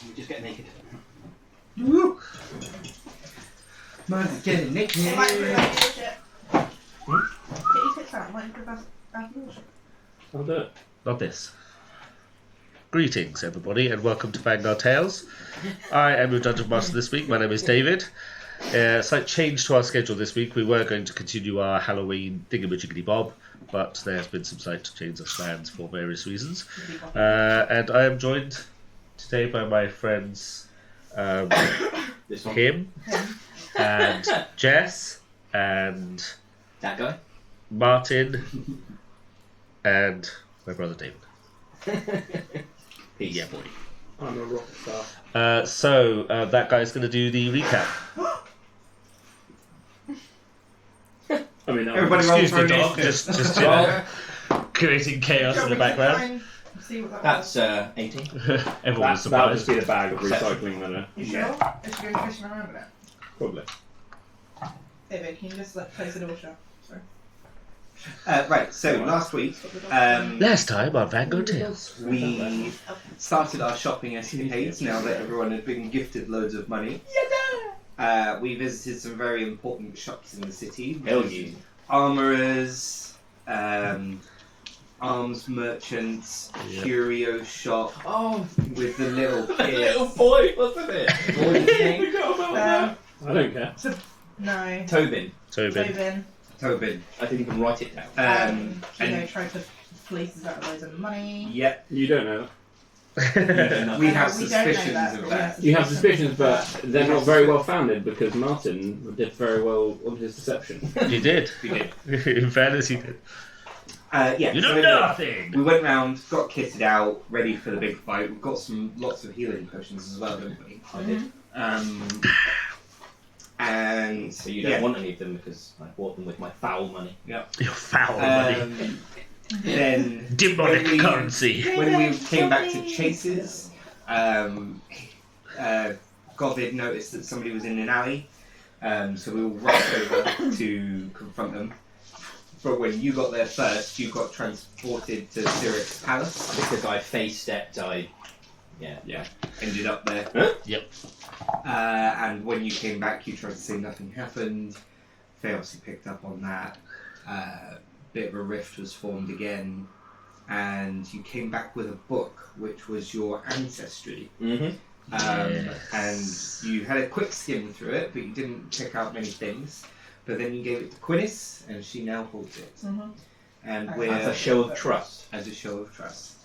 We just get naked. Woo! Mine's getting naked. It might improve our viewership. Get your tits out. It might improve our viewership. I'll do it. Not this. Greetings, everybody, and welcome to Vanguard Tales. I am your Dungeon Master this week. My name is David. Slight change to our schedule this week. We were going to continue our Halloween thingamajiggly-bob, but there has been some slight change of plans for various reasons. And I am joined today by my friends This one. Him and Jess and That guy. Martin and my brother David. Peace. Yeah, boy. I'm a rock star. So that guy's going to do the recap. I mean, Everybody roll Excuse for the dog, initiative. just you know, creating chaos in the background. See what that That's 18. Everyone was that'll just surprised. be the bag of recycling then. You sure? Is she going fishing around with it? Probably. David, can you just close the door shut? Sorry. Right, so last week Last time on Vanguard Tales. we started our shopping escapades now that everyone had been gifted loads of money. We visited some very important shops in the city. Hell yeah. Armourers, arms merchants, Yep. curio shop Oh, with the little the kids. little boy, wasn't it? What was his name? I don't care. No. Tobin. Tobin. Tobin. I didn't even write it down. And Tried to fleece us out of loads of money. yep, You don't know that. we I have know, we don't know suspicions that, of but that. You have suspicions, but they're not very well founded because Martin did very well on his deception. He did. We did. In fairness, he did. Yeah, You so know anyway, nothing! we went round, got kitted out, ready for the big fight. We've got lots of healing potions as well, don't we? I did. And So you don't want any of them because I bought them with my foul money. You're foul, buddy. Then Demonic when we- currency. when we came back to Chase's, Govid noticed that somebody was in an alley, so we all rushed over to confront them. But when you got there first, you got transported to Cyric's palace. Because I face stepped, Ended up there. Huh? Yep. And when you came back, you tried to say nothing happened. They obviously picked up on that. Bit of a rift was formed again, and you came back with a book, which was your ancestry. Mm-hmm. Yes. And you had a quick skim through it, but you didn't check out many things. But then you gave it to Quinnis, and she now holds it. And we're As a show of trust. as a show of trust.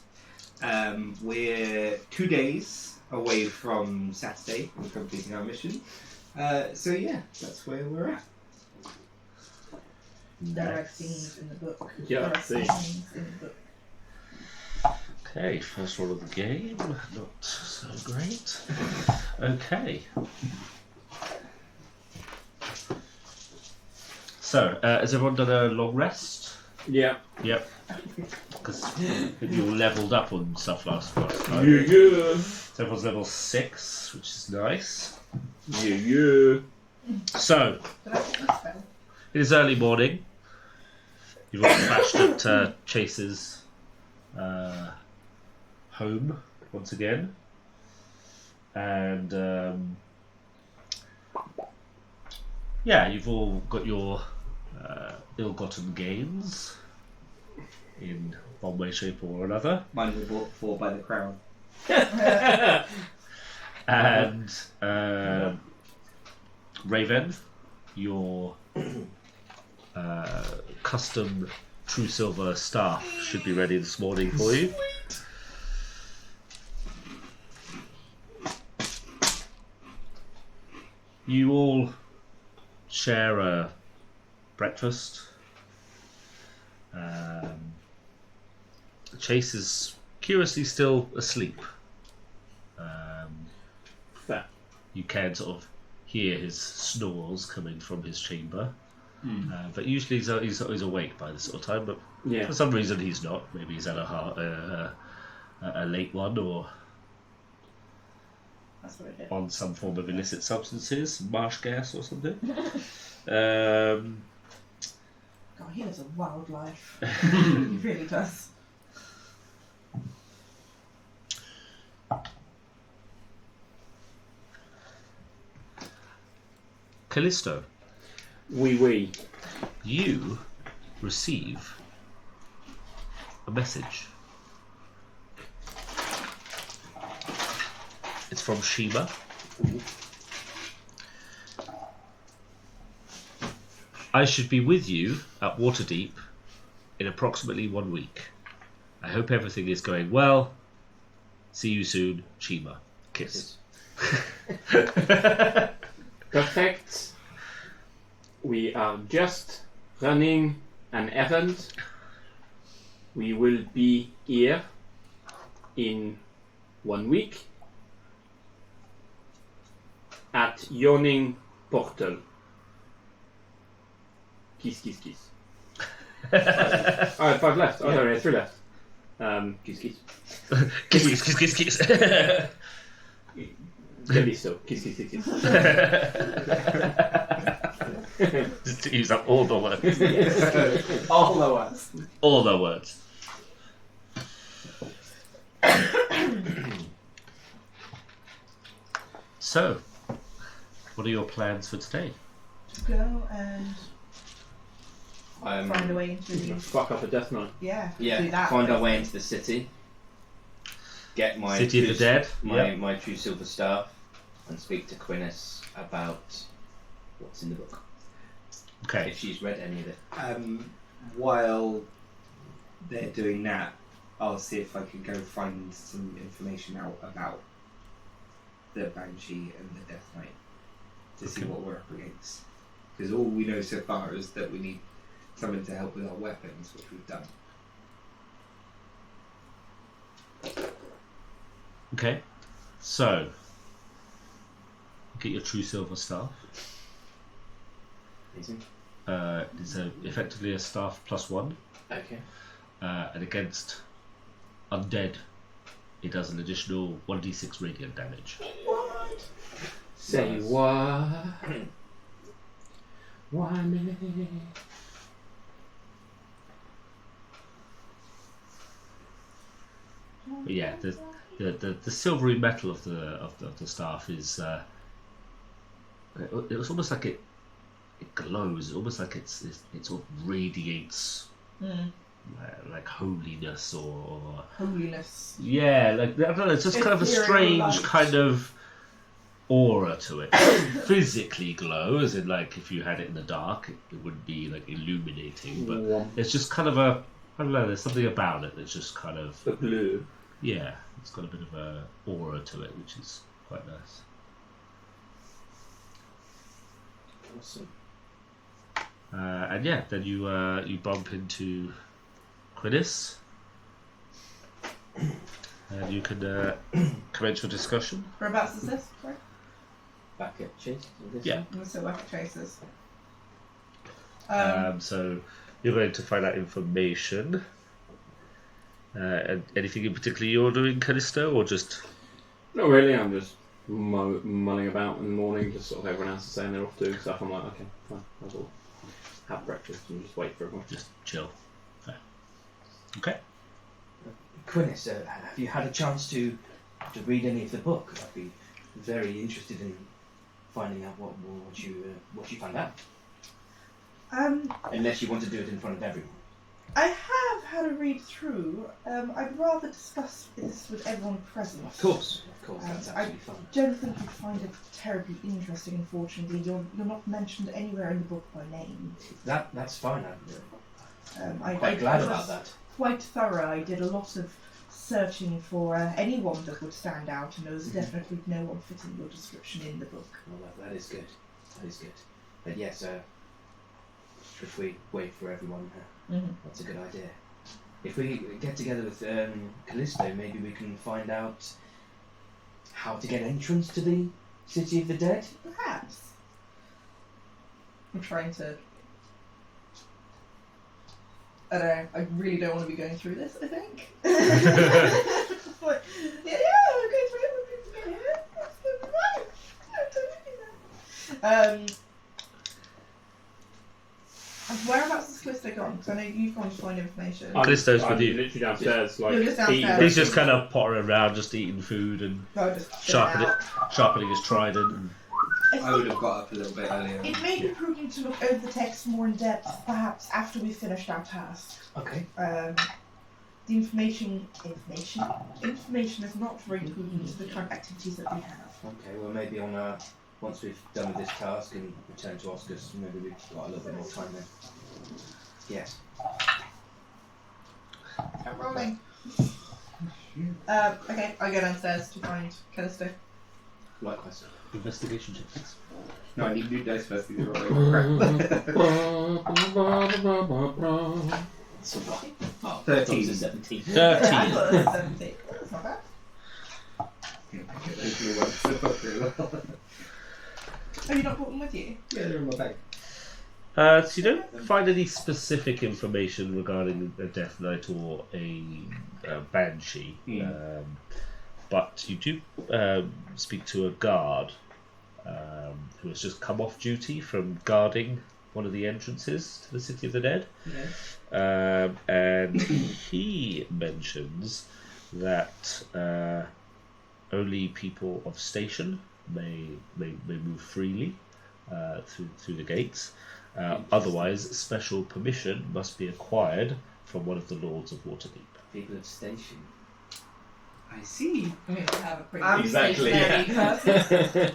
We're 2 days away from Saturday from completing our mission. So yeah, that's where we're at. There are scenes in the book. Yeah, There are see. scenes in the book. Okay, first roll of the game. Not so great. Okay. So, has everyone done a long rest? Yeah. Yep. Because you all leveled up on stuff last time. Yeah. So everyone's level 6, which is nice. Yeah. Did So, I put this spell? it is early morning. You've all crashed at Chase's home once again. And yeah, you've all got your ill-gotten gains in one way, shape or another. Mine were bought for by the crown. And Raven, your custom true silver staff should be ready this morning for you. You all share a breakfast. Chase is curiously still asleep. Fair. You can sort of hear his snores coming from his chamber. But usually he's awake by this sort of time, but Yeah. for some reason he's not. Maybe he's had a late one or That's what I did. on some form of illicit substances, marsh gas or something. God, he lives a wild life. He really does. Callisto, Oui. you receive a message. It's from Shima. I should be with you at Waterdeep in approximately 1 week. I hope everything is going well. See you soon, Shima. Kiss. Perfect. We are just running an errand. We will be here in 1 week at Yawning Portal. Kiss. I have 5 left. Oh, no, 3 left. Kiss. Kiss. Callisto. Kiss. Just to use up all the words. Yes. All the ones. All the words. So, what are your plans for today? To go and find a way into the... Fuck up a Death Knight. Yeah, do Yeah, that. find our way into the city. Get my City of the Dead. my true silver staff, and speak to Quinnis about what's in the book. Okay. If she's read any of it. While they're doing that, I'll see if I can go find some information out about the Banshee and the Death Knight to see what we're up against. Because all we know so far is that we need someone to help with our weapons, which we've done. Okay. So, get your true silver staff. Amazing. It's effectively a staff +1. Okay. And against undead, it does an additional 1d6 radiant damage. What? Say Nice. what? Why me? But yeah, the silvery metal of the staff is it was almost like it glows, almost like it sort of radiates like holiness or Holiness. yeah, like I don't know, it's just kind of a Ethereal strange light. kind of aura to it. Physically glow, as in like if you had it in the dark, it would be like illuminating, but Warm. it's just kind of a, I don't know, there's something about it that's just kind of, The blue. yeah, it's got a bit of a aura to it, which is quite nice. Awesome. And yeah, then you bump into Quinnis, and you can commence your discussion. Whereabouts is this? Sorry? Back at Chase. Yeah. I'm still working traces. So you're going to find out information. And anything in particular you're doing, Callisto, or just? Not really, I'm just mulling about in the morning, just sort of everyone else is saying they're off doing stuff. I'm like, okay, fine, I'll have breakfast and just wait for everyone. Just chill. Fair. Okay. Quinnis, have you had a chance to read any of the book? I'd be very interested in finding out what you found out. Unless you want to do it in front of everyone. I have had a read through. I'd rather discuss this with everyone present. Of course, that's I absolutely fine. don't think you'd find it terribly interesting, unfortunately. You're not mentioned anywhere in the book by name. That's fine. I'm I quite glad was about that. Quite thorough. I did a lot of searching for anyone that would stand out, and there was definitely no one fitting your description in the book. Well, that is good. That is good. But yes, if we wait for everyone, that's a good idea. If we get together with Callisto, maybe we can find out how to get entrance to the City of the Dead. Perhaps. I'm trying to... I don't know, I really don't want to be going through this, I think. Like, yeah, we're going through it, we're going to get it. That's going to be right. I'm totally that. And whereabouts is Callisto gone? Because I know you've gone to find information. Callisto's with I'm you. literally downstairs, like You're just downstairs. eating He's just kind of pottering around, just eating food and No, just sharpening his trident. And I would have got up a little bit earlier. It may be prudent to look over the text more in depth, perhaps after we've finished our task. Okay. The information is not very prudent to the current activities that we have. Okay, well maybe once we've done with this task and return to Oscars, maybe we've got a little bit more time then. Yes. I'm rolling. Okay, I go downstairs to find Callisto. Likewise. Investigation checks. No, I need new dice first. These are all So what? Oh, 13. 17. 13. I got a 17. That's not bad. Have you not brought them with you? Yeah, they're in my bag. So you don't find any specific information regarding a Death Knight or a Banshee, but you do speak to a guard who has just come off duty from guarding one of the entrances to the City of the Dead. Yes. And he mentions that only people of station may move freely through the gates. Otherwise, special permission must be acquired from one of the Lords of Waterdeep. People of station. I see. We have a pretty Exactly, stationary person.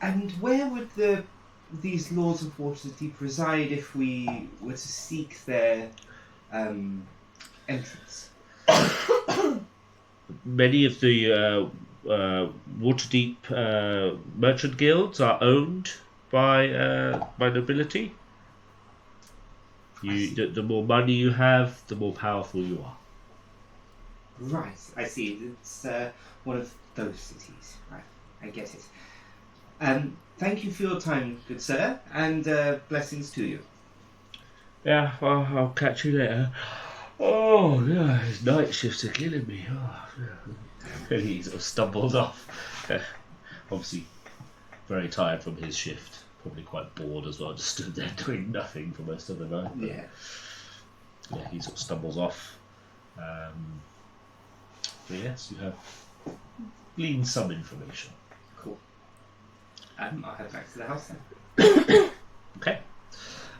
And where would these Lords of Waterdeep reside if we were to seek their entrance? Many of the Waterdeep merchant guilds are owned by nobility. The more money you have, the more powerful you are. Right, I see. It's one of those cities. Right, I get it. Thank you for your time, good sir, and blessings to you. Yeah, well, I'll catch you later. Oh, yeah, his night shifts are killing me. Oh, yeah. And he sort of stumbled off. Obviously, very tired from his shift. Probably quite bored as well. Just stood there doing nothing for most of the night. But, Yeah. Yeah, he sort of stumbles off. But yes, you have gleaned some information. Cool. I'll head back to the house then. Okay.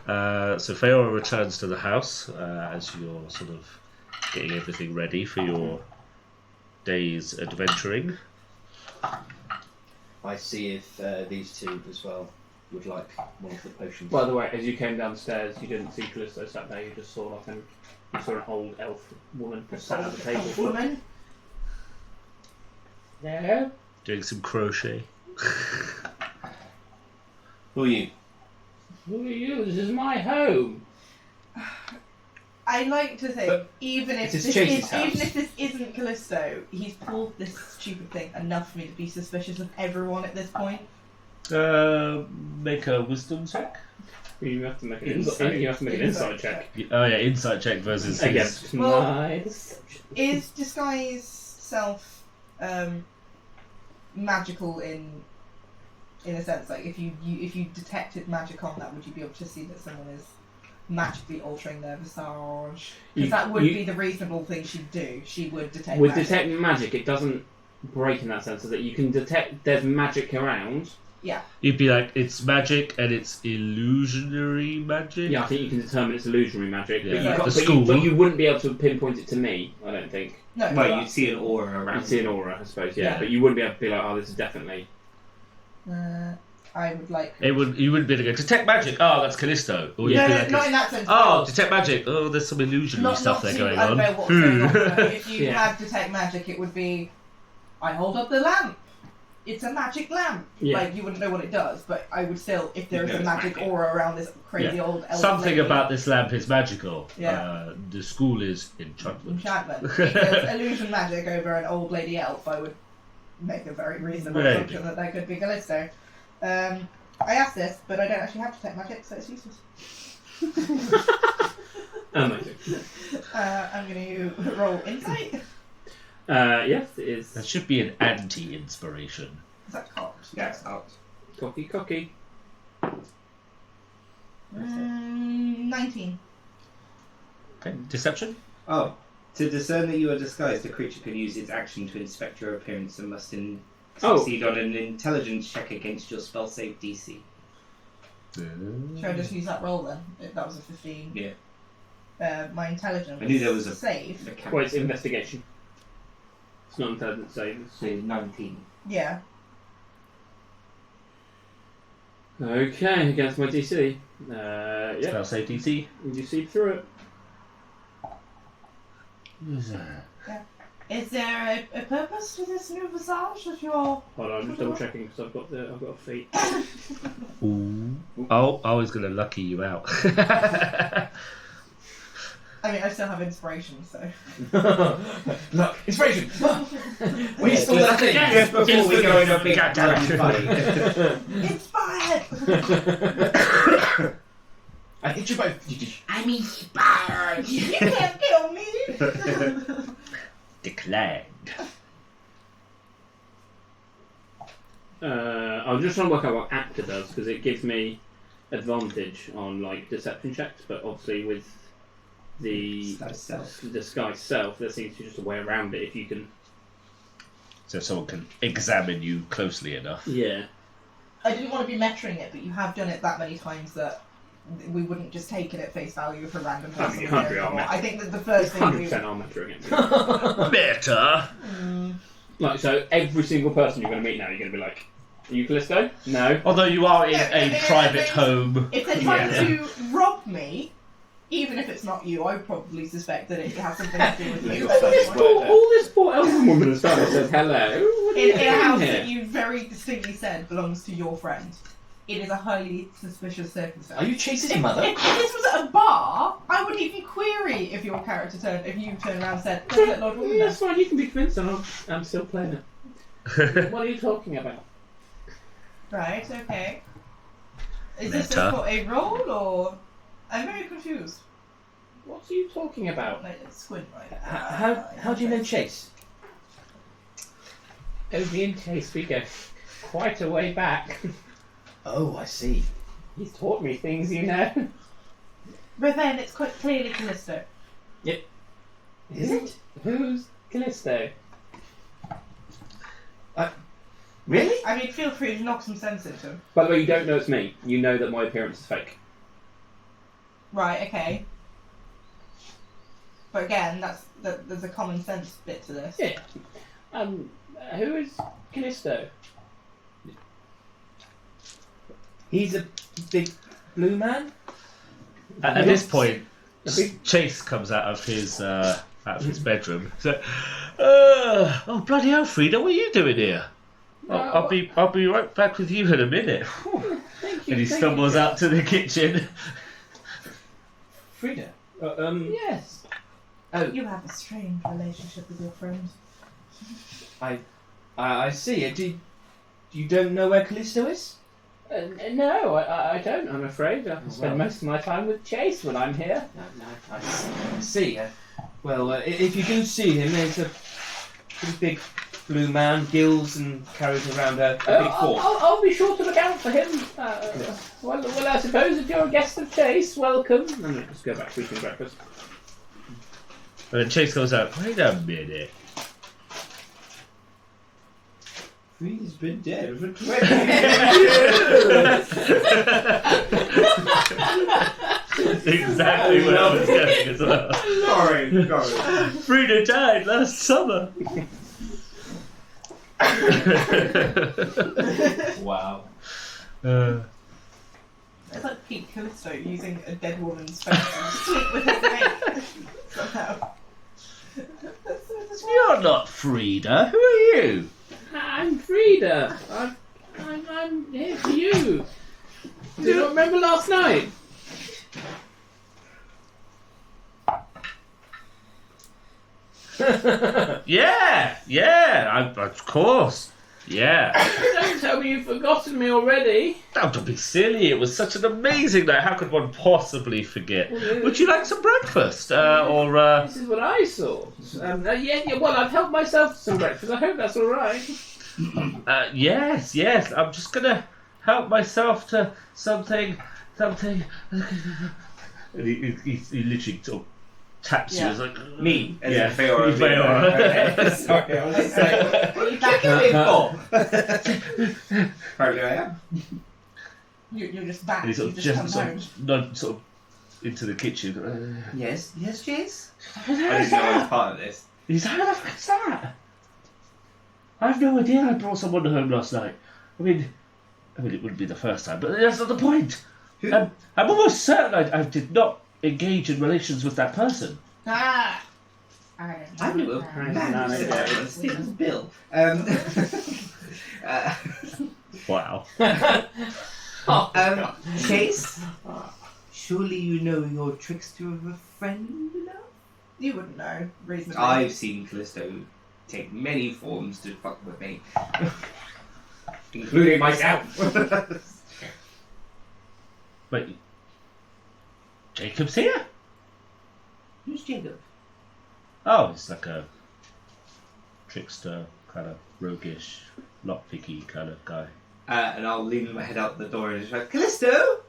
So Feora returns to the house as you're sort of getting everything ready for your day's adventuring. I see if these two as well would like one of the potions. By the way, as you came downstairs, you didn't see Callisto sat there. You just saw an old elf woman just sat at the table. Woman. Yeah. Doing some crochet. Who are you? Who are you? This is my home. I like to think, But even if it's this Chase's house. isn't Callisto, he's pulled this stupid thing enough for me to be suspicious of everyone at this point. Make a wisdom check. You have to make an Insight. insight check. Oh yeah, insight check versus his. Against Well, my deception. Is disguise self magical in a sense? Like if you detected magic on that, would you be able to see that someone is magically altering their visage? Because that would be the reasonable thing she'd do. She would detect With magic. detect magic, it doesn't break in that sense, is that you can detect there's magic around. Yeah. You'd be like, it's magic and it's illusionary magic. Yeah, I think you can determine it's illusionary magic, Yeah. but, The school. but you wouldn't be able to pinpoint it to me, I don't think. No. Well, you'd see an aura around. You'd see an aura, I suppose, yeah, Yeah. but you wouldn't be able to be like, oh, this is definitely... I would like. You wouldn't be able to go, detect magic. Oh, that's Callisto. Or you'd No, be no, like, not in that sense. oh, detect magic. Oh, there's some illusionary stuff there going I on. don't know what's going on. But if you Yeah. had detect magic, it would be, I hold up the lamp. It's a magic lamp. Yeah. Like you wouldn't know what it does, but I would still, if there is You a know it's magic magic. aura around this crazy Yeah. old elf Something lady. about this lamp is magical. Yeah. The school is enchantment. Enchantment. If there's illusion magic over an old lady elf, I would make a very reasonable Maybe. assumption that could be Callisto. I asked this, but I don't actually have detect magic, so it's useless. Amazing. I'm going to roll insight. Yes, it is. That should be an anti-inspiration. Is that cocked? That's out. Cocky. 19. Okay. Deception? Oh, to discern that you are disguised, the creature can use its action to inspect your appearance and must succeed on an intelligence check against your spell save DC. Should I just use that roll then? If that was a 15. Yeah. My intelligence. I knew there was a save. Well, it's investigation. It's not intelligence save. So 19. Yeah. Okay, against my DC. Yeah. Spell save DC. You see through it. Who's that? Is there a purpose to this new visage that you're... Hold on, I'm just double checking because I've got a feat. Ooh. Oh, I was going to lucky you out. I mean, I still have inspiration, so... Look, inspiration! We still that thing! Just before we go in a big bloody fight. Inspired! I hit you both. I'm inspired! You can't kill me! Declared. I'm just trying to work out what actor does because it gives me advantage on like deception checks, but obviously with the disguise self, there seems to be just a way around it if you can. So someone can examine you closely enough. Yeah. I didn't want to be measuring it, but you have done it that many times that we wouldn't just take it at face value for random person. I mean, you can't be all I think that the first thing 100% are measuring it. Better. Like, so every single person you're going to meet now, you're going to be like, are you Callisto? No. Although you are in a private home. If they're trying to rob me, even if it's not you, I would probably suspect that it has something to do with you. All this poor elven woman has done is said hello. What are you In a doing house here? that you very distinctly said belongs to your friend. It is a highly suspicious circumstance. Are you chasing your mother? If this was at a bar, I wouldn't even query if your character turned around and said, "Let's let Lord Woman That's fine, you can be convinced and I'm still playing it. What are you talking about? Right, okay. Is this Meta. for a roll or... I'm very confused. What are you talking about? Like, it's squint right. How do you know Chase? Only in case we go quite a way back. Oh, I see. He's taught me things, you know. Raven, it's quite clearly Callisto. Is it? Who's Callisto? Really? I mean, feel free to knock some sense into him. By the way, you don't know it's me. You know that my appearance is fake. Right, okay. But again, there's a common sense bit to this. Yeah. Who is Callisto? He's a big blue man? At this point, A big- Chase comes out of his bedroom. So, oh bloody hell, Frida, what are you doing here? I'll be right back with you in a minute. Thank you. And he thank stumbles you. out to the kitchen. Frida? Yes. Oh, You have a strange relationship with your friend. I see. You don't know where Callisto is? No, I don't, I'm afraid. I spend well. most of my time with Chase when I'm here. No, I see. If you do see him, there's a pretty big blue man, gills, and carries around a big fork. I'll be sure to look out for him. Well, I suppose if you're a guest of Chase, welcome. And let's go back to eating breakfast. And then Chase goes out, wait a minute. Frida's been dead for 20 Exactly what I was getting as well. Sorry. Frida died last summer. Wow. It's like Pete Callisto using a dead woman's face to sleep with his mate. Somehow. You're not Frida. Who are you? I'm Frida. I'm here for you. Do you not remember last night? Yeah, of course. Yeah. Don't tell me you've forgotten me already. Oh, don't be silly. It was such an amazing night. How could one possibly forget? Would you like some breakfast? This is what I saw. Well, I've helped myself to some breakfast. I hope that's all right. Yes. I'm just going to help myself to something. And he literally sort of taps you. It's like, Me, as yeah. in Feora. Feora. Okay. Sorry, I was just like... Are you back Apparently I am. You're just back. And he sort of You just come just home. nod sort of into the kitchen. Yes, Jace? I I didn't know I was part of this. He's how the fuck is that? I have no idea. I brought someone home last night. I mean, it wouldn't be the first time, but that's not the point. Who? I'm almost certain I did not engage in relations with that person. Ah! I knew a Hang man on, who said yeah. that. His name was Bill. Wow. Chase? Surely you know your trickster of a friend enough? You wouldn't know, reasonably. I've seen Callisto take many forms to fuck with me. Including myself. Wait. Jacob's here? Who's Jacob? Oh, it's like a trickster, kind of roguish, lockpicky kind of guy. And I'll lean my head out the door and just like, Callisto?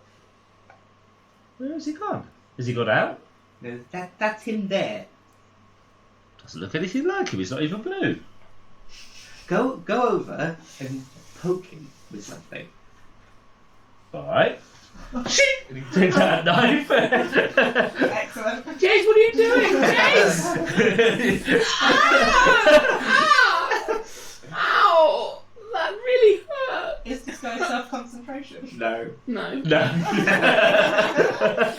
Where has he gone? Has he got out? No, that's him there. Doesn't look anything like him. He's not even blue. Go over and poke him with something. Alright. Shit! And he takes out a knife. Excellent. Jace, what are you doing? Jace! Ow! That really hurt. Is this guy self-concentration? No. No. No.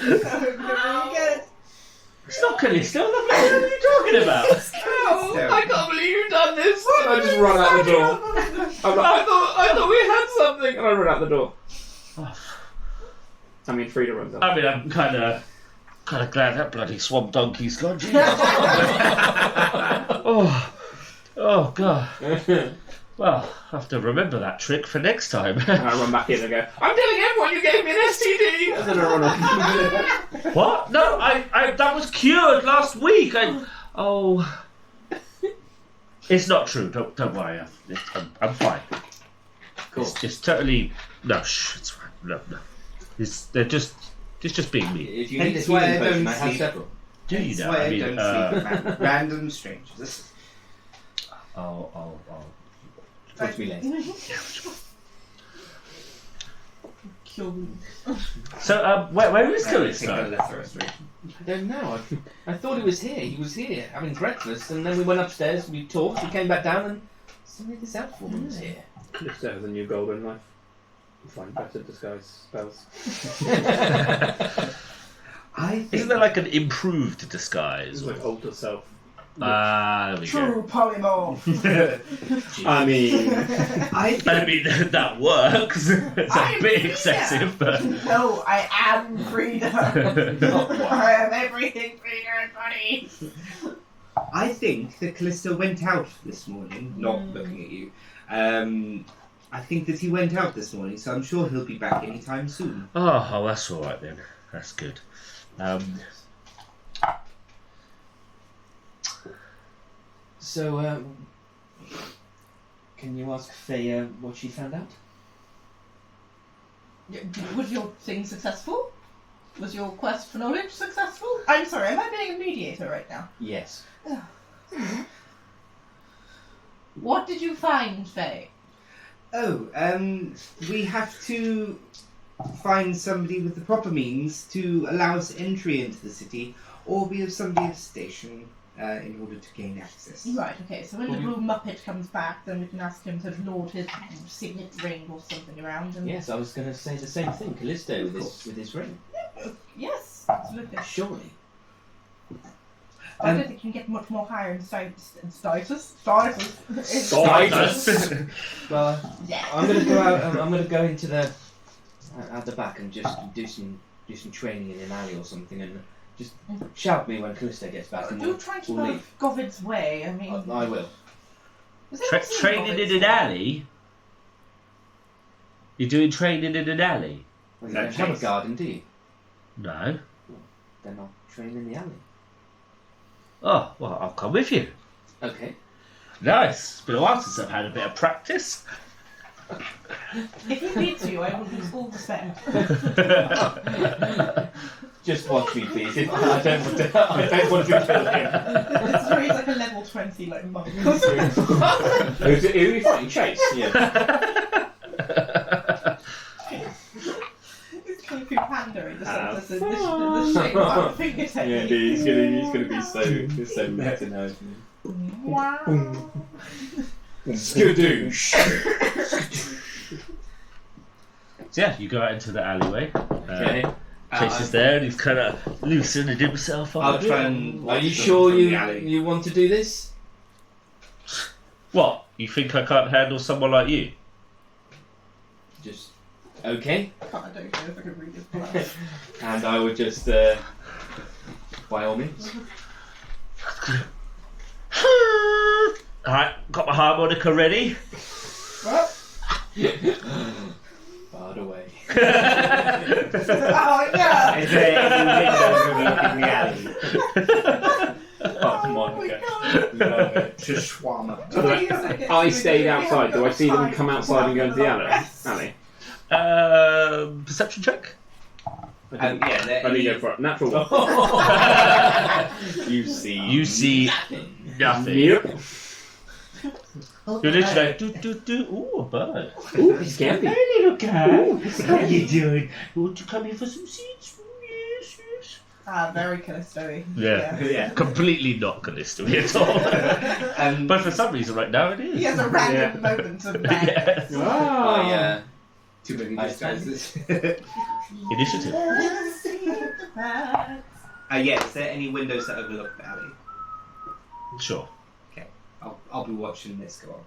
Really good. It's not Callisto. What the hell are you talking about? Ow! I can't believe you've done this. And I just run out the door. I'm like, I thought we had something. And I run out the door. I mean, Frida runs out. I mean, I'm kind of glad that bloody swamp donkey's gone. Oh, God. Well, I have to remember that trick for next time. And I run back in and go, I'm telling everyone you gave me an STD! And then I run off. What? No, I that was cured last week. It's not true. Don't worry. I'm fine. Cool. It's just totally it's fine. No. It's just being me. If you need a Hence why healing I potion, don't I have sleep. several. Do you That's know? why I I mean, don't sleep with random strangers. I'll Talk to me later. So, where is I think I Callisto? left the restoration. I don't know. I thought he was here. He was here having breakfast, and then we went upstairs. We talked. We came back down, and suddenly this elf woman was here. Callisto has a new golden knife. You find better disguise spells. Isn't there like an improved disguise? It's like alter self. There we True go. polymorph. I mean, I mean, that works. It's a I'm bit Frida. excessive, but No, I am Frida. I am everything Frida and funny. I think that Callisto went out this morning, not looking at you. I think that he went out this morning, so I'm sure he'll be back anytime soon. oh, that's all right then. That's good. So, can you ask Faye what she found out? Was your thing successful? Was your quest for knowledge successful? I'm sorry, am I being a mediator right now? Yes. What did you find, Faye? Oh, we have to find somebody with the proper means to allow us entry into the city, or we have somebody at a station in order to gain access. Right, okay, so when the blue Muppet comes back, then we can ask him to lord his signet ring or something around. And Yes, I was going to say the same thing. Callisto with his ring. yes, absolutely. Surely. I don't think you can get much more higher in status. Well, Yeah. I'm going to go out. I'm going to go into the out the back and just do some training in an alley or something, and just shout me when Callisto gets back, and Do try to keep we'll out leave. of Govid's way. I mean, I will. has anyone seen Training in Govid's an way? alley? You're doing training in an alley? Well, you No, don't have a Chase. garden, do you? No. Then I'll train in the alley. Oh, well, I'll come with you. Okay. Nice. It's been a while since I've had a bit of practice. If he beats you, I will lose all respect. Just watch me, please. I don't want to kill him. It's very like a level 20 like monk. Who's you fighting? Chase? Yeah. It's Kung Fu Panda in the sense of the shape of the finger technique. Yeah, dude, he's gonna be so meta now. Wow. Skadoosh. So yeah, you go out into the alleyway. Okay. Chase is there and he's kind of loosening himself up. I'll try and. Are you watch sure them from the alley. you want to do this? What? You think I can't handle someone like you? Just okay. I don't know if I can read his blood. And I would just, by all means. Alright, got my harmonica ready. What? Barred away. Oh yeah! Is there any windows in the alley? Oh, Monica. Love it. Just shawarma. I stayed outside. Do I see them come outside and go into the alley? Perception check? Yeah, I didn't go for it. Natural one. You see Nothing. Yep. You're literally like, do. Ooh, a bird. Ooh, he's scary. Hey, little guy. How you doing? You want to come here for some seeds? Yes. Ah, very Callisto-y. Yeah. Yeah. Completely not Callisto-y at all. But for some reason right now it is. He has a random moment of Yes. I, Too many I disguises. Initiative. Yeah, is there any windows that overlook the alley? Sure. I'll be watching this go on.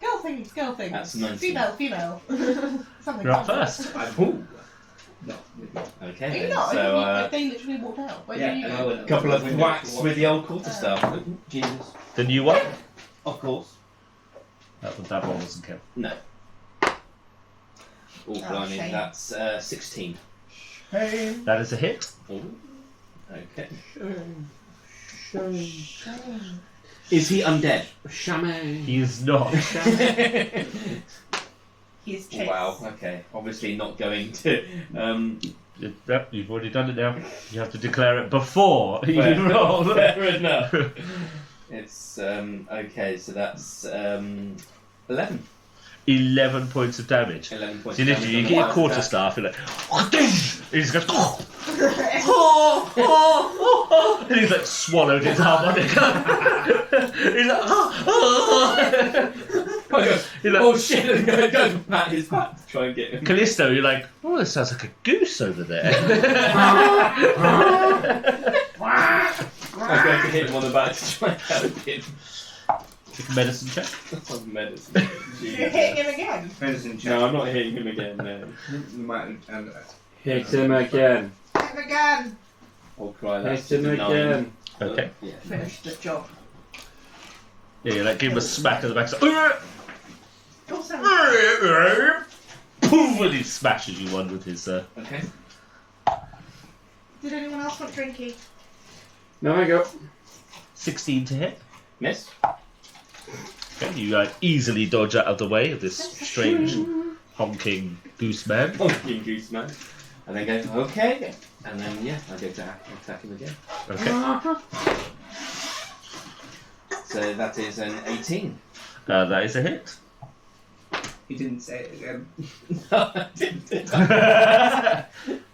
Girl things. That's 19. Female. Something. You're up first. Ooh. No. Okay. Are you Then. not? So, They literally walked out. Where Yeah, did you and I go? went- couple of Windows whacks to watch. with the old quarterstaff. Jesus. The new one? Of course. That one wasn't count. No. Oh, blimey. shame. That's 16. Shame. That is a hit. Ooh. Okay. Is he undead? Shaman. He is not. He is Chase. Wow. Okay. Obviously not going to. Yep, you've already done it now. You have to declare it before you Fair, roll. fair enough. It's okay. So that's 11. 11 points of damage. 11 points. So of literally, you damage get on your the quarterstaff, you're like, and he just goes, and he's like swallowed his harmonica. He's like, He's like, Oh shit! And go pat his back to try and get him. Callisto, you're like, oh, that sounds like a goose over there. I'm going to hit him on the back to try and help him. Take a medicine check. That's on medicine. You're hitting him again. Medicine check. No, I'm not hitting him again. No. You might and Hit him again. Hit him again. Oh, cry! That's Hit him a 9. again. Okay. Yeah. Finish the job. Yeah, you're like, give him a smack in the back. So, Also, poof, and he smashes you one with his. Okay. did anyone else want drinky? No, I go. 16 to hit. Miss. Okay, you easily dodge out of the way of this strange honking goose man. Honking goose man. And then go, okay. And then, yeah, I go to attack him again. Okay. So that is an 18. That is a hit. he didn't say it again. No, I didn't.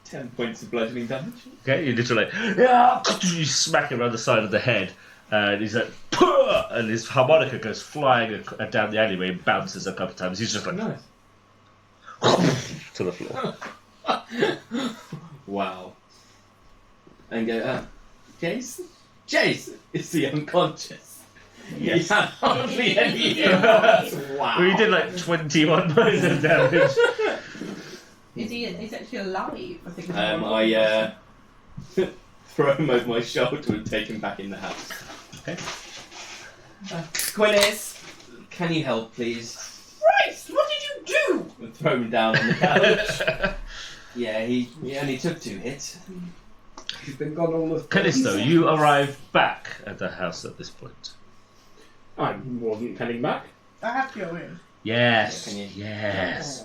10 points of bludgeoning damage. Okay, you literally you smack him around the side of the head, and he's like, "Puh!" And his harmonica goes flying down the alleyway and bounces a couple of times. He's just like Nice. to the floor. Wow. And go, Jace? Jace! Is he unconscious? Yes. He had hardly any hit points. Wow. We did like 21 points of damage. Is he? He's actually alive. I think. I throw him over my shoulder and take him back in the house. Okay. Quillis, can you help, please? Christ! What did you do? And throw him down on the couch. Yeah, he only took 2 hits. He's been gone all of. Callisto, you arrive back at the house at this point. I wasn't heading back. I have cure wounds. Yes. Can you- Yes.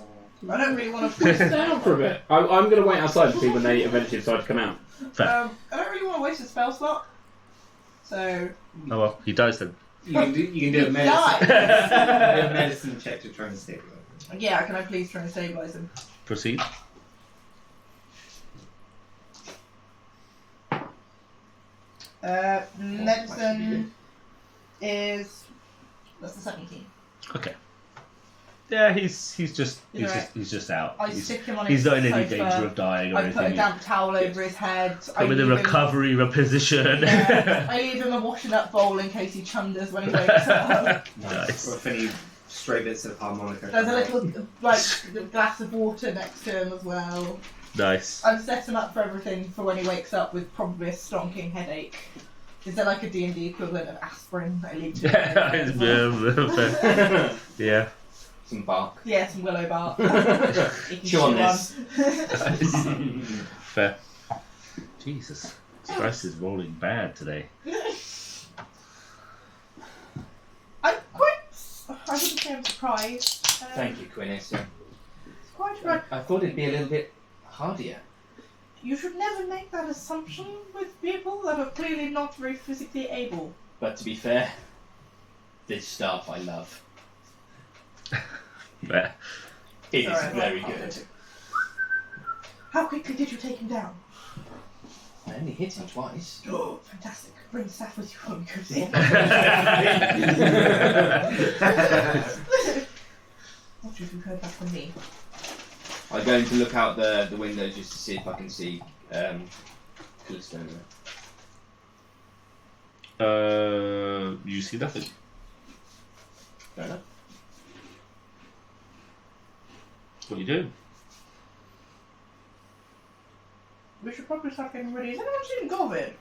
I don't really want to. Sit down for a bit. I'm going to wait outside to see when they eventually decide to come out. I don't really want to waste a spell slot. So. Oh well, he dies then. You can do a medicine. Die. a medicine check to try and stabilize him. Yeah, can I please try and stabilise him? Proceed. Medicine is. That's the 17. Okay. Yeah, he's just out. I He's stick him on he's his not in any sofa. danger of dying or I put a anything. damp towel over his head. I'm in the recovery position. Yeah, I leave him a washing up bowl in case he chunders when he wakes up. Nice. Or if any stray bits of harmonica. There's a little glass of water next to him as well. Nice. I've set him up for everything for when he wakes up with probably a stonking headache. Is there like a D&D equivalent of aspirin that I leave to him? Yeah. Some bark. Yeah, some willow bark. Chew on this. Fair. Jesus. Christ is rolling bad today. I wouldn't say I'm surprised. Thank you, Quinnis. It's quite right. I thought it'd be a little bit hardier. You should never make that assumption with people that are clearly not very physically able. But to be fair, this staff I love. Fair. It is Sorry, very I good. can't. How quickly did you take him down? I only hit him twice. Oh, fantastic. Bring the staff with you when we go to see him. Not sure if you've heard that from me. I'm going to look out the window just to see if I can see Callisto. You see nothing. Fair enough. What are you doing? We should probably start getting ready. Has anyone seen Govid?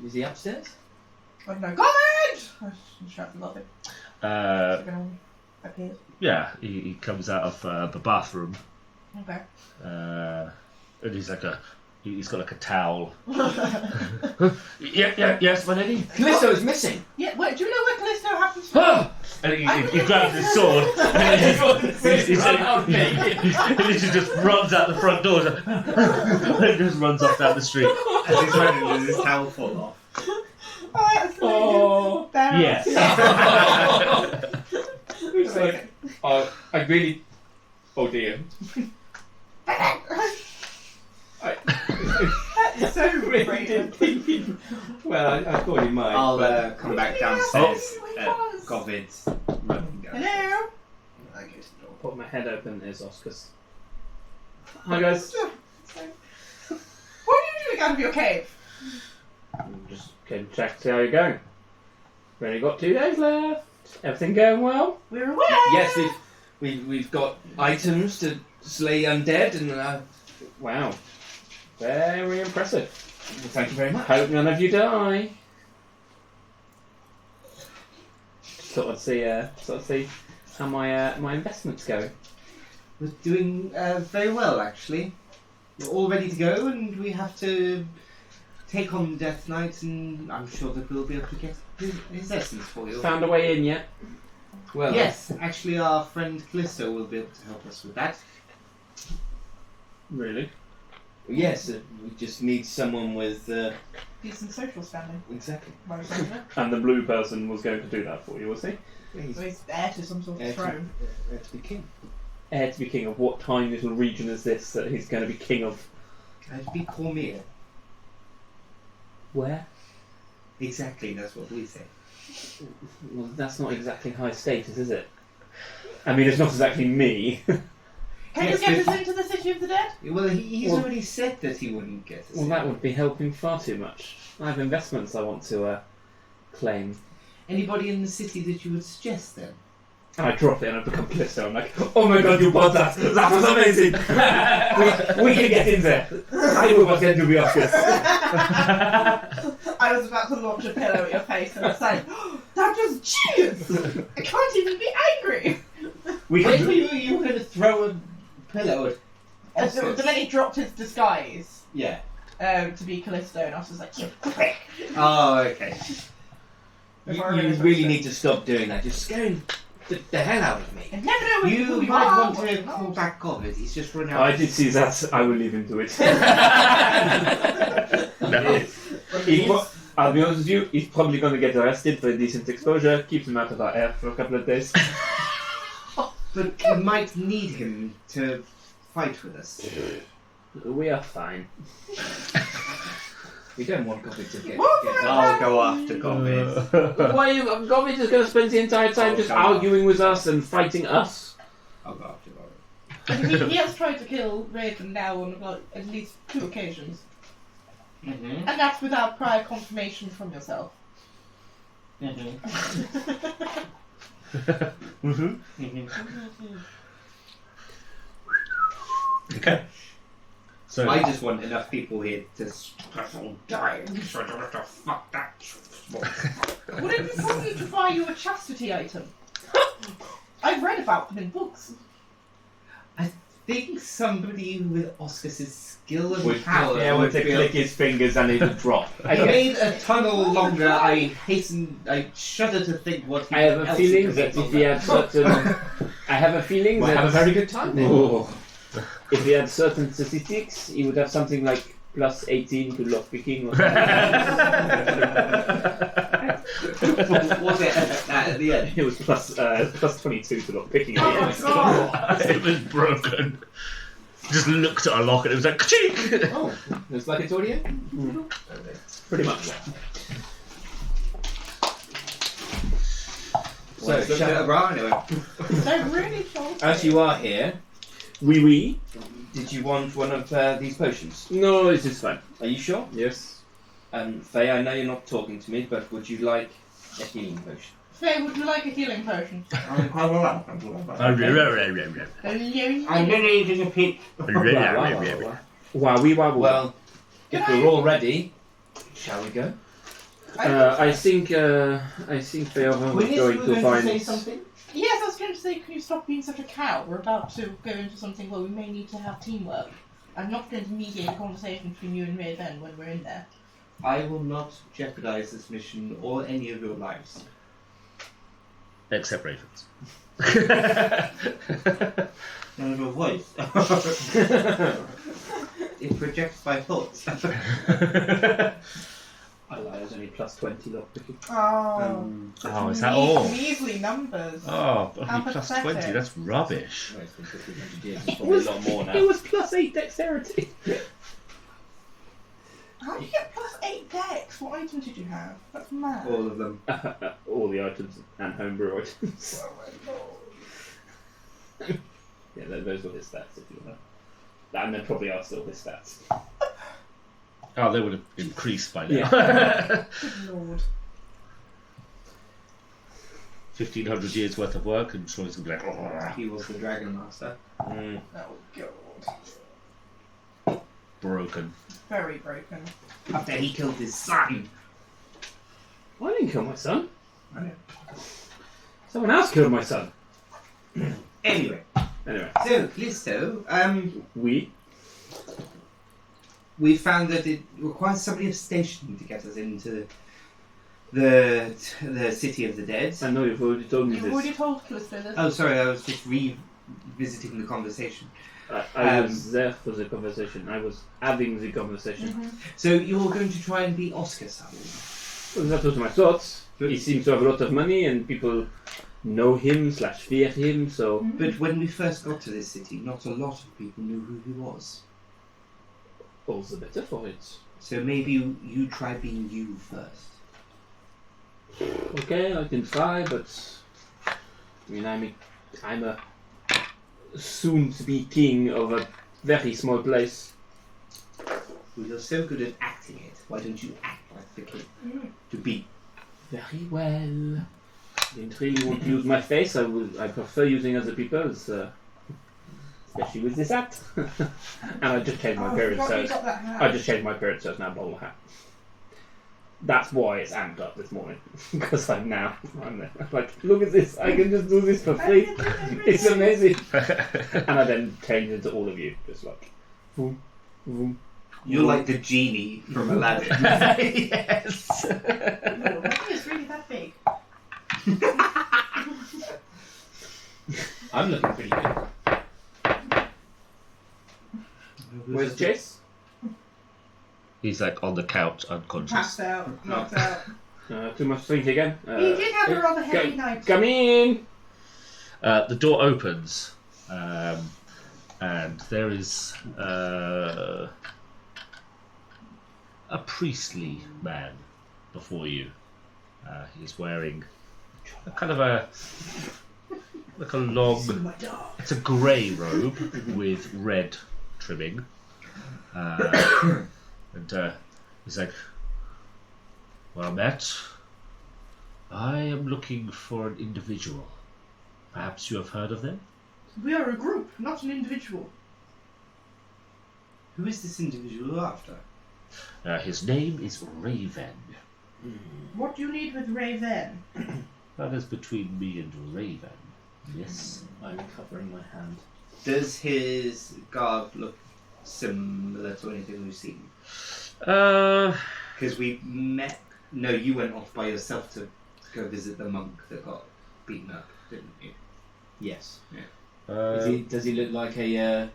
Is he upstairs? Like, no, Govid! I shout and love it. Appears. Yeah, he comes out of the bathroom. Okay. And he's got like a towel. Yes, my lady. Callisto is missing! Yeah, wait, do you know where Callisto happens to Ah! And he grabs his sword and he just runs out the front door and just runs off down the street. As he's running, does his towel fall off? Oh, that's Oh. Yes. It's like, I really... Oh dear. That's so really brave. did think he... Well, I thought he might. I'll but... come back downstairs. Oh. Govid's running down. Hello? I go to the door. Put my head open, is Oscar's. Hi guys. What are you doing out of your cave? Just came to check to see how you're going. We've only got 2 days left. Everything going well? We're away! Yes, we've got items to slay undead and... Wow. Very impressive. well, thank you very much. Hope none of you die. Sort of see how my investments go. We're doing very well, actually. We're all ready to go, and we have to take on Death Knight, and I'm sure that we'll be able to get his essence for you. Found a way in yet? Well, Yes, actually, our friend Callisto will be able to help us with that. Really? yes, we just need someone with... Decent social standing. exactly. By the sound of it. And the blue person was going to do that for you, was he? So he's heir to some sort Heir of to- throne. to be king. Heir to be king of what tiny little region is this that he's going to be king of? It'd be Cormier. Where? Exactly, that's what we say. Well, that's not exactly high status, is it? I mean, it's not exactly me. Can Yes, you get but- us into the City of the Dead? Well, he's Well- already said that he wouldn't get us. Well, in. that would be helping far too much. I have investments I want to claim. Anybody in the city that you would suggest then? And I drop it and I become Callisto. I'm like, oh my god, you bought that! That was amazing! we can get in there! I will get to be Oscars. I was about to launch a pillow at your face and say, oh, that was genius! I can't even be angry! We Wait can till you were going to throw a pillow at Oscar. The minute he dropped his disguise Yeah. to be Callisto, and I was just like, you prick! Oh, okay. You really need to stop doing that. You're scaring the hell out of me. I never know who You you might are. want to call back Gobbett. He's just run out. I did see that. I will leave him to it. No. I'll be honest with you, he's probably going to get arrested for decent exposure. Keeps him out of our air for a couple of days. But we might need him to fight with us. We are fine. We don't want Gobbett to get I'll go after Gobbett. Why you? Gobbett is going to spend the entire time just arguing with us and fighting us. I'll go after Gobbett. He has tried to kill Raven now on like, at least 2 occasions. Mm-hmm. And that's without prior confirmation from yourself. Mm-hmm. Okay. So I just want enough people here to stress on dying, so I don't have to fuck that. Would it be possible to buy you a chastity item? I've read about them in books. I think somebody with Oscar's skill and Would power to be click his fingers and it would drop. He made a tunnel longer. I shudder to think what he I have a else feeling could that make if he had certain... I have a feeling We'll that... have a very good time then. Oh. If he had certain statistics, he would have something like plus 18 to lockpicking or something. Was it at the end? It was plus 22 to lockpicking. Oh my god! it was broken. Just looked at a lock and it was like ka-chink! Oh, looks like it's audio? Pretty much. So, Anyway. They're really fancy. as you are here, Oui. did you want one of these potions? No, this is fine. Are you sure? Yes. Faye, I know you're not talking to me, but would you like a healing potion? Faye, would you like a healing potion? I'm quite well. I'm I'm really eating a peach. Wowie. Well, if we're all ready, shall we go? I think Feoran was going to find... something? Yes, I was going to say, can you stop being such a cow? We're about to go into something where we may need to have teamwork. I'm not going to mediate a conversation between you and Raven when we're in there. I will not jeopardize this mission or any of your lives. Except Ravens. None of your voice. It projects my thoughts. I lied, there's only plus 20 lockpicking. Oh, is that all? Measly numbers. Oh, How only plus pathetic. 20, that's rubbish. Well, it's been 1,500 years, it's probably a lot more now. It was plus 8 dexterity. How did you get plus 8 dex? What items did you have? That's mad. All of them. All the items and homebrew items. Oh my god. Yeah, those were his stats if you want to. And they probably are still his stats. Oh, they would have increased by now. Good lord. 1,500 years worth of work, and Troy's going to be like, He was the Dragon Master. Mm. Oh god. broken. Very broken. After he killed his son. I didn't kill my son. I know. Someone else killed my son. Anyway, Anyway, so Callisto, we found that it requires somebody of station to get us into the city of the dead. I know you've already told me You've already this. told Callisto this. Oh, sorry, I was just revisiting the conversation. I was there for the conversation. I was having the conversation. Mm-hmm. So you're going to try and be Oscar's son? Well, that was my thoughts. He seems to have a lot of money and people know him / fear him, so... But when we first got to this city, not a lot of people knew who he was. All the better for it. So maybe you try being you first. Okay, I can try, but... I mean, I'm a soon-to-be king of a very small place. Well, you're so good at acting it. Why don't you act like the king? To be. Very well. I didn't really want to use my face. I prefer using other people's, especially with this hat. And I just changed my appearance, so I just changed my appearance, so it's now bowler hat. That's why it's amped up this morning, because I'm there. Like, look at this! I can just do this for free. It's amazing. And I then changed into all of you, just like, boom, boom. You're like the genie from Aladdin. Yes. Ooh, I think it's really that big. I'm looking pretty good. Where's Chase? He's like on the couch, unconscious. Passed out, knocked out. Too much to think again. He did have a rather heavy night. Come in! The door opens, and there is a priestly man before you. He's wearing a kind of like a long. It's a grey robe with red trimming, and he's like, "Well met. I am looking for an individual. Perhaps you have heard of them?" We are a group, not an individual. Who is this individual after? His name is Raven. What do you need with Raven? That is between me and Raven. Yes. I'm covering my hand. Does his garb look similar to anything we've seen? Because we met... No, you went off by yourself to go visit the monk that got beaten up, didn't you? Yes. Yeah. Does he look like a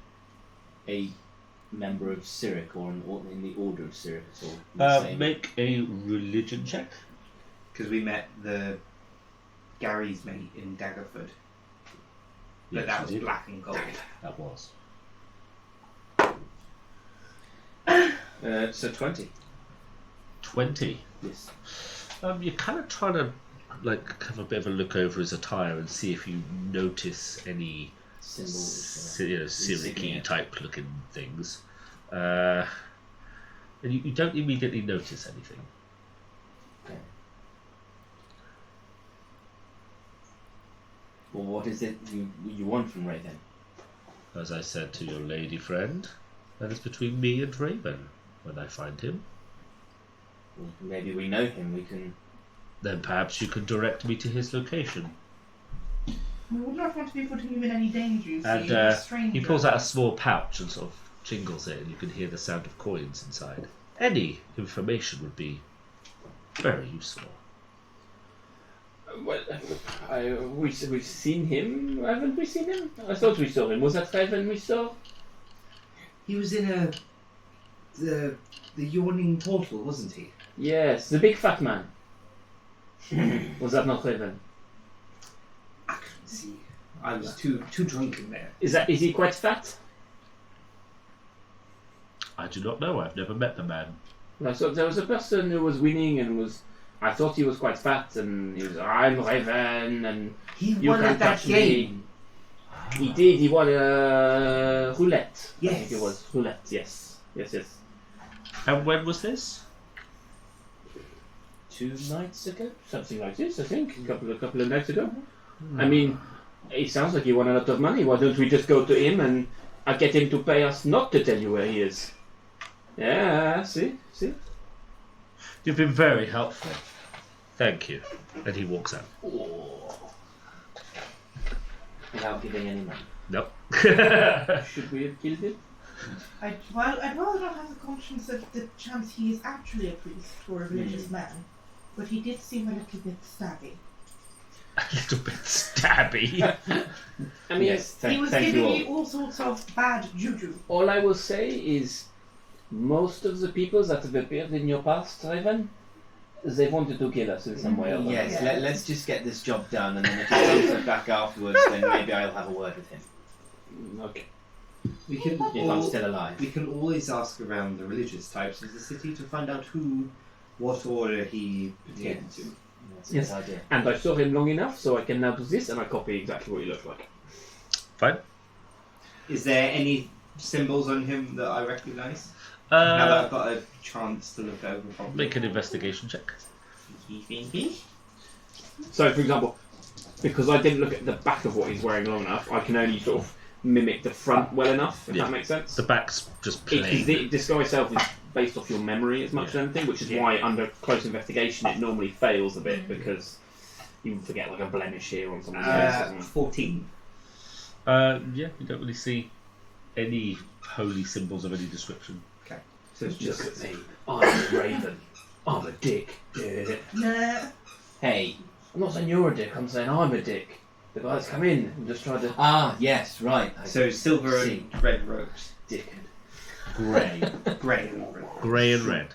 member of Cyric or in the order of Cyric at all? Make a religion check. Because we met the Gary's mate in Daggerford. But Yes, that you was did. black and gold. That was. So 20. 20. Yes. You're kind of trying to have a bit of a look over his attire and see if you notice any Symbols. Syric-y insignia. type looking things. And you don't immediately notice anything. Okay. Well, what is it you want from Raven? As I said to your lady friend, that is between me and Raven. When I find him, Well, maybe we know him. We can. then perhaps you can direct me to his location. We would not want to be putting him in any danger, you see. And He's a stranger. he pulls out a small pouch and sort of jingles it, and you can hear the sound of coins inside. Any information would be very useful. Well, we've seen him, haven't we seen him? I thought we saw him. Was that Raven we saw? He was in the yawning portal, wasn't he? Yes, the big fat man. Was that not Raven? I couldn't see. I was too drunk in there. Is he quite fat? I do not know. I've never met the man. I thought there was a person who was winning and was. I thought he was quite fat and he was. I'm Raven and He you won can't at that touch me. game. He did. He won a roulette. I Yes. think it was roulette. Yes. Yes. And when was this? 2 nights ago? Something like this. I think a couple of nights ago. I mean, it sounds like he won a lot of money. Why don't we just go to him and get him to pay us not to tell you where he is? Yeah. See. You've been very helpful. Thank you. And he walks out. Without giving any money. Nope. Should we have killed him? I'd rather not have the conscience of the chance he is actually a priest or a religious man. But he did seem a little bit stabby. A little bit stabby. I mean, Yes, He was thank you giving all. me all sorts of bad juju. all I will say is most of the people that have appeared in your past, Raven, they wanted to kill us in some way or other. Yes, Yeah. let's just get this job done, and then if he comes us back afterwards, then maybe I'll have a word with him. Okay. We can If I'm still alive. We can always ask around the religious types of the city to find out what order he pertained Yes. to. That's a Yes. good idea. And I saw him long enough, so I can now do this, and I copy exactly what he looks like. Fine. Is there any symbols on him that I recognise? Now that I've got a chance to look over properly. Make an investigation check. So, for example, because I didn't look at the back of what he's wearing long enough, I can only sort of mimic the front well enough, if Yeah. that makes sense. The back's just Because plain. the disguise itself is based off your memory as much as anything, which is why under close investigation it normally fails a bit, because you forget like a blemish here on someone's face. 14. Yeah, you don't really see any holy symbols of any description. So it's Look just at me. I'm a raven. I'm a dick. Nah. Hey. I'm not saying you're a dick. I'm saying I'm a dick. The guy that's come in and just tried to Ah, yes, right. so silver See. and red robes. dick. Grey. Grey and red. Grey and red.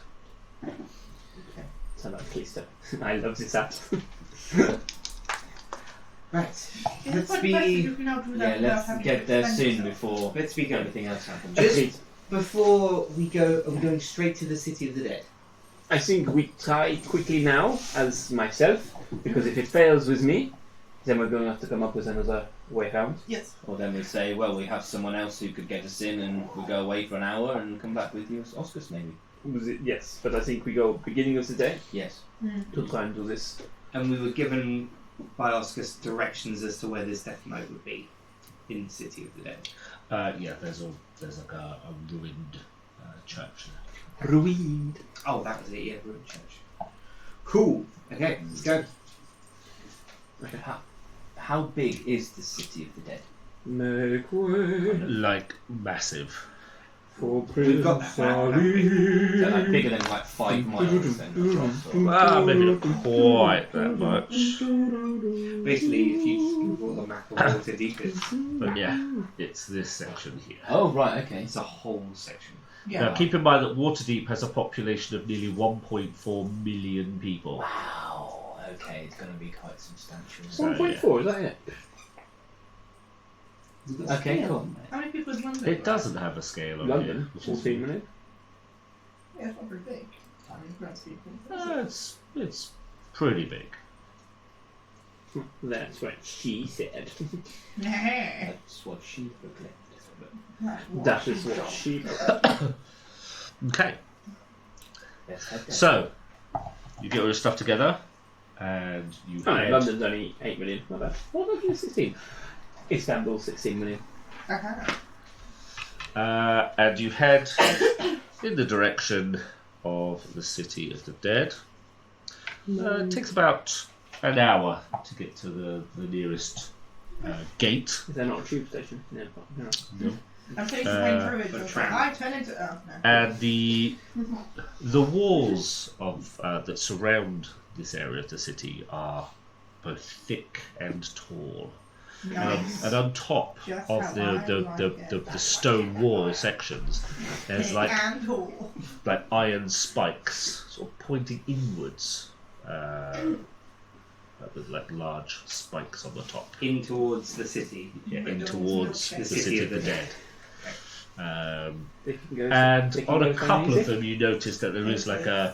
Sound like Keister. I love this hat. Right. Yeah, Let's but be you can now do that Yeah, without let's having get to there spend soon yourself. before let's be going. everything else happens. Just before we go, are we going straight to the City of the Dead? I think we try quickly now as myself, because if it fails with me, then we're going to have to come up with another way out. Yes. Or then we say, well, we have someone else who could get us in, and we go away for an hour and come back with you as Oscars, maybe. Yes, but I think we go beginning of the day Yes. to try and do this. And we were given by Oscars directions as to where this death note would be in the City of the Dead. Yeah, there's like a ruined church Ruined. Oh, that was it. Yeah, ruined church. Cool. Okay, let's go. How big is the City of the Dead? Make way there. Like massive. for We've got that map, haven't we? Is that like bigger than like 5 miles then? across, or- Maybe not quite that much. Basically, if you just Google the map of Waterdeep, it's, But yeah, it's this section here. Oh, right, okay. it's a whole section. Yeah. Now keep in mind that Waterdeep has a population of nearly 1.4 million people. Wow, okay, it's going to be quite substantial. So, 1.4, is that it? Okay, cool. How many people is London? It doesn't have a scale on London, here. which is- 14 minutes. Yeah, it's not very big. I mean, that's people. It's pretty big. That's what she said. Nah. That's what she proclaimed. That is what she. Okay, Let's head there. so you get all your stuff together, and you Oh no, head. London's only 8 million. Not bad. What about 16? Istanbul, 16 million. And you head in the direction of the City of the Dead. It takes about an hour to get to the nearest gate. Is there not a tube station? No. No. I'm taking my druid. a so tram. I turn into. Oh, no. And the walls of that surround this area of the city are both thick and tall. Nice. And on top Just of how the, I the, like the, it. the, the stone wall sections, there's Big like and tall. iron spikes sort of pointing inwards, with like large spikes on the top, In towards the city. in towards the City of the Dead. They can go. And they can on go a couple easy. of them, you notice that there is like a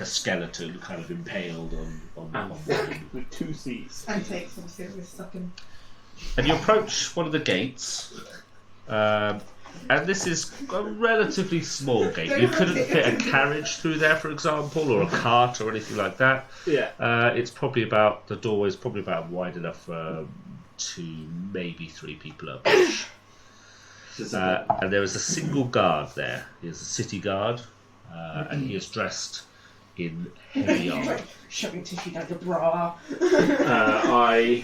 skeleton kind of impaled on And one. with 2 C's. And take some serious sucking. And you approach one of the gates, and this is a relatively small gate. You couldn't fit a carriage through there, for example, or a cart or anything like that. Yeah. The doorway's probably about wide enough for 2, maybe 3 people at a push. And there is a single guard there. He is a city guard, and he is dressed in heavy armour. Shoving tissue down your bra. I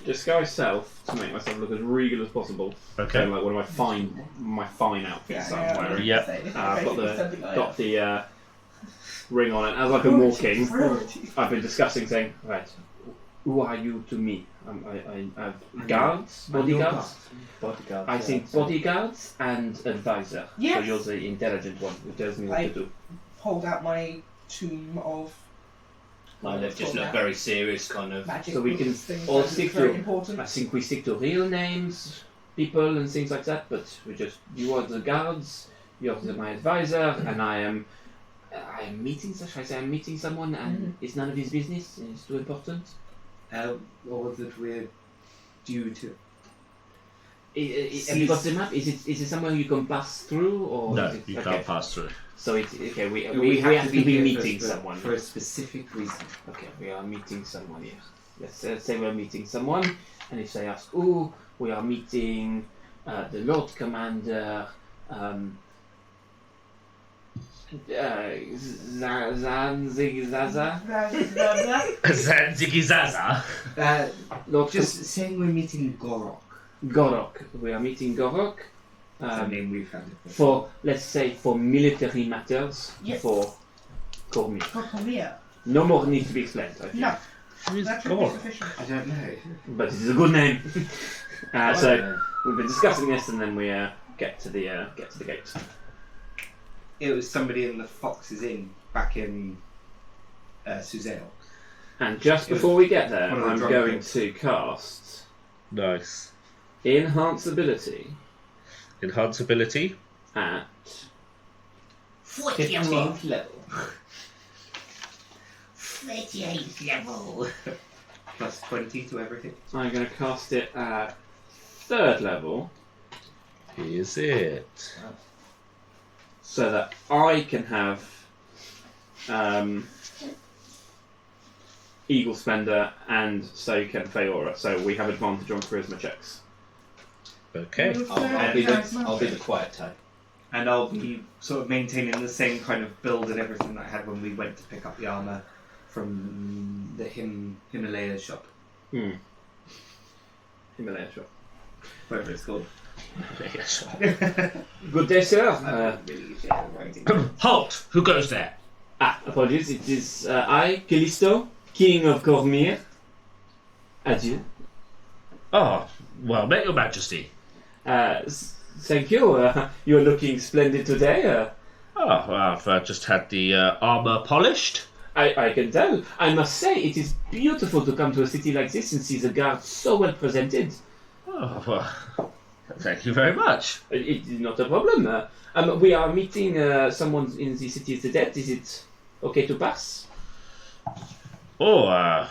disguise self to make myself look as regal as possible. Okay. So, like one of my fine outfits I'm wearing. Yep. I've got the ring on it. As I've been walking, I've been discussing, saying, right, who are you to me? I have guards, bodyguards. Bodyguard. I think bodyguards and advisor. Yes. So you're the intelligent one who tells me what to do. Hold out my tomb of They've just looked very serious, kind of. magic. So we can things all that is stick very to- important. I think we stick to real names, people and things like that, but you are the guards, you're my advisor, and I am meeting, should I say I'm meeting someone and it's none of his business, it's too important. Or that we're due to. Have you got the map? Is it somewhere you can pass through, or No, is it, you okay. can't pass through. So it's okay. We have to be here meeting for, someone. for a specific reason. Okay, we are meeting someone here. Let's say we're meeting someone, and if they ask, "Oh, we are meeting the Lord Commander Zanzigizaza." Zanzigizaza. Lord Just saying we're meeting Gorok. Gorok. We are meeting Gorok, I mean, we've had it for, let's say, for military matters, Yes. for Cormier. For Korea. No more needs to be explained, I think. No, Who's that should be God? sufficient. I don't know. But it is a good name. So Right, we've been discussing this, and then we get to the gate. It was somebody in the Fox's Inn back in Suzelle. And just It was before we get there, one of the I'm drunk going kids. to cast Nice. Enhance Ability Enhance ability. at 15th level. 38th level. Plus 20 to everything. I'm going to cast it at 3rd level, Is it? so that I can have Eagle Splendor, and so can Feora. So we have advantage on charisma checks. Okay. I'll be the quiet type. And I'll be sort of maintaining the same kind of build and everything that I had when we went to pick up the armour from the Himalaya shop. Himalaya shot. Whatever it's called. Good day, sir. Halt! Who goes there? Apologies. It is I, Callisto, King of Cormier. Adieu. Oh, well met, Your Majesty. Thank you. You're looking splendid today. Oh, well, I've just had the armour polished. I can tell. I must say, it is beautiful to come to a city like this and see the guards so well presented. Oh, well, thank you very much. It is not a problem. We are meeting someone in the City of the Dead. Is it okay to pass? Oh,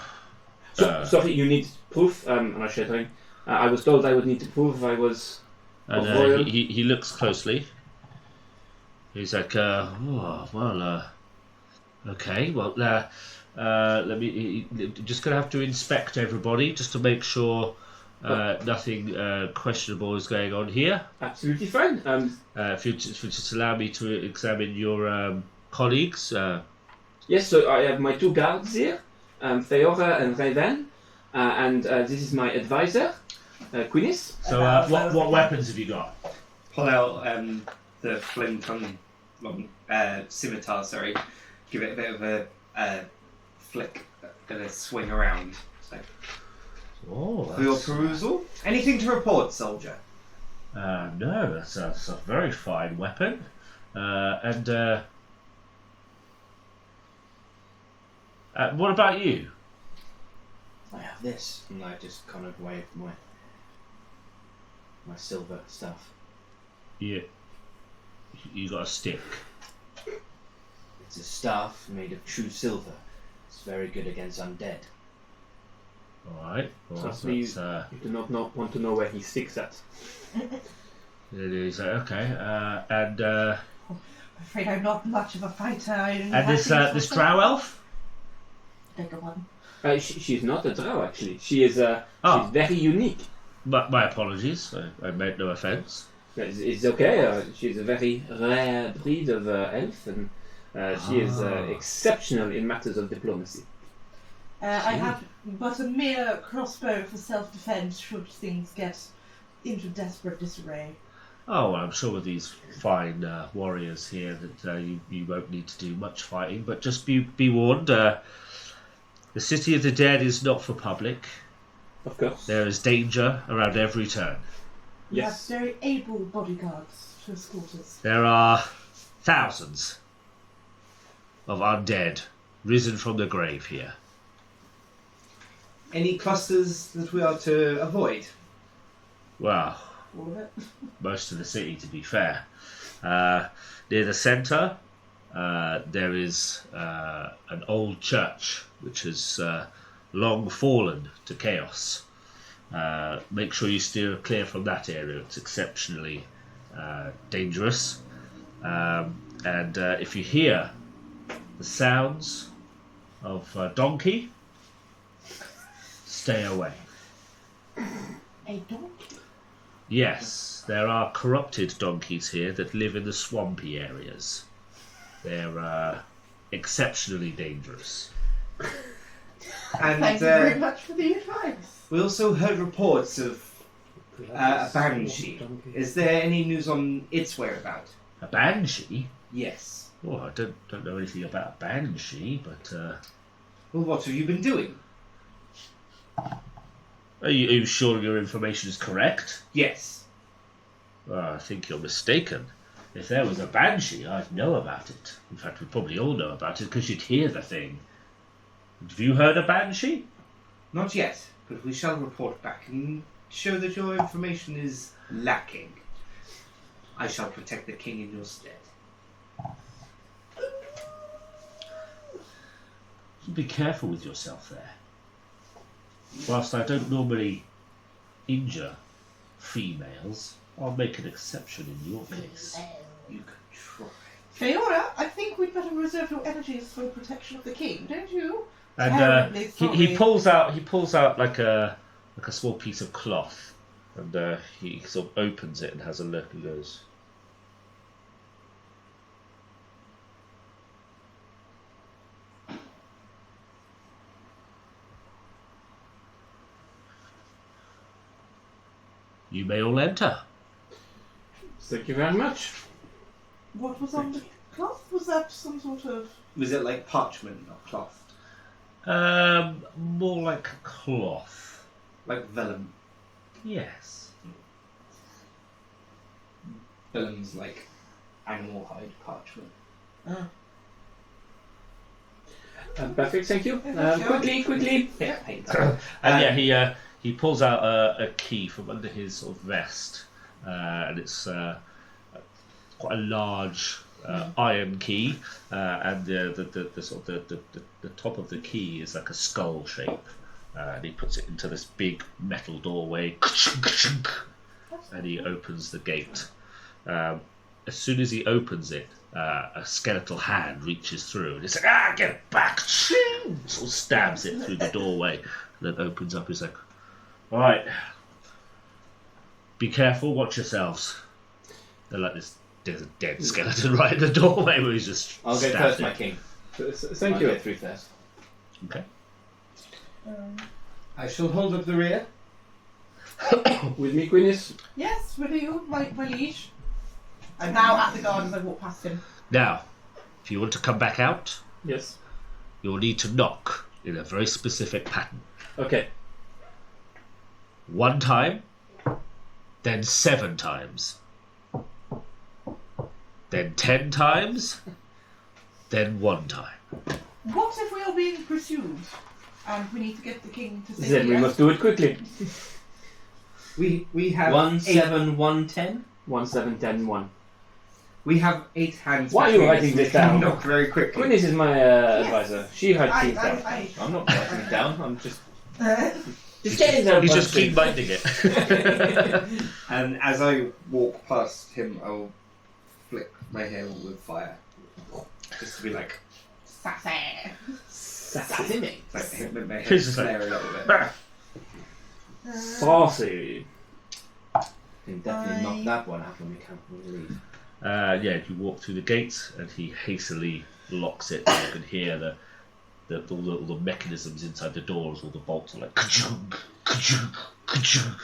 Sorry, you need proof. Am I shattering? I was told I would need to prove I was and of royal. he looks closely. He's like, okay, well, let me. Just gonna have to inspect everybody just to make sure nothing questionable is going on here. Absolutely fine. If you just allow me to examine your colleagues. Yes, so I have my 2 guards here, Feora and Raven, and this is my advisor, Quinnis. So, what weapons have you got? Pull out the flint tongue scimitar, sorry. Give it a bit of a flick and a swing around. So, Oh, for your perusal. Anything to report, soldier? no, that's a very fine weapon. What about you? I have this, and I just kind of wave my silver stuff. You got a stick. It's a staff made of true silver. It's very good against undead. All right. Well, So that's, please, you do not want to know where he sticks at. he's like, okay. And I'm afraid I'm not much of a fighter. this drow elf. Bigger one. She's not a drow, actually. She is she's very unique. My apologies. I meant no offence. It's okay. She's a very rare breed of elf, and she is exceptional in matters of diplomacy. I have but a mere crossbow for self-defense should things get into desperate disarray. Oh, well, I'm sure with these fine warriors here that you won't need to do much fighting. But just be warned. The City of the Dead is not for public. Of course. There is danger around every turn. We Yes. have very able bodyguards to escort us. There are thousands of undead risen from the grave here. Any clusters that we are to avoid? Well, All of it. most of the city, to be fair. Near the centre, there is an old church which has long fallen to chaos. Make sure you steer clear from that area. It's exceptionally dangerous. And if you hear the sounds of a donkey, stay away. A donkey? Yes, there are corrupted donkeys here that live in the swampy areas. They're exceptionally dangerous. And Thank you very much for the advice. we also heard reports of A banshee. Is there any news on its whereabouts? A banshee? Yes. Oh, I don't know anything about a banshee, but Well, what have you been doing? are you sure your information is correct? Yes. Well, I think you're mistaken. If there was a banshee, I'd know about it. In fact, we'd probably all know about it because you'd hear the thing. Have you heard a banshee? Not yet, but we shall report back and show that your information is lacking. I shall protect the king in your stead. Be careful with yourself there. Whilst I don't normally injure females, I'll make an exception in your case. You can try. Fiona, I think we'd better reserve your energies for the protection of the king, don't you? And Terribly he sorry. pulls out like a small piece of cloth, and he sort of opens it and has a look and goes, "You may all enter." Thank you very much. What was on the cloth? Was that some sort of... Was it like parchment, not cloth? More like cloth. Like vellum. Yes. Vellum's like animal hide parchment. Perfect, thank you. Quickly. Yeah, I hate that. And he pulls out a key from under his sort of vest, and it's quite a large iron key, and the sort of the top of the key is like a skull shape, and he puts it into this big metal doorway, and he opens the gate. As soon as he opens it, a skeletal hand reaches through, and it's like, get back! Sort of stabs it through the doorway, and then opens up. He's like, all right, be careful, watch yourselves. They're like this. There's a dead skeleton right in the doorway where he's just. I'll go stabbed first, it. my king. Thank I'll you. go through first. Okay. I shall hold up the rear. With me, Queenies. Yes, with you, my liege. I'm now at the guard as I walk past him. Now, if you want to come back out, Yes. you'll need to knock in a very specific pattern. Okay. 1 time, then 7 times, then 10 times, then 1 time. What if we are being pursued and we need to get the king to safety? Then we must do it quickly. We have 1, 8, 7, 1, 10. 1, 7, 10, 1. We have 8 hands. Why are you between writing us. this We can down? knock very quickly. Queenies is my advisor. She writes things down. I'm not writing it down. I'm just Just get it out. You just keep minding it. And as I walk past him, I'll flick my hair with fire, just to be like, Sassy. Sassy me. like hit my hair He's just like, flare a little bit. Saucy. Can definitely knock that one out when we leave. You walk through the gates, and he hastily locks it. And you can hear all the mechanisms inside the doors, all the bolts are like ka-chung, ka-chung, ka-chung,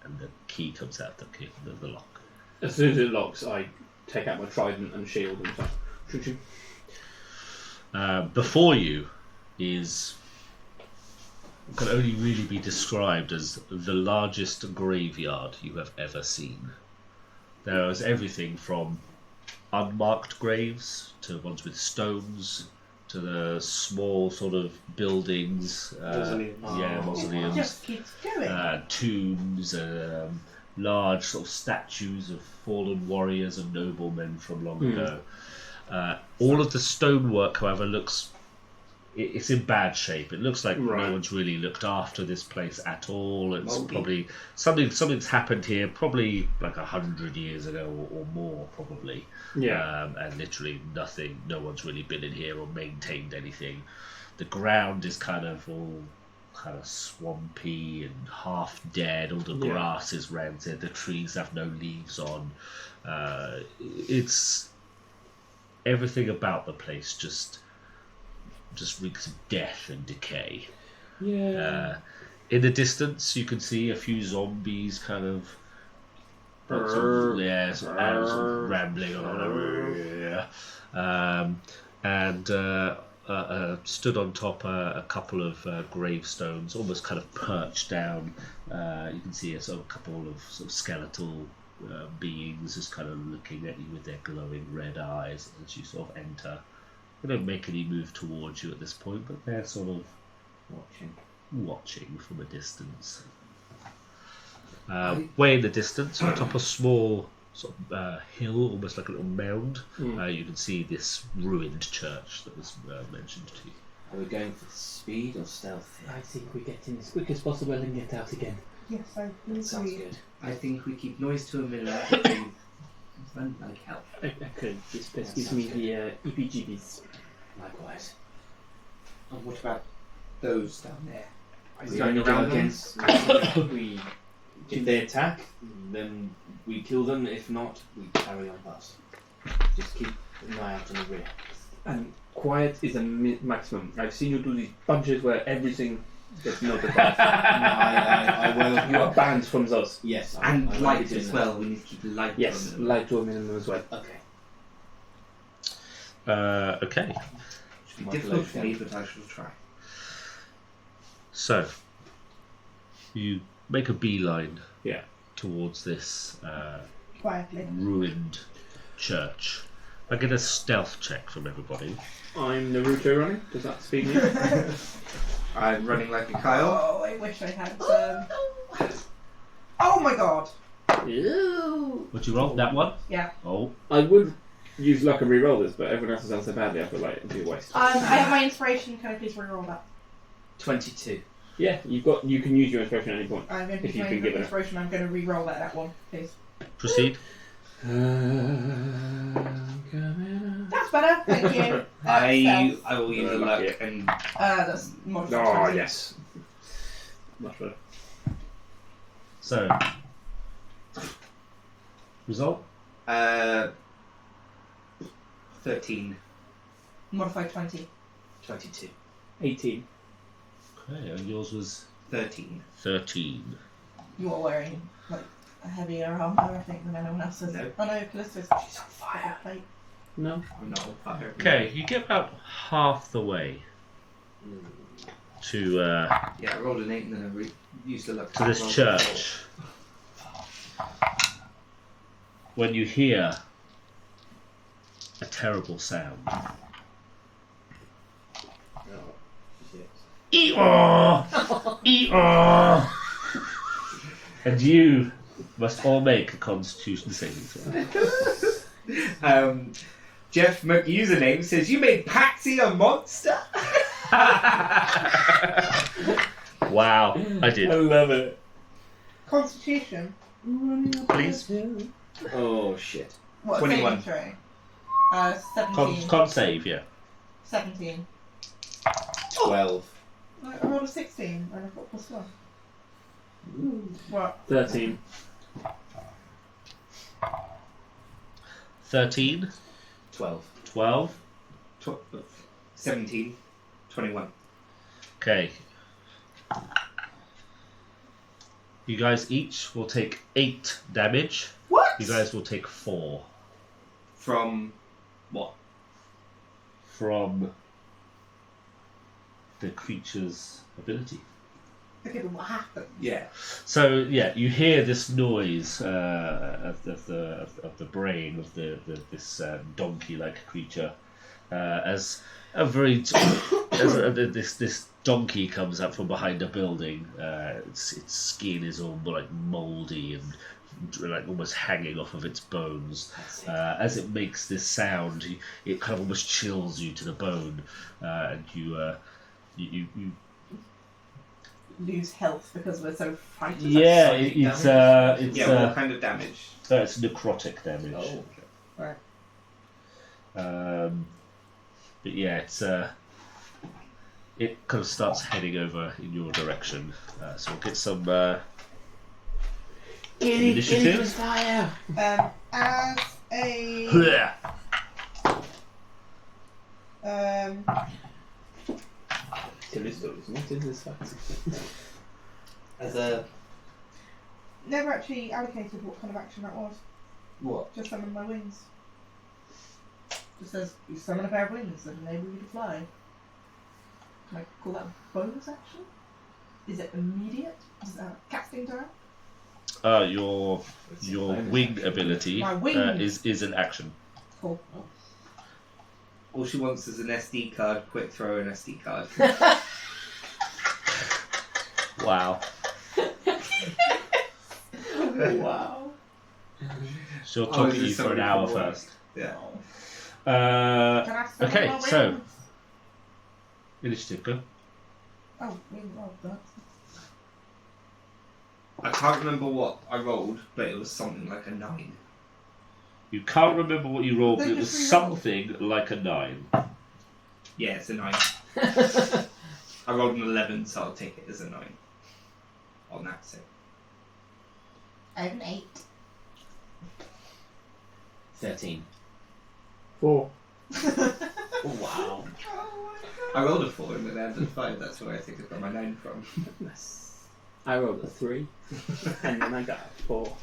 and the key comes out the lock. As soon as it locks, I take out my trident and shield and stuff. Choo-choo. Before you is can only really be described as the largest graveyard you have ever seen. There is everything from unmarked graves to ones with stones to the small sort of buildings, mausoleums, Just keeps going. tombs, large sort of statues of fallen warriors and noblemen from long ago. All of the stonework, however, it's in bad shape. It looks like no one's really looked after this place at all. It's probably something's happened here, probably like 100 years ago or more, probably. Yeah. And literally nothing. No one's really been in here or maintained anything. The ground is kind of all kind of swampy and half dead. All the grass is rented. The trees have no leaves on. It's everything about the place just reeks of death and decay. Yeah. In the distance, you can see a few zombies kind of, sort of rambling on, and stood on top a couple of gravestones, almost kind of perched down. You can see a sort of couple of sort of skeletal beings just kind of looking at you with their glowing red eyes as you sort of enter. They don't make any move towards you at this point, but they're sort of watching from a distance. Way in the distance, on top of a small sort of hill, almost like a little mound, you can see this ruined church that was mentioned to you. Are we going for speed or stealth? I think we get in as quick as possible and get out again. Yes, I agree. Sounds good. I think we keep noise to a minimum and run like hell. Okay, this place gives me the EPGBs. Likewise. And what about those down there? We only go against. If they attack, then we kill them. If not, we carry on past. Just keep an eye out on the rear. And quiet is a maximum. I've seen you do these bunches where everything gets notified. I will. You are banned from those. Yes. And I light will as well. We need to keep light. Yes, on them. light to a minimum as well. Okay. Okay. It'll be difficult for me, but I shall try. So, you make a beeline Yeah. towards this Quietly. ruined church. I get a stealth check from everybody. I'm Naruto running. Does that speed me? I'm running like a Kyle. Oh, I wish I had. Oh my god! Ew. Would you roll that one? Yeah. Oh. I would use luck and re-roll this, but everyone else has done so badly. I feel like it'd be a waste. I have my inspiration. Can I please re-roll that? 22. Yeah, you can use your inspiration at any point. I'm going to If use you my can give it a- inspiration. I'm going to re-roll that one, please. Proceed. That's better. Thank you. I will use the luck Yeah. and That's modified. Oh 20. yes, much better. So, result? 13. Modified 20. 22. 18. Okay, and yours was 13. 13. You are wearing like a heavier armor, I think, than anyone else is. No. Oh no, Callista's. She's on fire. Plate. No. I'm not on fire. Okay, you get about half the way to Yeah, I rolled an 8 and then I used the luck. this roll church when you hear a terrible sound. Eeyore! Eeyore! And you must all make a Constitution saving throw. Jeff username says, "You made Patsy a monster?" Wow, I did. love it. Constitution. Please. Oh shit. What? 21. Saving throw? 17. Con save, yeah. 17. 12. I rolled a 16 and I've got +1. What? 13. 13, 12. 12. 17. 21. Okay. You guys each will take 8 damage. What? You guys will take 4 From what? from the creature's ability. Okay, but what happened? Yeah. So yeah, you hear this noise of the brain of this donkey-like creature as a very this donkey comes up from behind a building. Its skin is all like mouldy and like almost hanging off of its bones. As it makes this sound, it kind of almost chills you to the bone, and you Lose health because we're so frightened. yeah, psychic it's What kind of damage? it's necrotic damage. Oh. Right. But yeah, it kind of starts heading over in your direction. So we'll get some initiative. Fire! As a Callisto is not in this fight. As a Never actually allocated what kind of action that was. what? Just summon my wings. Just says, you summon a pair of wings that enable you to fly. Can I call that a bonus action? Is it immediate? Is it a casting turn? Your wing ability My wings. is an action. Cool. All she wants is an SD card. Quick throw an SD card. Wow. Wow. She'll talk at you for an hour somebody first. Yeah. Can I summon Okay, my so wings? initiative go. Oh, wings. Oh, that's... I can't remember what I rolled, but it was something like a 9. You can't remember what you rolled, but They it was just re-rolled. something like a 9. Yeah, it's a 9. I rolled an 11, so I'll take it as a 9. On that set. I have an 8. 13. 4. Wow. I rolled a 4 and then added a 5. That's where I think I got my 9 from. I rolled a 3, and then I got a 4.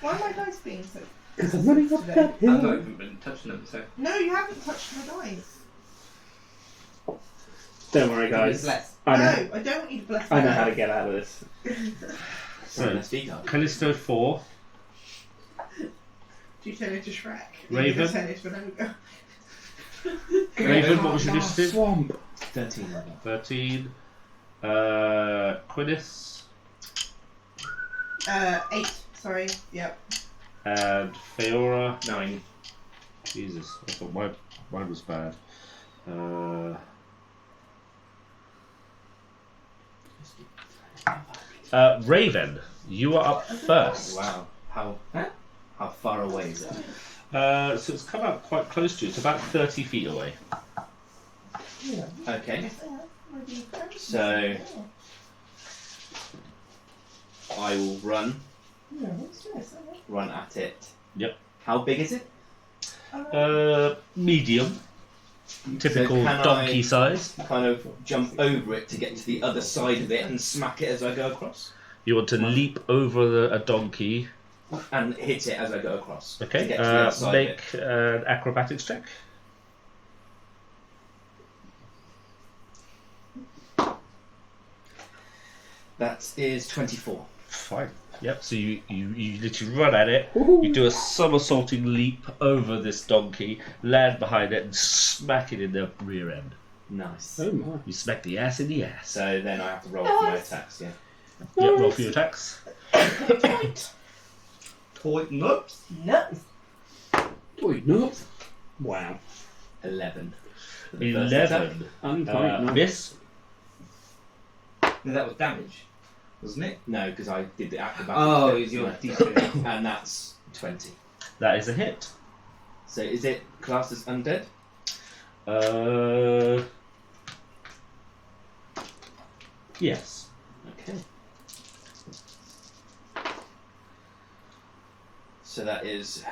Why are my dice being so... Because I'm running up today? that I've not hill. even been touching them, so. No, you haven't touched my dice. Don't worry, guys. Bless. I know. No, I don't want you to bless I know my how to dice. get out of this. So, SD card. Callisto 4, Do you turn into Shrek? Raven? You turn into an ogre. Raven, what was your initiative? Swamp. 13. 13. Quinnis 8. Sorry. Yep. and Feora. 9. Jesus, I thought mine was bad. Raven, you are up first. Wow. How far away is it? So it's come out quite close to you. It's about 30 feet away. Okay. So I will run at it. Yep. How big is it? Medium. Typical So can donkey I size. kind of jump over it to get to the other side of it and smack it as I go across? You want to leap over a donkey. And hit it as I go across. To Okay. get to the other side of it. Make an acrobatics check. That is 24. Fine. Yep. So you literally run at it. You do a somersaulting leap over this donkey, land behind it, and smack it in the rear end. Nice. Oh my. You smack the ass in the ass. So then I have to roll for my attacks, yeah. Yep. Roll for your attacks. Toy. Nope. No. Toy nuts. Wow. 11. For the first attack. 11. Untied nuts. Miss. No, that was damage, wasn't it? No, because I did the acrobatic. Oh, bit, it's your right. D6. And that's 20. That is a hit. So is it classed as undead? Yes. Okay. So that is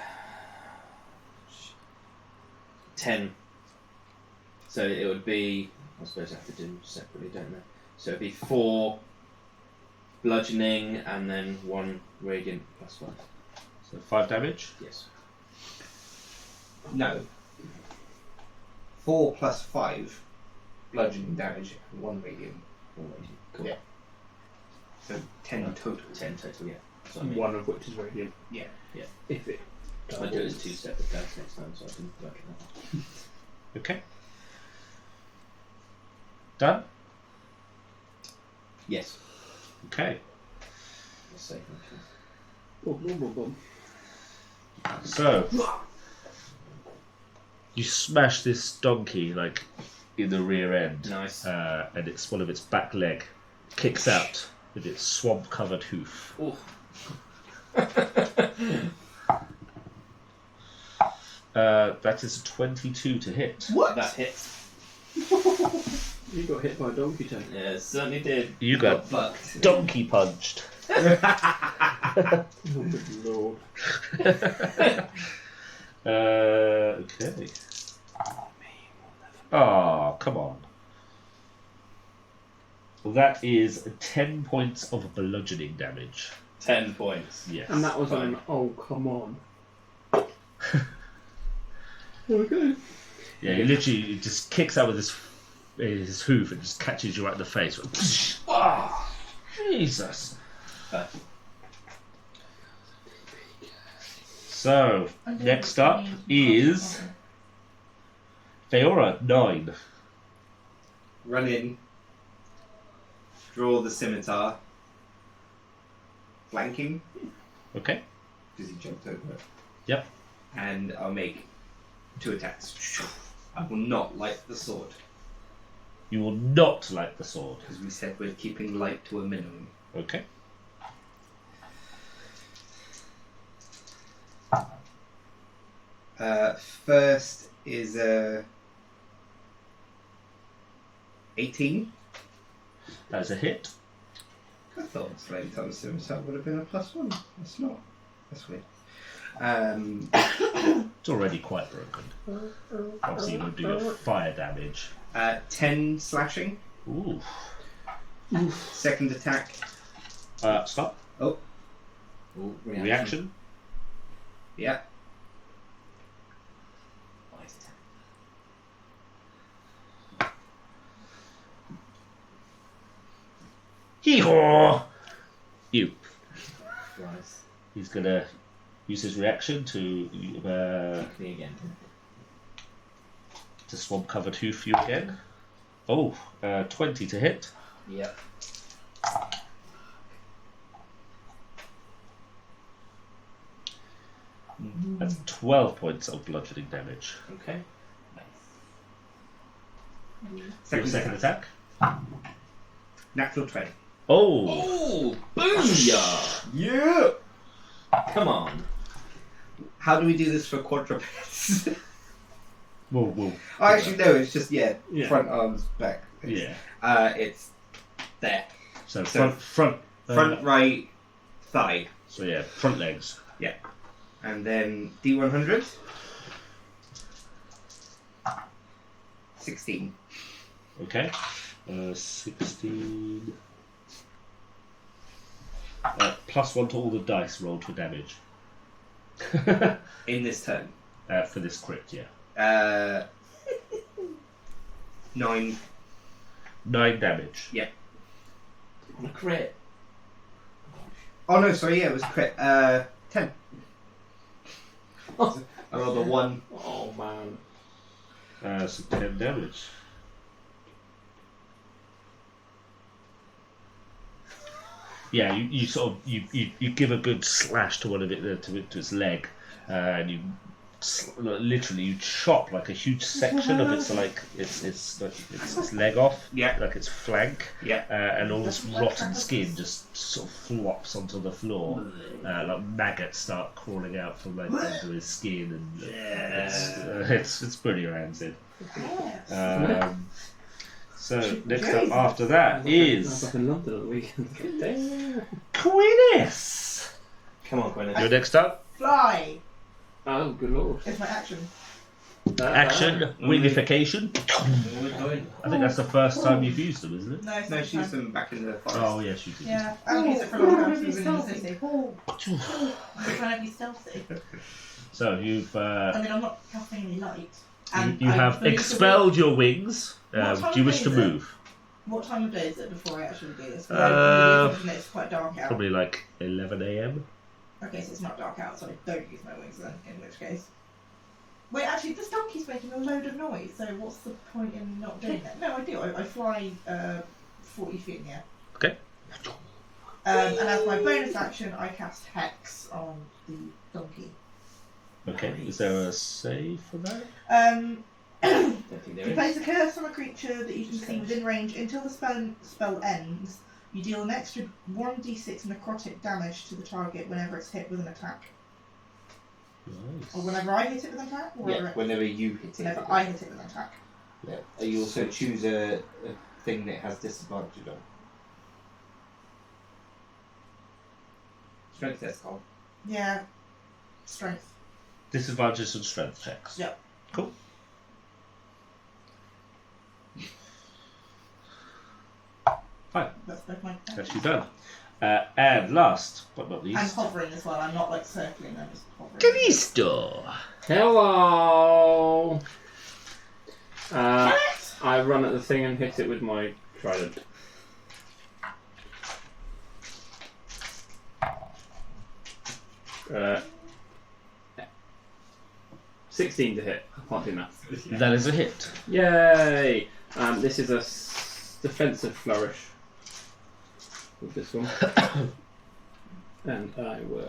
10. So it would be, I suppose I have to do separately, don't I? So it'd be 4 bludgeoning and then 1 radiant plus 1. So 5 damage. Yes. No. 4 plus 5 bludgeoning damage and 1 radiant. 1 radiant. Cool. Yeah. So 10 total. 10 total, yeah. That's what I mean. One of which is radiant. Yeah. If it. I'll do it as 2 separate dice next time so I can work it out. Okay. Done. Yes. Okay. Let's say, okay. Boom, boom, boom, boom. So you smash this donkey like in the rear end, Nice. and it's one of its back leg kicks out with its swamp-covered hoof. Oh. That is a 22 to hit. What? That hits. You got hit by a donkey tail. Yeah, it certainly did. You got fucked. donkey punched. Oh, good lord. Okay. Oh, come on. Well, that is 10 points of bludgeoning damage. 10 points. Yes. And that was Fine. on. Oh, come on. Okay. Yeah, he literally just kicks out with his hoof and just catches you right in the face. Oh, Jesus. So, next up is Feora, 9. Run in. Draw the scimitar. Flanking, Okay. because he jumped over it. Yep. And I'll make 2 attacks. I will not light the sword, You will not like the sword. because we said we're keeping light to a minimum. Okay. First is 18. That's a hit. I thought Slave Time Scimitar would have been a +1. It's not. That's weird. It's already quite broken. Obviously, you would do your fire damage. 10 slashing. Ooh. Second attack. Stop. Oh, Ooh, Reaction. yeah. Wise attack. Hee-haw! You. Rise. He's gonna use his reaction to Kick me again. swamp covered hoof you again. Oh, 20 to hit. Yep. That's 12 points of bludgeoning damage. Okay. Your second attack. Natural 20. Oh! Oh, booyah! Yeah! Come on. How do we do this for quadrupeds? Whoa. Oh, actually, no, it's just, Yeah. front arms, back. Yeah. It's there. So So- front Front right thigh. So yeah, front legs. And then D100. 16. Okay. 16. +1 to all the dice rolled for damage. In this turn. For this crit, yeah. 9. 9 damage. On a crit. Oh no, sorry, yeah, it was crit. 10. I rolled a 1. Oh, man. So 10 damage. Yeah, you sort of you give a good slash to one of it to its leg, and you literally you chop like a huge section of its its leg off, Yeah. like its flank, Yeah. and all this rotten skin just sort of flops onto the floor, like maggots start crawling out from like under his skin, and it's pretty rancid. So next up after that I was is up in London at the weekend. Damn. Quinnis. Come on, Gwyneth. You're next up. Fly Oh, good lord. is my action. Action, wingification. Going. I think that's the first time you've used them, isn't it? No, it's No, not she used time. them back in the forest. Oh yes, you did. Yeah, I haven't used it for a long time since we've been in the city. I'm trying to be stealthy. So you've I mean, I'm not casting any light. And you I have believe expelled your wings. What time Do you wish to is it? move? What time of day is it before I actually do this? 'Cause it's quite dark out. Probably like 11 a.m. Okay, so it's not dark out, so I don't use my wings then, in which case. Wait, actually, this donkey's making a load of noise, so what's the point in not doing that? No, I do. I fly 40 feet in the air. Okay. And as my bonus action, I cast Hex on the donkey. Okay. Is there a save for that? Don't think there You is. place a curse on a creature that you can see within range until the spell ends. You deal an extra 1d6 necrotic damage to the target whenever it's hit with an attack. Nice. Or whenever I hit it with an attack, or Yeah, whenever you hit it. whenever I hit it with an attack. Yeah. You also choose a thing that has disadvantage on. Strength test, Cole. Yeah. Strength. Disadvantages and strength checks. Yep. Cool. Fine. my That's you done. And last but not I'm least, hovering as well. I'm not like circling. I'm just hovering. Callisto. Hello! I run at the thing and hit it with my trident. Uh, 16 to hit. I can't do maths. That is a hit. Yay! This is a defensive flourish with this one. And I will...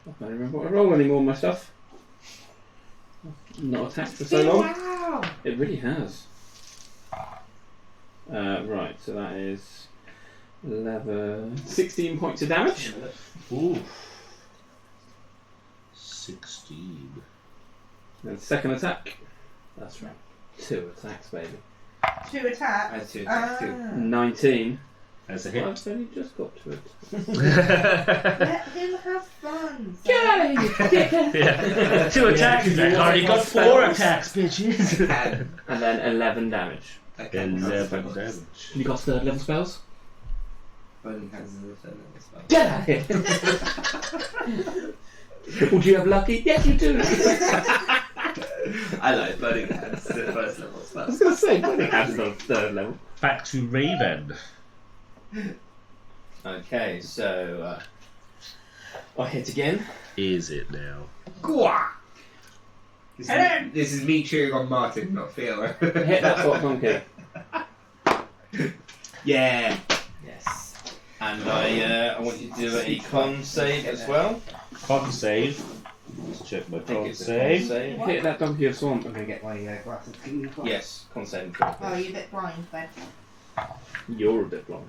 I can't remember what I roll anymore on my stuff. Not attacked for so long. Wow. It really has. Right, so that is 16 points of damage. Ooh. 16. And second attack. That's right. 2 attacks, baby. 2 attacks. I had 2 attacks too. 19. That's a I've hit. only just got to it. Let him have fun. Yay! Yeah. 2 attacks. I've already got 4 attacks, bitches. And then 11 damage. 11 damage. You got third level spells? Burning Hands is a third level spell. Get out of here! Would you have lucky? Yes, you do! I like Burning Hands, the first level I spell. was going to say, Burning Hands is on third level. Back to Raven. Okay, so I hit again. Is it now? This is me cheering on Martin, not Fiona. Hit that sword monkey. Yeah. Yes. And I want you to do a con save as well. Con save. Let's check my I think con it's a con save. save. Hit that donkey of swamp. I'm going to get my glasses. Yes, con save. Oh, you're a bit blind then. You're a bit blind.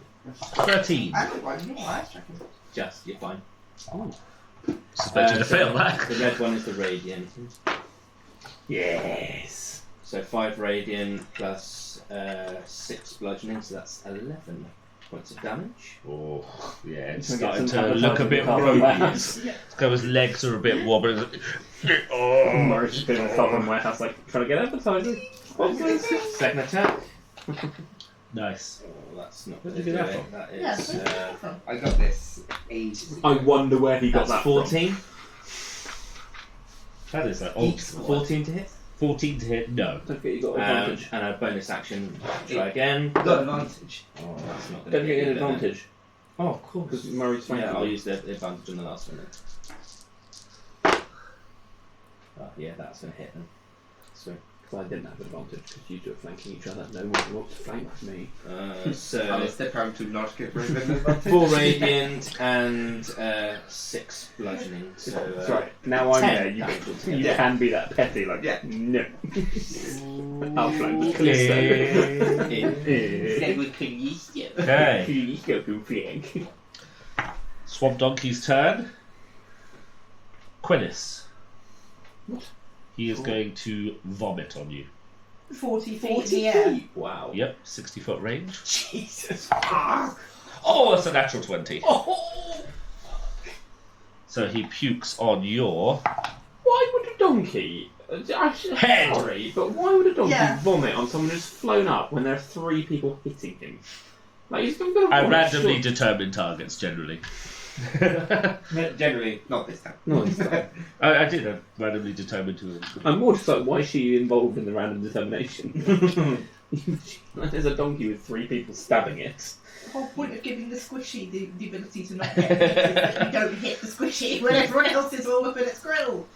13. I'm not blind. You're not eyes tracking. Just, you're fine. Suspect you to fail that. The red one is the radiant. Yes. So 5 radiant plus 6 bludgeoning, so that's 11 points of damage. Oh, yeah, it's Can we get starting some to look a bit advertising ropey. warehouse? This guy's legs are a bit wobbly. Murray's just been in a Southern warehouse, like, trying to get advertising. Second attack. Nice. Oh, that's not Where going did to you do get it. that That Yeah, is, so where's that from? I got this ages ago. I wonder where he got that's that 14. That is like old Each school. 14 to hit. 14 to hit, no. from. Don't forget you got advantage. And a bonus action. Try again. Got advantage. Oh, that's not going Don't to get get an advantage. Oh, of course. Because Murray's flanking. Yeah, I'll use the advantage on the last one then. Oh, yeah, that's going to hit then. Sweet. Because I didn't have advantage because you two are flanking each other. No one wants to flank me. So Unless they're trying to not get rid of advantage. 4 radiant and 6 bludgeoning. So That's right. Now I'm 10 there. You, damage. you Yeah. can be that petty. Like, Yeah. no. I'll flank with Callisto. Say with Callisto. Okay. Callisto can flank. Swamp Donkey's turn. Quinnis. What? He is going to vomit on you. 40 feet in the air. Wow. Yep, 60-foot range. Jesus. Oh, that's a natural 20. So he pukes on your Why would a donkey? Head. Sorry, but why would a donkey Yeah. vomit on someone who's flown up when there are 3 people hitting him? Like he's going to I vomit. randomly sure. determine targets generally. Generally, not this time. No, it's not. I did randomly determine two of them. I'm more just like, why is she involved in the random determination? There's a donkey with 3 people stabbing it. The whole point of giving the squishy the ability to not get hit is that you don't hit the squishy when everyone else is all up in its grill.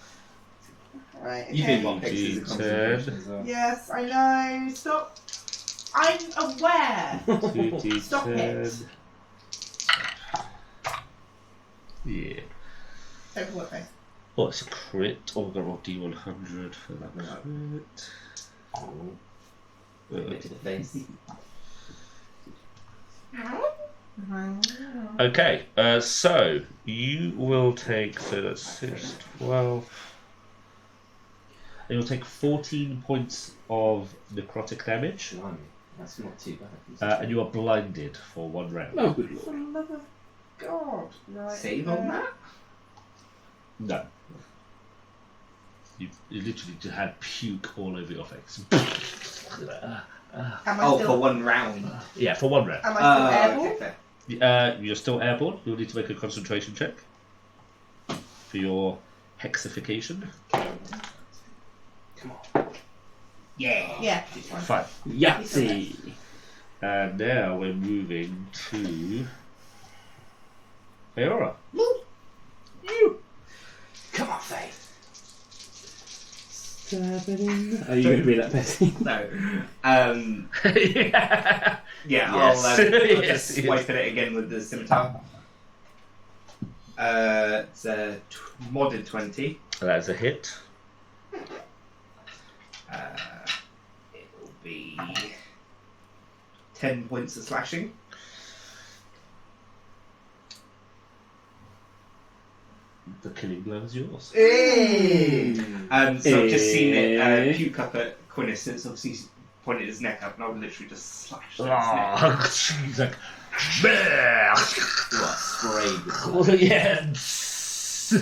Right, You okay. did want pictures of concentration as well. Yes, I know. Stop. I'm aware. 2d10. Stop it. Yeah. Over what face? Oh, it's a crit. Oh, we've got to roll D100 for that crit. A bit to the face. Okay, so you will take, so that's 6, 12. And you'll take 14 points of necrotic damage, Blimey, that's not too bad. and you are blinded for 1 round. Oh, good For lord. the love of God. Right. Save on that? No. You literally just had puke all over your face. Am I Oh, still, for one round. Yeah, for one round. am I still airborne? Okay, fair. You're still airborne. You'll need to make a concentration check for your hexification. Come on. Yeah. Yeah, it's fine. Fine. Yahtzee. And now we're moving to Feora. You. Come on, Faith. Are you going to be that petty? No. Yeah. Yeah, Yes. I'll Yes, just yes. swipe at it again with the scimitar. It's a modded 20. That's a hit. It will be 10 points of slashing. The killing blow is yours. So I've just seen it puke up at Quinnis, so it's obviously pointed his neck up, and I would literally just slash his neck. Oh, he's like, "Bleh." What, sprayed with Yes.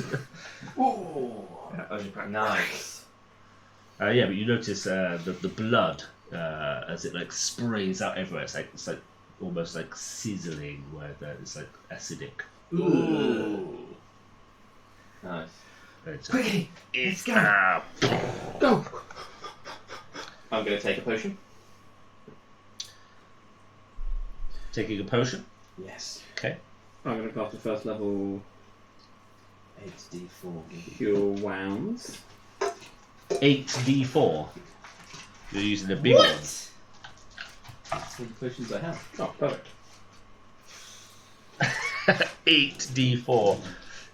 Ooh. That was quite Nice. Yeah, but you notice the blood as it like sprays out everywhere. It's like almost like sizzling, where it's like acidic. Ooh. Nice. It's, Quickly, let's go. Go! I'm going to take a potion. taking a potion. Yes. Okay. I'm going to cast the first level 8d4. Cure Wounds. 8d4. You're using the big one. That's all the potions I have. Oh, perfect. 8d4.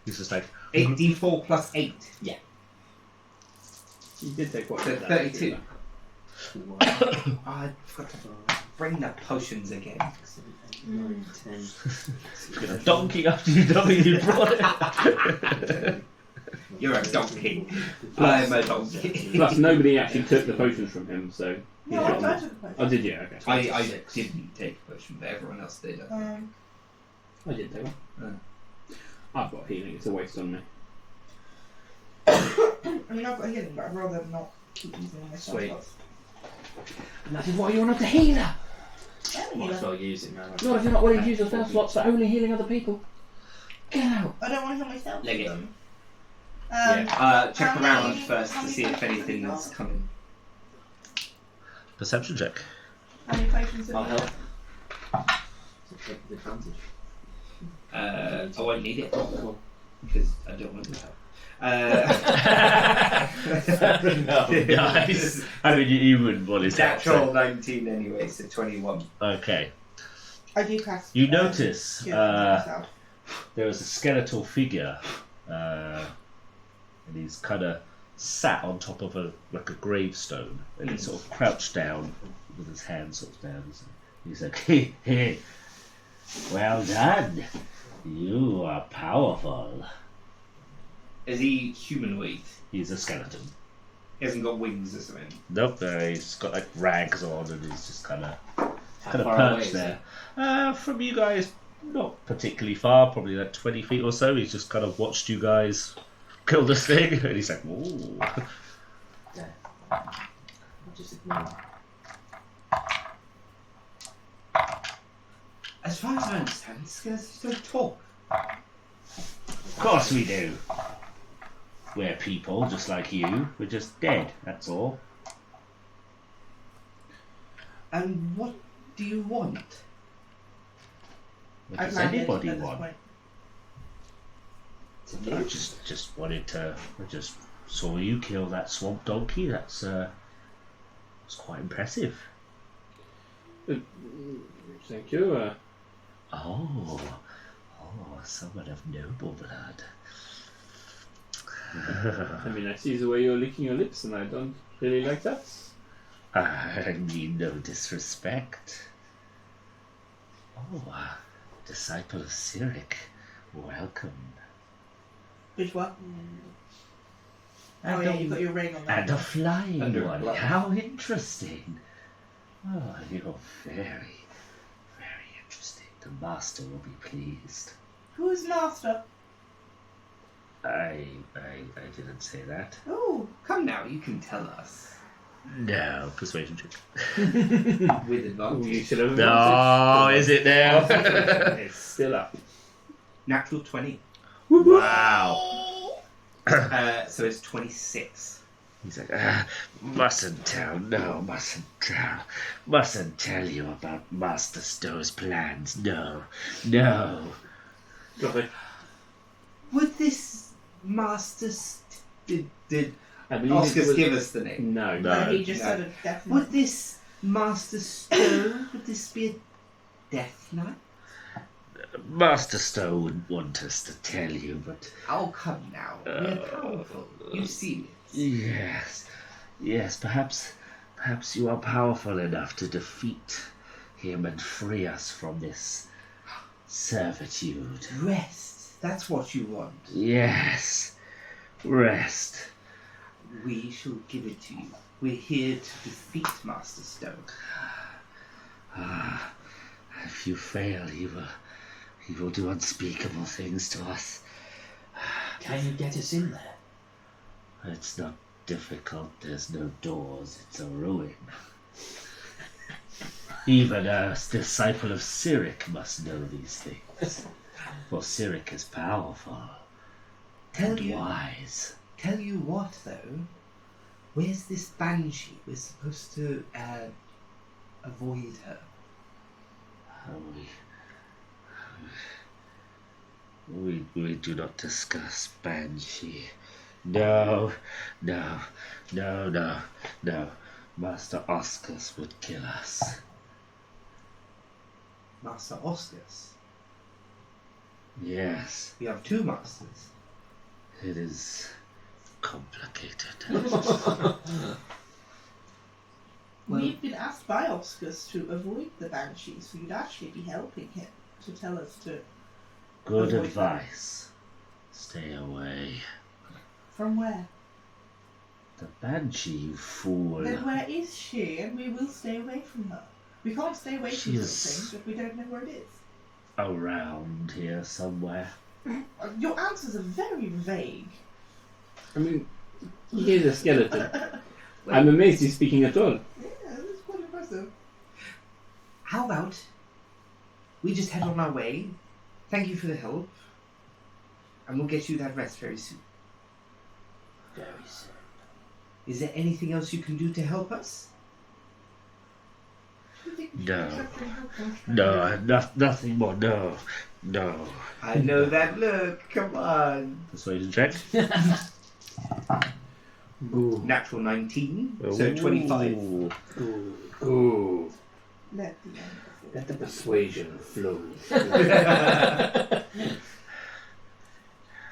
He's just like 8d4 plus 8. Yeah. You did take quite a So bit of damage, 32. didn't I forgot to bring the potions again. 9, 10. a donkey after you brought it. You're a donkey. I'm a donkey. Plus, nobody actually took the potions from him, so... No, he's got I them. took the potion. Oh, did you? Okay. I didn't take a potion, but everyone else did. I did take one. I've got healing, it's a waste on me. I mean, I've got healing, but I'd rather not keep using my spell Sweet. slots. And that is why you're not a healer! Might as well use it now. Not if you're not willing to use your spell slots for only healing other people. Get out! I don't want to heal myself. Leg with it. them. Check how around many- first how to many see if potions have anything you is got? coming. Perception check. How many potions have I'll you help. got? So take the advantage. I won't need it Cool. because I don't want to help. Nice. I mean, you wouldn't want his help. Natural 19 anyway, so 21. Okay. I do cast. You notice healing myself. there is a skeletal figure, and he's kind of sat on top of a gravestone, and he's sort of crouched down with his hands sort of down. He's like, "Hey, well done. You are powerful." Is he humanoid? He's a skeleton. He hasn't got wings or something. Nope, he's got like rags on, and he's just kind of How far away perched is there. From you guys, not particularly far, probably like 20 feet or so. He's just kind of watched you guys kill this thing, and he's like, "Ooh." it? I'll just ignore it. As far as I understand, skeletons don't talk. Of course we do. We're people just like you. We're just dead, that's all. And what do you want? What I've does landed anybody at this want? point. I just wanted to. I just saw you kill that swamp donkey. That's it's quite impressive. Thank you. Oh, someone of noble blood. I mean, I see the way you're licking your lips, and I don't really like that. I mean no disrespect. Oh, disciple of Cyric, welcome. Which one? And Oh yeah, a- you've got your ring on that. And a flying Under one. blood. How interesting. Oh, you're very, very interesting. The master will be pleased. Who's master? I didn't say that. Oh, come now, you can tell us. No, persuasion check. With advantage. You should have. No, is it now? It's still up. Natural 20. Wow. So it's 26. He's like, mustn't tell you about Master Stowe's plans. No. Drop it. Would this Master... Did I believe it Oscars was- give us the name? No. No. He just No. said a definite. Would this Master Stowe, would this be a death knight? Master Stowe wouldn't want us to tell you, but Oh, come now. We're powerful. You've seen it. yes, perhaps you are powerful enough to defeat him and free us from this servitude. Rest. That's what you want. Yes, rest. We shall give it to you. We're here to defeat Master Stowe. If you fail, he will do unspeakable things to us. Can you get us in there? It's not difficult. There's no doors. It's a ruin. Even a disciple of Cyric must know these things. For Cyric is powerful and wise. Tell you what, though. Where's this banshee? We're supposed to avoid her. We do not discuss Banshee. No. Master Oscars would kill us. Master Oscars. Yes, We have two masters. it is complicated. We've been asked by Oscars to avoid the banshees, so you'd actually be helping him to tell us to. Good Avoid advice. Stay away. From where? The Banshee, you fool. Then where is she? And we will stay away from her. We can't stay away from She's- something if we don't know where it is. Around here somewhere. Your answers are very vague. I mean, he is a skeleton. I'm amazed he's speaking at all. Yeah, that's quite impressive. How about we just head on our way? Thank you for the help. And we'll get you that rest very soon. Very soon. Is there anything else you can do to help us? Do you think we No. should accept any help from No, nothing more. No. I know that look. Come on. Persuasion check. Boo. Natural 19, so 25. Ooh. Ooh. Let the end Let the persuasion flow.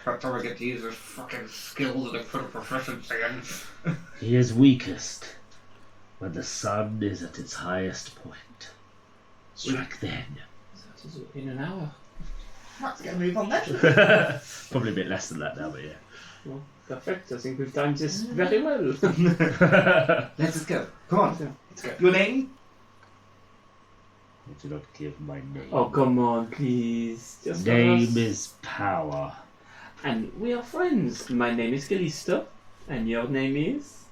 Perhaps I get to use this fucking skill that I put a proficiency in. He is weakest when the sun is at its highest point. Strike then. That is in an hour. Let's get a move on then. Probably a bit less than that now, but Well, perfect. I think we've timed this very well. yeah. Let us go. Come on. Let's go. Your name? I do not give my name. Oh, come on, please. Just tell Name us. is power. And we are friends. My name is Callisto. And your name is?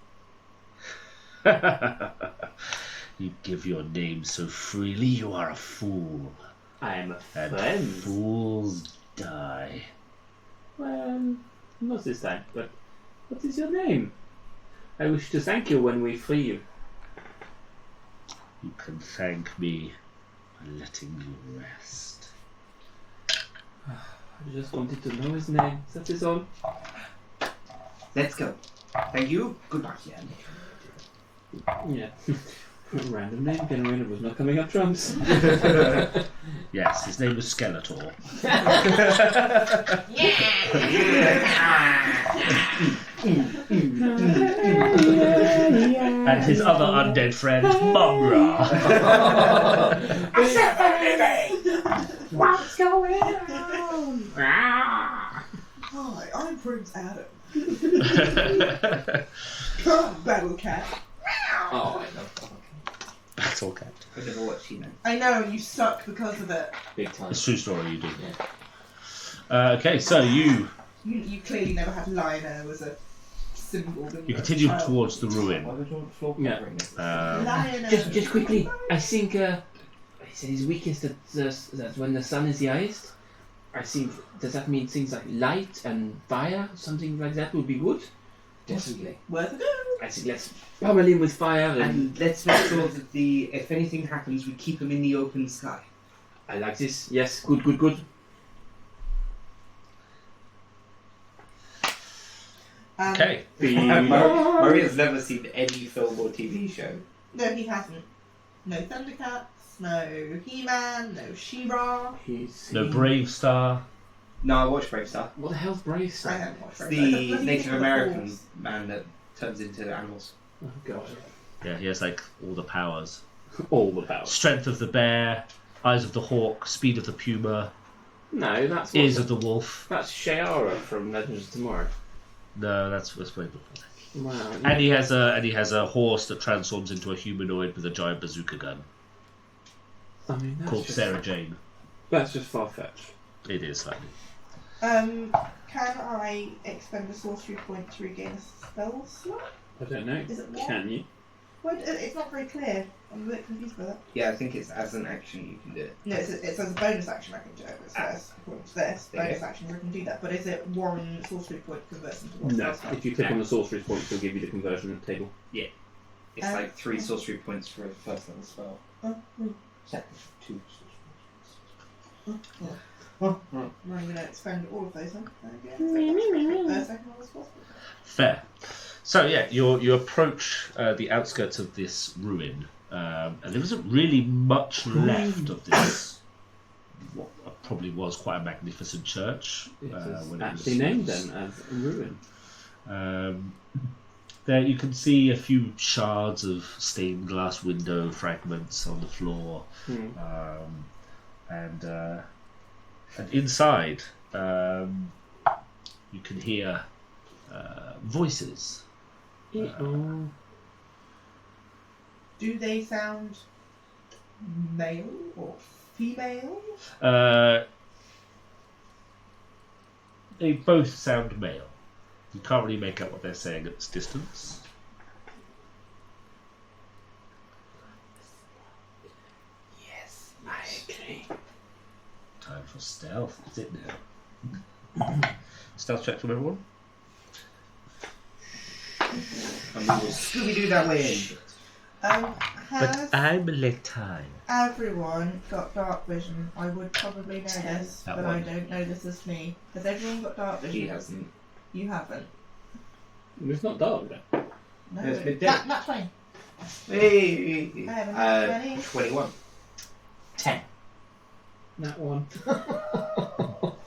You give your name so freely, you are a fool. I am a And friend. fools die. Well, not this time, but what is your name? I wish to thank you when we free you. You can thank me by letting you rest. I just wanted to know his name. That is all. Let's go. Thank you. Goodbye, Jan. Yeah. Random name generator was not coming up trumps. Yes, his name was Skeletor. And his other undead friend, Mumra. What's going on? Hi, I'm Prince Adam. Come, Battle Cat. Oh, I love that. Battle Cat. I never watched you, man. I know, you suck because of it. Big time. It's a true story, you do. Yeah. Okay, so you You clearly never had Lionel as a symbol. You continue towards the ruin. Why would you want floor Yeah. covering? Lionel. Just quickly, I think he said his weakest that when the sun is the highest. I think, does that mean things like light and fire, something like that would be good? Definitely. Worth a go. I think let's pummel in with fire and And let's make sure that if anything happens, we keep them in the open sky. I like this. Yes, good. Okay. Maria's never seen any film or TV show. No, he hasn't. No Thundercats, no He-Man, no She-Ra. No Brave Star. No, I watched Brave Star. What the hell's Brave I Star? haven't watched It's Brave Star. the What do you Native think of the American Force? man that turns into animals. Oh god. Yeah, he has like all the powers. All the power. Strength of the bear, eyes of the hawk, speed of the puma, No, that's ears of the wolf. That's Shayara from Legends of Tomorrow. No, that's way before. Wow. And he has a horse that transforms into a humanoid with a giant bazooka gun I mean, that's called just, Sarah Jane. That's just far fetched. It is slightly. Can I expend a sorcery point to regain a spell slot? I don't know. Is it one? Can you? Well, it's not very clear. I'm a bit confused by that. Yeah, I think it's as an action you can do it. No, it says a bonus action I can do it. It says, according to this, Okay. bonus action I can do that. But is it one sorcery point converts into one No. spell slot? If you click on the sorcery points, it'll give you the conversion table. It's like 3 sorcery points for a first level spell. Second, 2 sorcery I'm going to expend all of those then. Second level spell. Fair. So yeah, you approach the outskirts of this ruin, and there isn't really much left of this. What probably was quite a magnificent church. It's when it actually was- named then as Ruin. There you can see a few shards of stained glass window fragments on the floor, and inside you can hear voices. Do they sound male or female? They both sound male. You can't really make out what they're saying at this distance. Yes, I agree. Time for stealth, is it now? Stealth check from everyone? And we will Scooby-Doo that way in. Has I'm a little tired. everyone got dark vision? I would probably know this, That but one. I don't know this is me. Has everyone got dark vision? He hasn't. You haven't. It's not dark then. No. It's midday. Not 20. Hey! I have a 20. 21. 10. That one.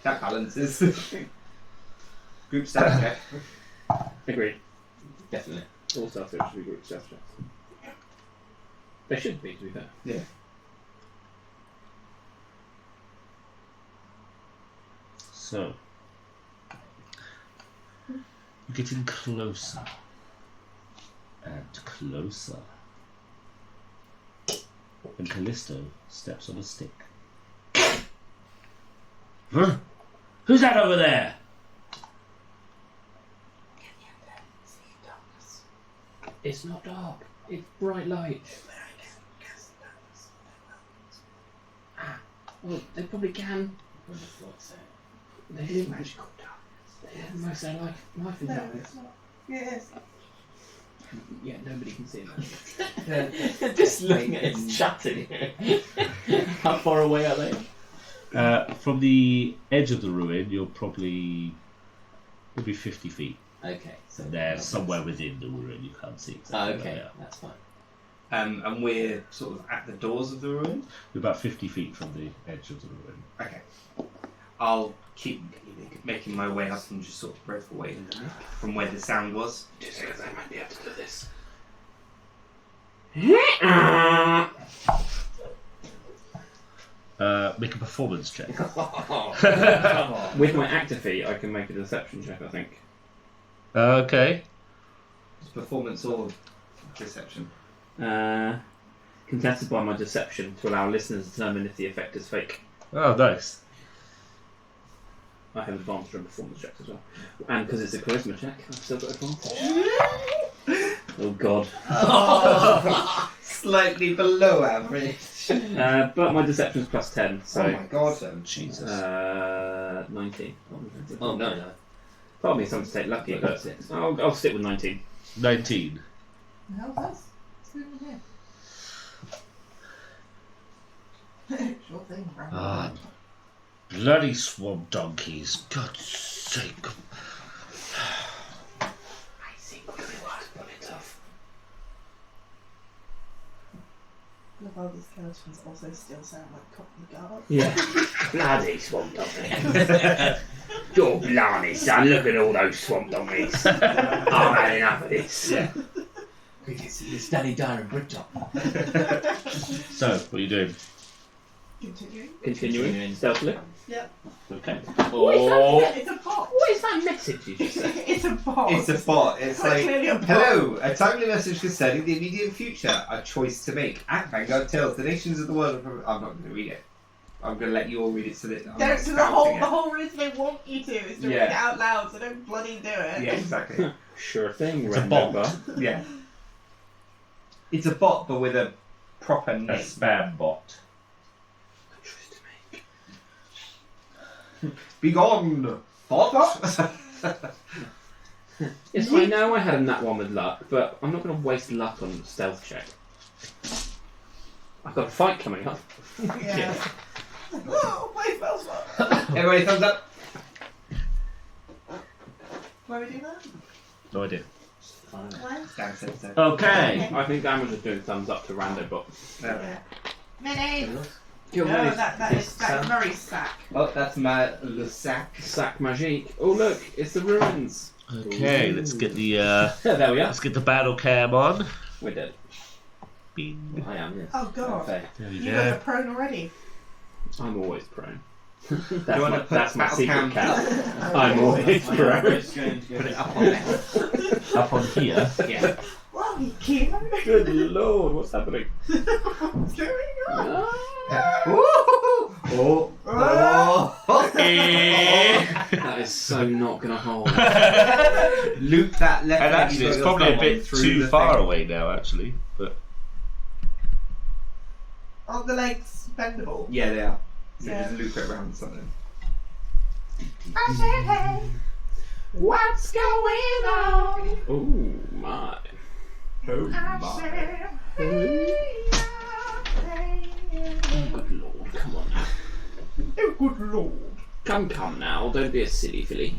That balances. Group stats check. Agreed. Definitely. All stuff should be group stealth checks. They should be, to be fair. Yeah. So, you're getting closer and closer. And Callisto steps on a stick. Huh? Who's that over there? It's not dark. It's bright light. Well, they probably can. They live magical darkness. They live most of their life in No, darkness. it's not. Yes. Yeah, nobody can see that. Just looking at it, chatting. How far away are they? From the edge of the ruin, you're probably 50 feet. Okay, so And they're somewhere within the ruin. You can't see exactly where okay, they are. that's fine. And we're sort of at the doors of the ruin. You're about 50 feet from the edge of the ruin. Okay. I'll keep making my way up and just sort of break away from where the sound was. 2 seconds, I might be able to do this. Make a performance check. With my active feat, I can make a deception check, I think. Okay. It's performance or deception. Contested by my deception to allow listeners to determine if the effect is fake. Oh, nice. I have advantage on performance checks as well. And because it's a charisma check, I've still got advantage. Oh god. Oh, slightly below average. But my deception's plus 10, so... Oh my god. Jesus. 19. Oh, no. Part of me is something to take lucky, but I'll stick with 19. 19. The hell does? What's going on here? Sure thing, right? Ah, bloody swamp donkeys. God's sake. I see what we want, but it's tough. The vulgar skeletons also still sound like Cockney Garb. Yeah. Bloody swamp donkeys. Your blarney, son, look at all those swamp donkeys. I've had enough of this. Yeah. It's Danny Dyer and Bricktop. So, what are you doing? Continuing stealthily. Yep. Okay. It's a bot. What is that message you just said? It's a bot. It's a bot. It's Quite like, clearly a bot. hello, a timely message concerning the immediate future. A choice to make. At Vanguard Tales, the nations of the world are... I'm not going to read it. I'm going to let you all read it so that I'm not The spouting whole reason they want you to is to read it out loud, so don't bloody do it. Yeah, exactly. Sure thing, It's a Random bot. Bar. Yeah. It's a bot, but with a proper A name. spam bot. Be gone, bot! Yes, I know I had him that one with luck, but I'm not going to waste luck on stealth check. I've got a fight coming up. Yeah. Oh, my spell slot. Everybody thumbs up. Why are we doing that? No idea. Why? Dan said so. Okay. I think Dan was just doing thumbs up to Rando Bot. Yeah. Minnie! Kill No, Minnie's- that's very sack. Oh, that's my Le Sac. Sac Magique. Oh look, it's the ruins. Okay, let's get the There we are. let's get the battle cam on. We're dead. Bing. I am, yes. Oh god. Okay. There we You got the go. prone already. I'm always prone. You That's wanna my, put that's my battle secret cam- cat. I'm always prone. going to Put it up on there. Up on here. Yeah. Wow, you kid. Good lord, what's happening? What's going on? Oh. That is so not gonna hold. Loop that left. And leg, actually, you've it's got probably a your bit thumb too through the far thing. away now, actually. But Aren't the legs bendable? Yeah, they are. So Yeah. just loop it around something. I said, hey, what's going on? Oh my. Oh I said, hey, Oh, good lord, come on now. oh, good lord. Come now, don't be a silly filly.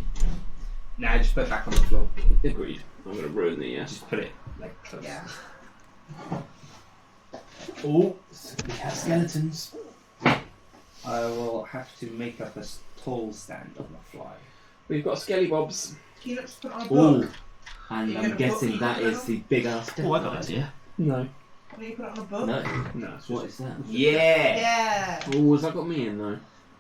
Nah, just put it back on the floor. Agreed. I'm gonna ruin the Just put it like close. Yeah. Oh, so we have skeletons. I will have to make up a tall stand on the fly. We've got skelly bobs. Can you not just put on a Ooh. book? And You're I'm gonna guessing put- that is the big ass oh, I got an idea. No. Can you put it on a book? No. No, it's What just... is that? Yeah. Yeah. Oh, has that got me in though?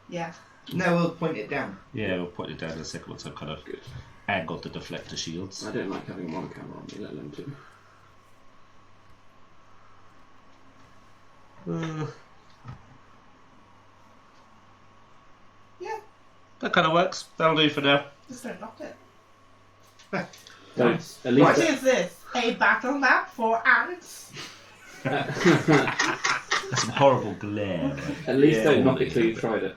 Yeah. No, we'll point it down. Yeah, we'll point it down in a second once I've kind of Good. angled the deflector shields. I don't like having one camera on me, let alone two. Yeah. That kind of works. That'll do for now. Just don't knock it. So, Nice. at What least... is this? A battle map for ants? That's some horrible glare. At least Yeah, don't knock all it till it you've is. tried it.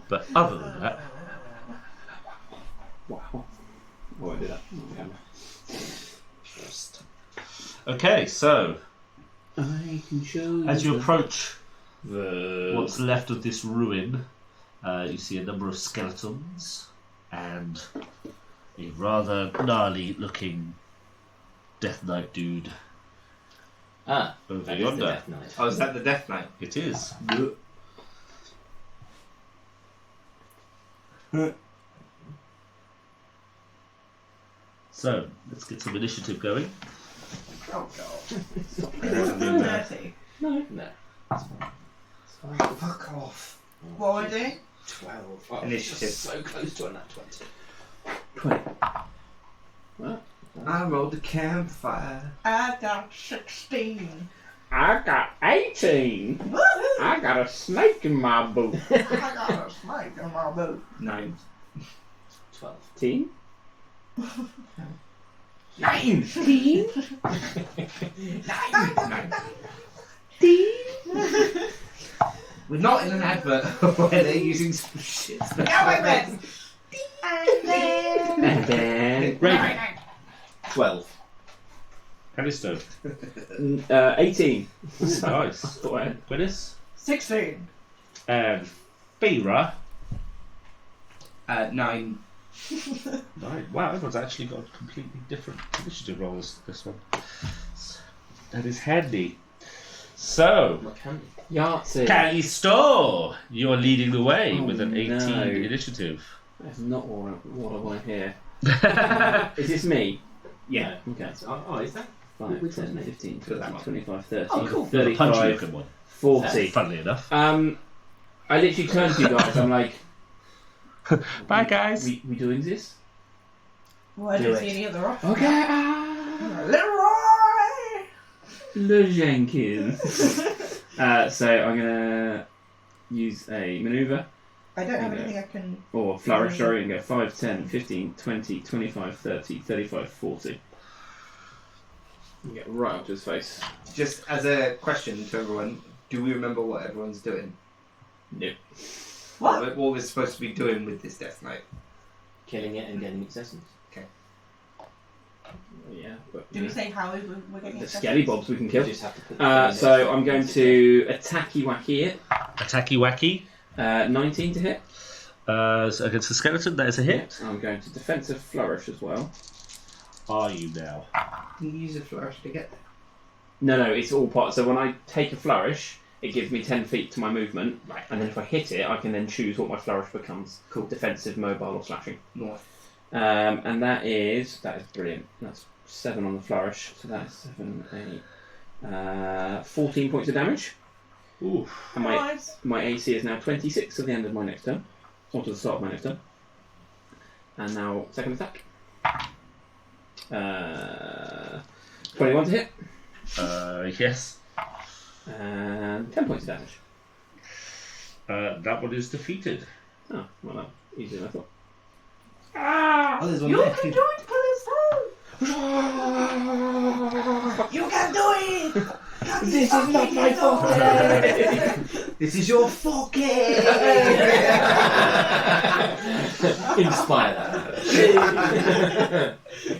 But other than that, Wow. Oh, I did that on camera. okay. So I can show you. as you the- approach the... what's left of this ruin, you see a number of skeletons and a rather gnarly-looking Death Knight dude Ah, over that is the yonder. Death Knight. Oh, is that the Death Knight? It is. So let's get some initiative going. Oh god. Is Uh, this still dirty? No. No. Fuck off. What are we doing? 12. Oh, Initiative. just so close to a nat 20. 20. What? I rolled a campfire. I got 16. I got 18. Woohoo! I got a snake in my boot. I got a snake in my boot. 9. 12. 18? 19! 9. We're not in an advert where they're using some shit. No, I meant. And then Raven. 12. Callisto. 18. Ooh, So, nice. I thought I had- Gwyneth. 16. And Fira. 9. Right. Wow, everyone's actually got completely different initiative rolls this one. That is handy. So, What can Yahtzee. Callisto, you're leading the way Oh, with an 18 no. initiative. That's not what I want to hear. Is this me? Yeah. Okay. Oh, is that? 5, Which 10, one's me? 15, For that 20, one. 25, 30, Oh, cool. The punch 35, looking one. 40. Funnily enough. I literally turned to you guys, I'm like, Bye, guys. we doing this? Well, I Do don't it. see any other option. Okay. Leroy! Le Jenkins. So I'm gonna use a maneuver I don't have Okay. anything I can. or flourish, sorry, and go 5, 10, 15, 20, 25, 30, 35, 40. And get right up to his face. Just as a question to everyone, do we remember what everyone's doing? No. What? What we're supposed to be doing with this Death Knight? Killing it and getting its essence. Yeah, but Do we say how we're getting the it? skelly bobs we can You kill. just have to put the So I'm going to attacky wacky it. Attacky wacky. 19 to hit. So against the skeleton, that is a hit. I'm going to defensive flourish as well. Are you now? Can you use a flourish to get there? No, it's all part. So when I take a flourish, it gives me 10 feet to my movement, Right. and then if I hit it, I can then choose what my flourish becomes. Cool. Defensive, mobile, or slashing. North. And that is brilliant. That's 7 on the flourish. So that's 7, 8, 14 points of damage. Ooh. And Nice. my AC is now 26 at the end of my next turn, or to the start of my next turn. And now second attack. 21 to hit, Yes. and 10 points of damage. That one is defeated. Oh, well, that easier than I thought. Oh, there's one You there. can do it, Callisto! You can do it! This is not my fault. This is your forky! Inspire that.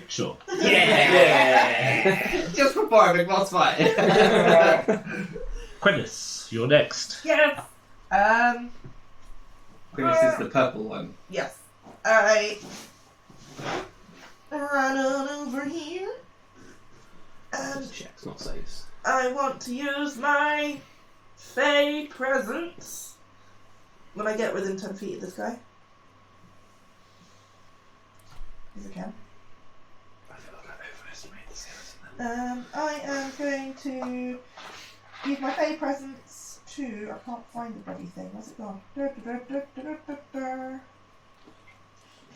Sure. Yeah! Just before a big boss fight. Quintus, you're next. Yes! This is the purple one. Yes. I run on over here. And Checks, not saves. I want to use my Fey presence when I get within 10 feet of this guy. Yes, I can. I feel like I overestimated the skeleton. I am going to use my Fey presence to. I can't find the bloody thing. Where's it gone?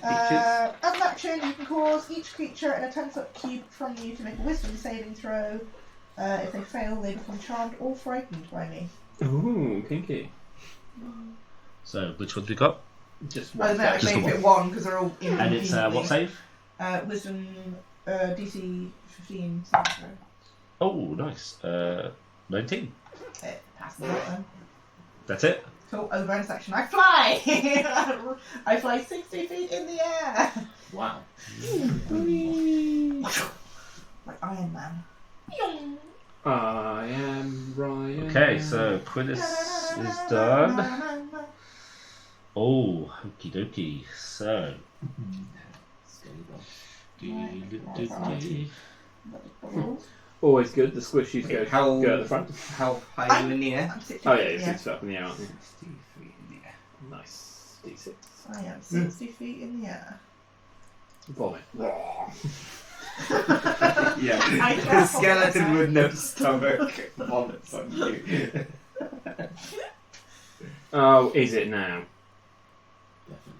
As an action, you can cause each creature in a 10-foot cube from you to make a wisdom saving throw. If they fail, they become charmed or frightened by me. Ooh, kinky. So, which ones we got? Just I one. don't know, I Just made the it one because they're all in. And it's what save? Wisdom DC 15 saving throw. Oh, nice. 19. It passes that then. That's it. Cool, as a bonus action, I fly! I fly 60 feet in the air! Wow. Like Iron Man. I am Ryan. Okay, so Quintus is done. Oh, okie dokie. So. Always good. The squishies go How- go at the front. How high are you in the air? I'm 60 Oh feet yeah, in it's the air. 6 up in the air, aren't you? 63 in the air. Nice. D6. I am 60 feet in the air. Vomit. Yeah, I the know. skeleton with no stomach vomits on you. Oh, is it now? Definitely.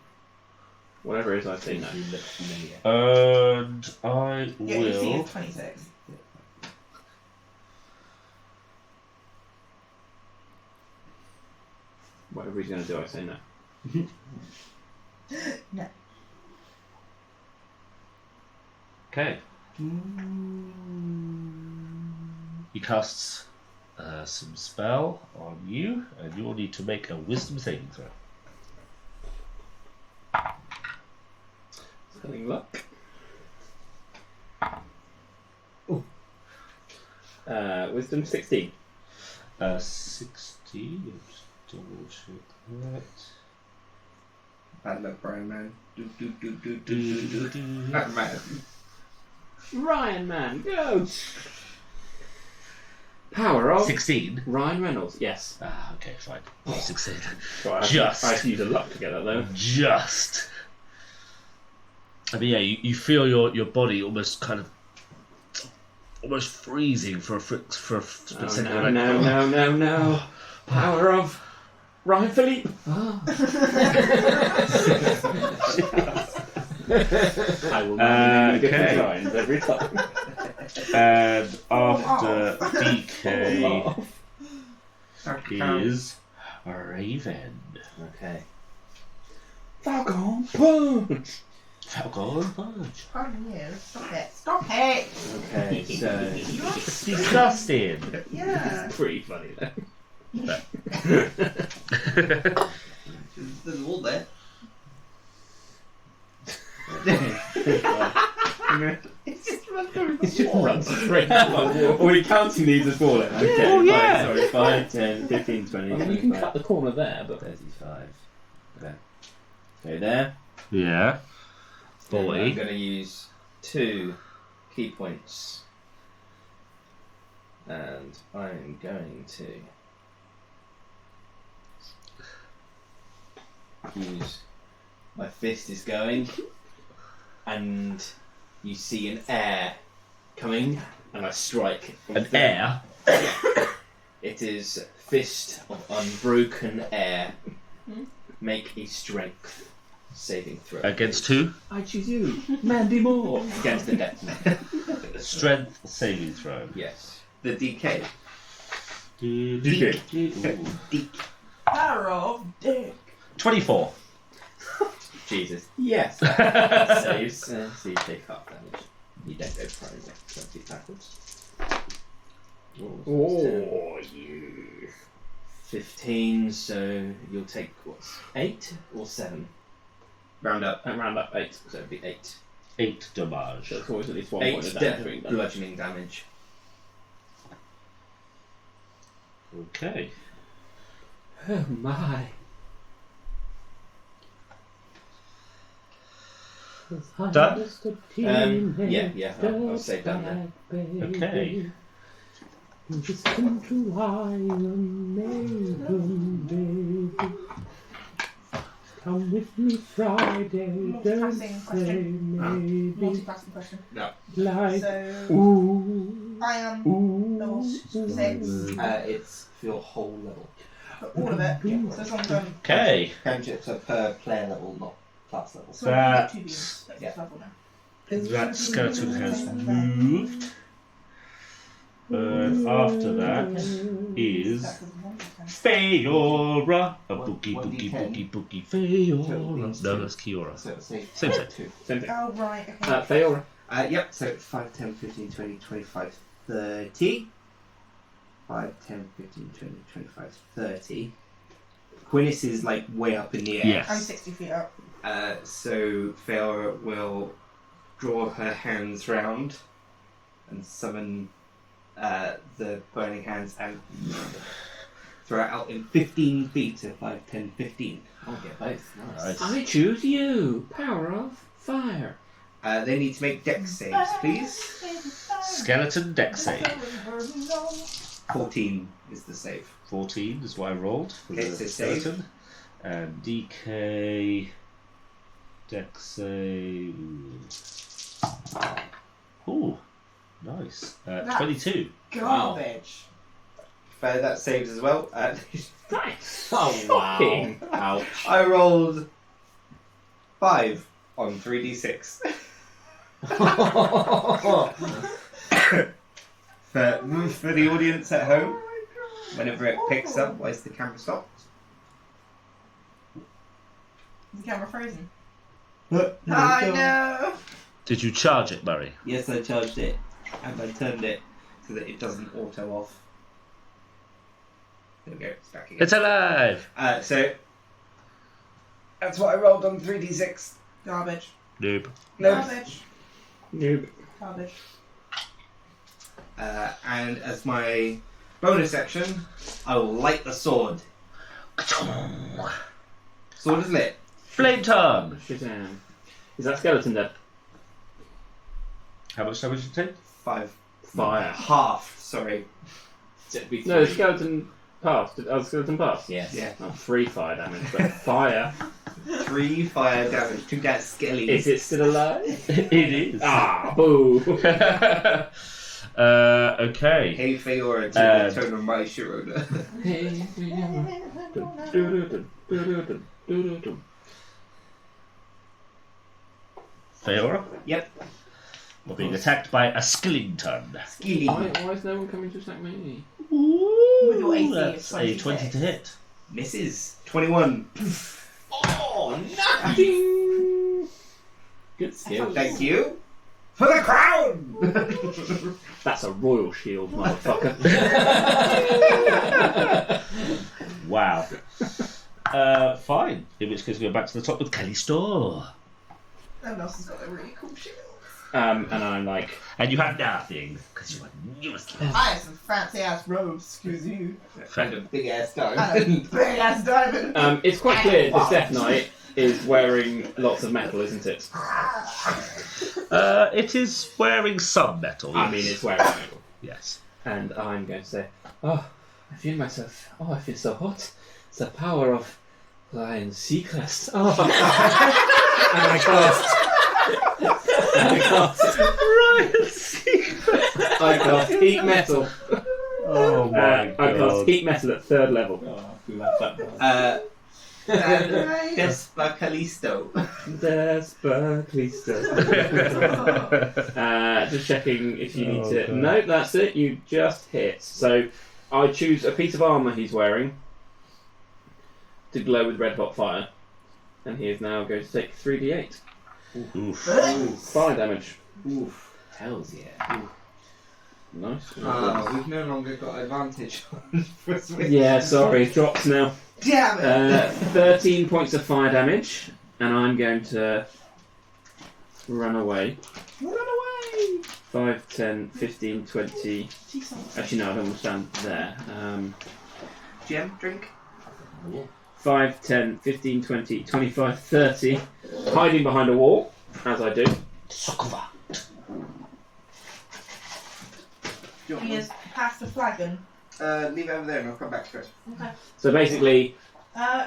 Whatever it is, I say no. You look familiar. And I Yeah, you see will. it's 26. Whatever he's going to do, I say no. No. Okay. He casts some spell on you, and you will need to make a wisdom saving throw. Spelling luck. Wisdom 16. 16. Just double check that. Bad luck, Brian Man. Do. Do. Bad man. Ryan Man, go! Power of 16. Ryan Reynolds, yes. Ah, okay, fine. 16. Sorry, Just. I had to use a luck to get that though. Just. I mean, yeah, you feel your body almost kind of almost freezing for a split second. Oh, no. Power of Ryan Philippe. Oh. I will name different lines every time. And after DK is Raven. Okay. Falcon Punch. Falcon Punch. Pardon you. Stop it. Stop it. Okay, so Disgusting. Yeah. Pretty funny though. There's all there. It's just run through It's the just wall. run straight up. Are we counting these as falling? Okay. Oh, yeah. sorry, 5, 10, 15, 20, I mean, you can 25, cut the corner there, but 35. Okay. Go there. Yeah. And I'm 40. going to use 2 key points. And I'm going to use my fist is going, and you see an air coming, and I strike. An air. It is fist of unbroken air. Make a strength saving throw. Against who? I choose you, Mandy Moore. Against the depth. Strength saving throw. Yes. The DK. DK. Power of dick. 24. Jesus. Yes. Saves. So you take half damage. You don't go prone, 20 backwards. Oh, you. 15, so you'll take what? 8 or 7? Round up. Round up 8. So it'd be 8. 8 damage. So it's always at least 1 point 8 of damage being done. bludgeoning damage. Okay. Oh my. Done? Yeah, I'll say done then. Okay. Listen to Iron Maiden, baby. Come with me Friday, Multipassing question. maybe. Multipassing question. Like, So ooh, I am ooh. level 6 It's for your whole level. for all of it. So as long as I'm Okay. Cantrips are per player level, not class level. so I'm That- 2 beams. That's yeah. level now. That skeleton has moved. After that is Feora. A boogie, boogie, boogie, boogie, Feora. No, that's Kiora. So it's a Same thing. 2. Same thing. Oh right, okay. Feora. Yep, so 5, 10, 15, 20, 25, 30. 5, 10, 15, 20, 25, 30. Quinnis is like way up in the air. I'm Yes. 60 feet up. So Feora will draw her hands round and summon the burning hands and throw it out in 15 feet, so 5, 10, 15. I'll get both. Nice. I choose you, power of fire. They need to make dex saves, please. Skeleton dex save. 14 is the save. 14 is what I rolled for Okay, the so save. skeleton. And DK dex save. Ooh, nice. 22. Garbage. Fair, that saves as well. Nice. Oh, wow. Shocking. Ouch. I rolled 5 on 3d6. For the audience at home, whenever it picks up, why is the camera stopped? camera frozen? No, No. Did you charge it, Murray? Yes, I charged it, and I turned it so that it doesn't auto off. There we go, it's back again. It's alive! So, that's what I rolled on 3d6. Garbage. Noob. No. Garbage. Noob. Garbage. And as my bonus action, I will light the sword. Sword is lit. Flame tongue! Shazam. Is that skeleton dead? How much damage did you take? 5. Fire. Half, sorry. So it'd be No, the three. skeleton passed. Oh, the skeleton passed? Yes. Yeah. Oh, 3 fire damage, but fire. 3 fire damage to that skelly. Is it still alive? It is. Ah, boo. Okay. Hey Feora to the tone of my Sharona. Feora? Yep. We're being attacked by a skeleton. Skilly. Why is no one coming to attack me? With your AC of That's a 26. 20 to hit. Misses. 21. Oh, nothing! Good skill. Thank you. For the crown! That's a royal shield, motherfucker. Wow. Fine. In which case we go back to the top with Callisto. Everyone else has got a really cool shield. And I'm like, And you have nothing, because you are useless. I have some fancy ass robes, excuse you. And a big ass And diamond. a big ass diamond. it's quite clear this Death Knight is wearing lots of metal, isn't it? It is wearing some metal. I mean, it's wearing metal. Yes. And I'm going to say, oh, I feel myself, I feel so hot. It's the power of Lion Seacrest. Oh. And I cast. I cast heat metal. Oh my I cast god. heat metal at 3rd level. Despa Callisto. Just checking if you need to. God. No, that's it. You just hit. So I choose a piece of armour he's wearing to glow with red hot fire, and he is now going to take 3d8 Oof. fire damage. Oof. Hells yeah. Nice. We've no longer got advantage on first win. Yeah, sorry, it drops now. Damn it. 13 points of fire damage, and I'm going to run away. Run away. 5, 10, 15, 20. Actually, no, I don't want to stand there. GM, drink. 5, 10, 15, 20, 25, 30. Hiding behind a wall, as I do. He has passed the flagon. Leave it over there and I'll come back to it. Okay. So basically,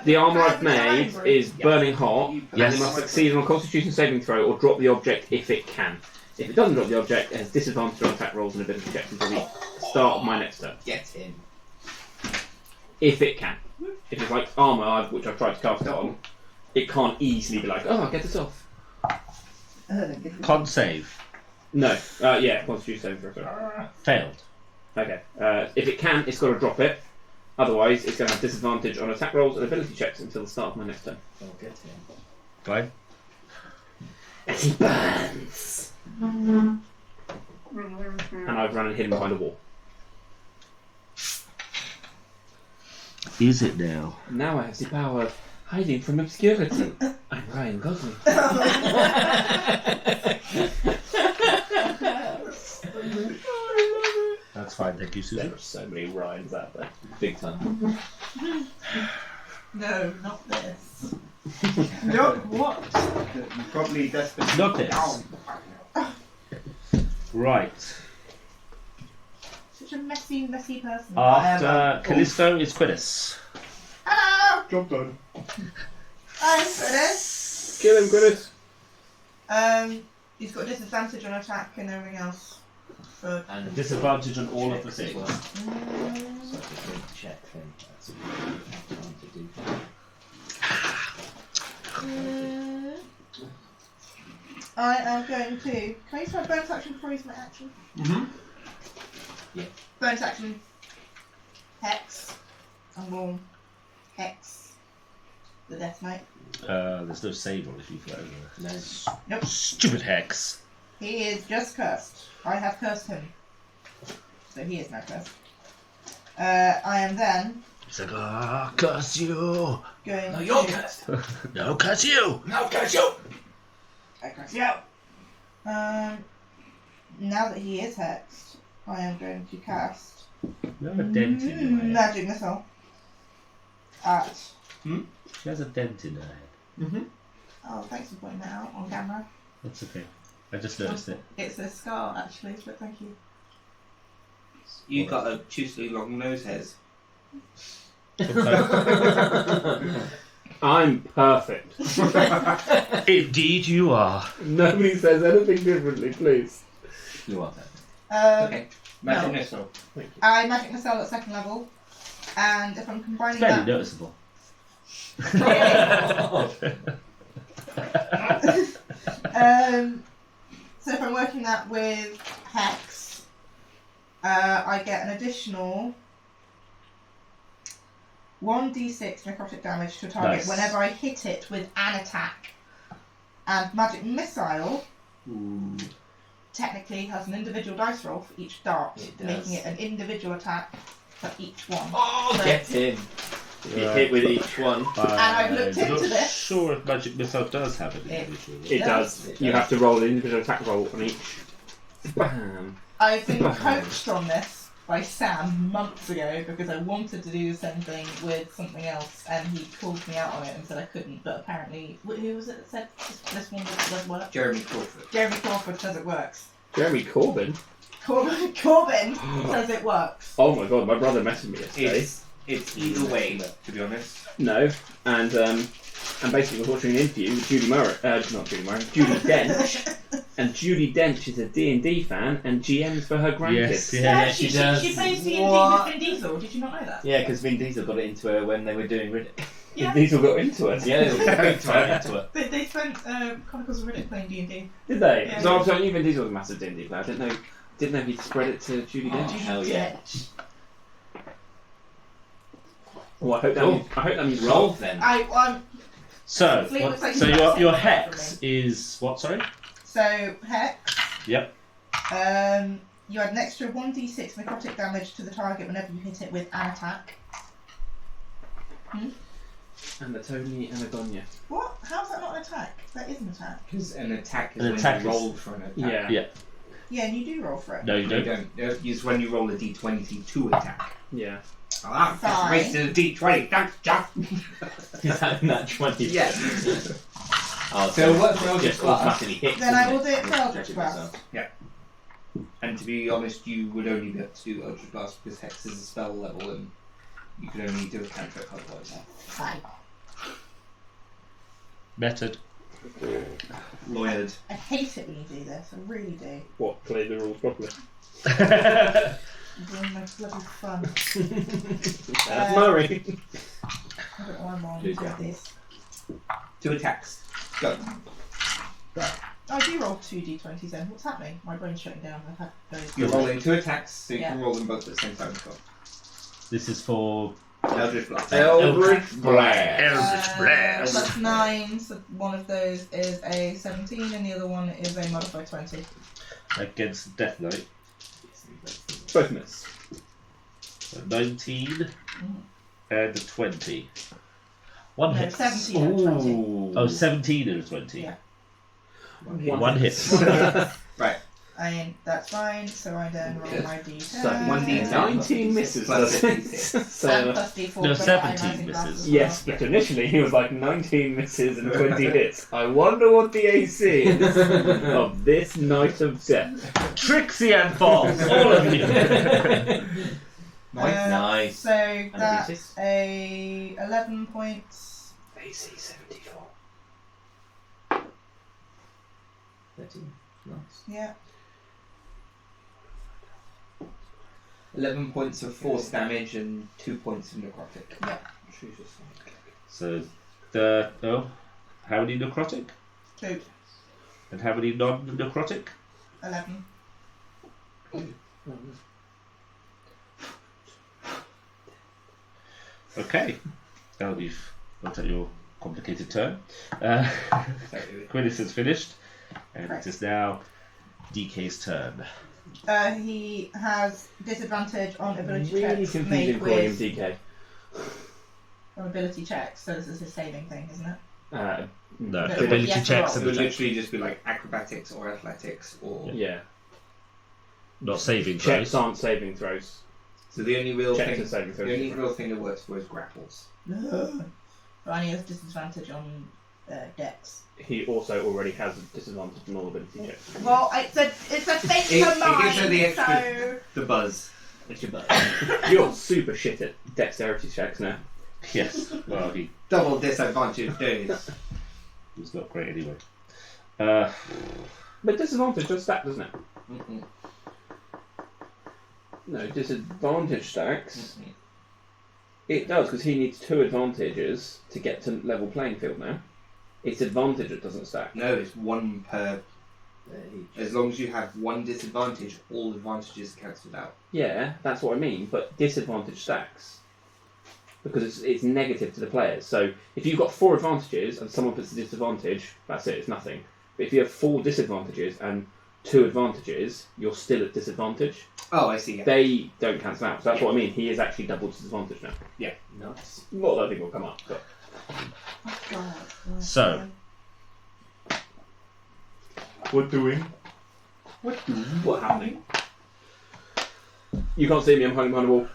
the armour I've made library. is burning hot, and Yes. it must succeed on a Constitution saving throw or drop the object if it can. If it doesn't drop the object, it has disadvantage on attack rolls and ability checks until the start of my next turn. Get him. If it can. If it's like armour, which I've tried to cast it on, it can't easily be like, oh, I'll get this off. Con save. No. Yeah, Constitution saving throw. Sorry. Failed. Okay. If it can, it's got to drop it. Otherwise, it's going to have disadvantage on attack rolls and ability checks until the start of my next turn. Oh, get him. Fine. And he burns. And I've run and hidden behind a wall. Is it now? Now I have the power of hiding from obscurity. I'm Ryan Gosling. That's fine, thank you, Susan. There are so many Ryans out there. Big time. No, not this. No, what? Probably desperate. Not this. Right. Such a messy, messy person. After Callisto is Quidus. Hello! Job done. I'm Chris. Kill him, Griffiths. He's got disadvantage on attack and everything else. For And Disadvantage on all of the things. Such a good check thing. That's a good time to do that. I am going to. Can I use my bonus action before I use my action? Mm-hmm. Yeah. Bonus action. Hex. I'm going. Hex. the Death Knight. There's no save on if you throw over. No. Nope. Stupid hex. He is just cursed. I have cursed him. So he is now cursed. I am then He's like, ah, curse you. going No, you're to... cursed. No, curse you. No, curse you. I curse you. Now that he is hexed, I am going to cast You have a dent in your head. Magic Missile at... She has a dent in her head. Mm-hmm. Oh, thanks for pointing that out on camera. That's okay. I just noticed it. It's a scar, actually, but thank you. You got a choosily long nose hairs. I'm perfect. Indeed you are. Nobody says anything differently, please. You are perfect. Okay. Magic No. missile. I Magic Missile at 2nd level, and if I'm combining Fairly that... noticeable. So if I'm working that with Hex, I get an additional 1d6 necrotic damage to a target Nice. whenever I hit it with an attack. And Magic Missile technically has an individual dice roll for each dart, It does. making it an individual attack for each one. Oh, So- get him. You hit with each one. I've looked I'm into not this. sure if Magic Missile does have an individual. It does. You have to roll an individual attack roll on each. Bam. I've been coached on this by Sam months ago because I wanted to do the same thing with something else and he called me out on it and said I couldn't, but apparently, who was it that said this one does work? Jeremy Crawford. Jeremy Crawford says it works. Jeremy Corbyn? Corbyn says it works. Oh my god, my brother messaged me yesterday. It's either way, to be honest. No, and basically was watching an interview with Judy Dench, and Judy Dench is a D&D fan and GMs for her grandkids. Yes, yeah. she does. She plays D&D What? with Vin Diesel. Did you not know that? Yeah, because Vin Diesel got it into her when they were doing Riddick. Yeah. Diesel got into it. Yeah, they were very tied into her. They spent Chronicles of Riddick playing D&D. Did they? Yeah. So I knew Vin Diesel was a massive D&D player. I didn't know he'd spread it to Judy Oh, Dench. hell yeah. Well, I hope that means Roll then. So, It looks like so you've got your something hex is what? Sorry. So Hex. Yep. You add an extra 1d6 necrotic damage to the target whenever you hit it with an attack. And the Tony and Agonia. What? How's that not an attack? That is an attack. Because an attack is An when attack you is- roll for an attack. Yeah. Yeah. Yeah, and you do roll for it. No, you You don't. don't. It's when you roll a d20 to attack. Yeah. Oh, I've just Fine. wasted a d20. Thanks, Jeff. Is that that 20? Yes. Oh, So what's your just class? automatically hits. Then I isn't will do it for Eldritch Eldritch Blast. And to be honest, you would only be able to do Eldritch Blast because Hex is a spell level and you can only do a cantrip otherwise. Fine. Method. Lawyered. I hate it when you do this. I really do. What? Play the rules properly. I'm doing my bloody fun. That's Murray. I don't know why I'm wrong with this. 2 attacks. Go. I do roll 2d20s then. What's happening? My brain's shutting down. I've had those. You're rolling 2 attacks, so you Yeah. can roll them both at the same time as well. This is for Eldritch Blast. Eldritch Blast. Eldritch Blast. Plus 9, so one of those is a 17 and the other one is a modified 20. against Death Knight. Both miss. A 19 and a 20. One No, hit. 17 and 20. Oh, 17 and a 20. Yeah. One hit. Right. And that's fine, so I then roll my d10. So 1d10. 19 misses. Plus does it? 6. And So, plus d4. No, for 17 rising blast misses. as yes, but initially he was like 19 misses and 20 hits. I wonder what the AC is of this Knight of Death. Trixie and Falls, all of you. Nice. So a that's D6? a 11 points. AC 74. 13. Nice. Yeah. 11 points of force damage and 2 points of necrotic. Jesus. So, how many necrotic? 2. And how many non-necrotic? 11. Okay. Now you've looked at your complicated turn. Quillis has finished, and it is now DK's turn. He has disadvantage on ability Really checks confusing made calling him with DK. on ability checks. So this is his saving thing, isn't it? No, No, ability yes, checks It and would attack. literally just be like acrobatics or athletics or. Yeah. Not saving Checks throws. aren't saving throws. So the only real Checks thing, are saving throws. the only real thing that works for is grapples. Ryan has disadvantage on dex. He also already has a disadvantage on all ability checks. Well, it's a thing It for mine. gives her the extra, So the buzz. It's your butt. You're super shit at dexterity checks now. Yes. Well, he Double disadvantage days. was not great anyway. But disadvantage does stack, doesn't it? Mm-mm. No, disadvantage stacks. It does, because he needs 2 advantages to get to level playing field now. It's advantage that doesn't stack. No, it's one per. As long as you have one disadvantage, all advantages are cancelled out. Yeah, that's what I mean, but disadvantage stacks. Because it's negative to the players. So if you've got 4 advantages and someone puts a disadvantage, that's it, it's nothing. But if you have 4 disadvantages and 2 advantages, you're still at disadvantage. Oh, I see. Yeah. They don't cancel out. So that's what I mean. He is actually double disadvantage now. Nice. Not that I think will come up, but oh God. So, what doing? What happening? You can't see me. I'm hiding behind a wall.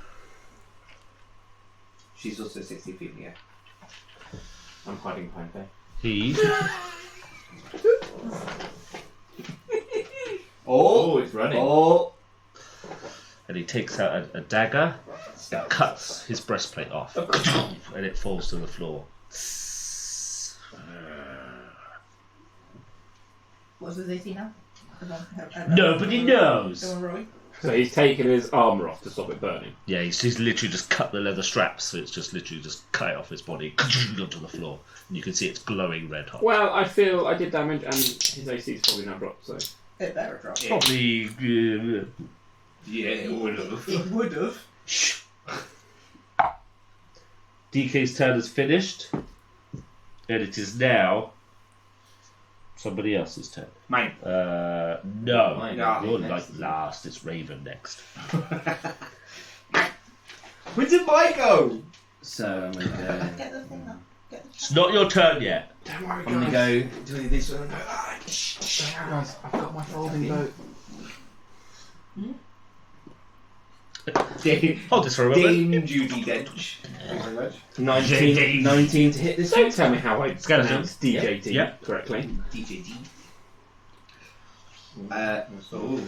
She's also 60 feet in the air. I'm hiding behind Faye. he Oh, it's running. Oh, and he takes out a dagger, Stealth. cuts his breastplate off, and it falls to the floor. What's his AC now? Nobody knows. Go on, Roy. So he's taken his armour off to stop it burning. Yeah, he's literally just cut the leather straps, so it's just literally just cut it off his body onto the floor, and you can see it's glowing red hot. Well, I feel I did damage, and his AC's probably now dropped. So It better drop. Probably. Yeah, it would have. It would have. DK's turn is finished, and it is now somebody else's turn. Mine. No, Mine. No. you're Next. like last. It's Raven next. Where did mine go? So I'm gonna go. Get the thing up. Get the It's not your turn yet. don't worry, I'm gonna go do this one. Guys, I've got my folding boat. Hold this for a moment. Dame Judy Dench. Thank you very much. 19 to hit this Don't one. tell me how I Skeleton. pronounce DJT Yep. correctly. DJD. So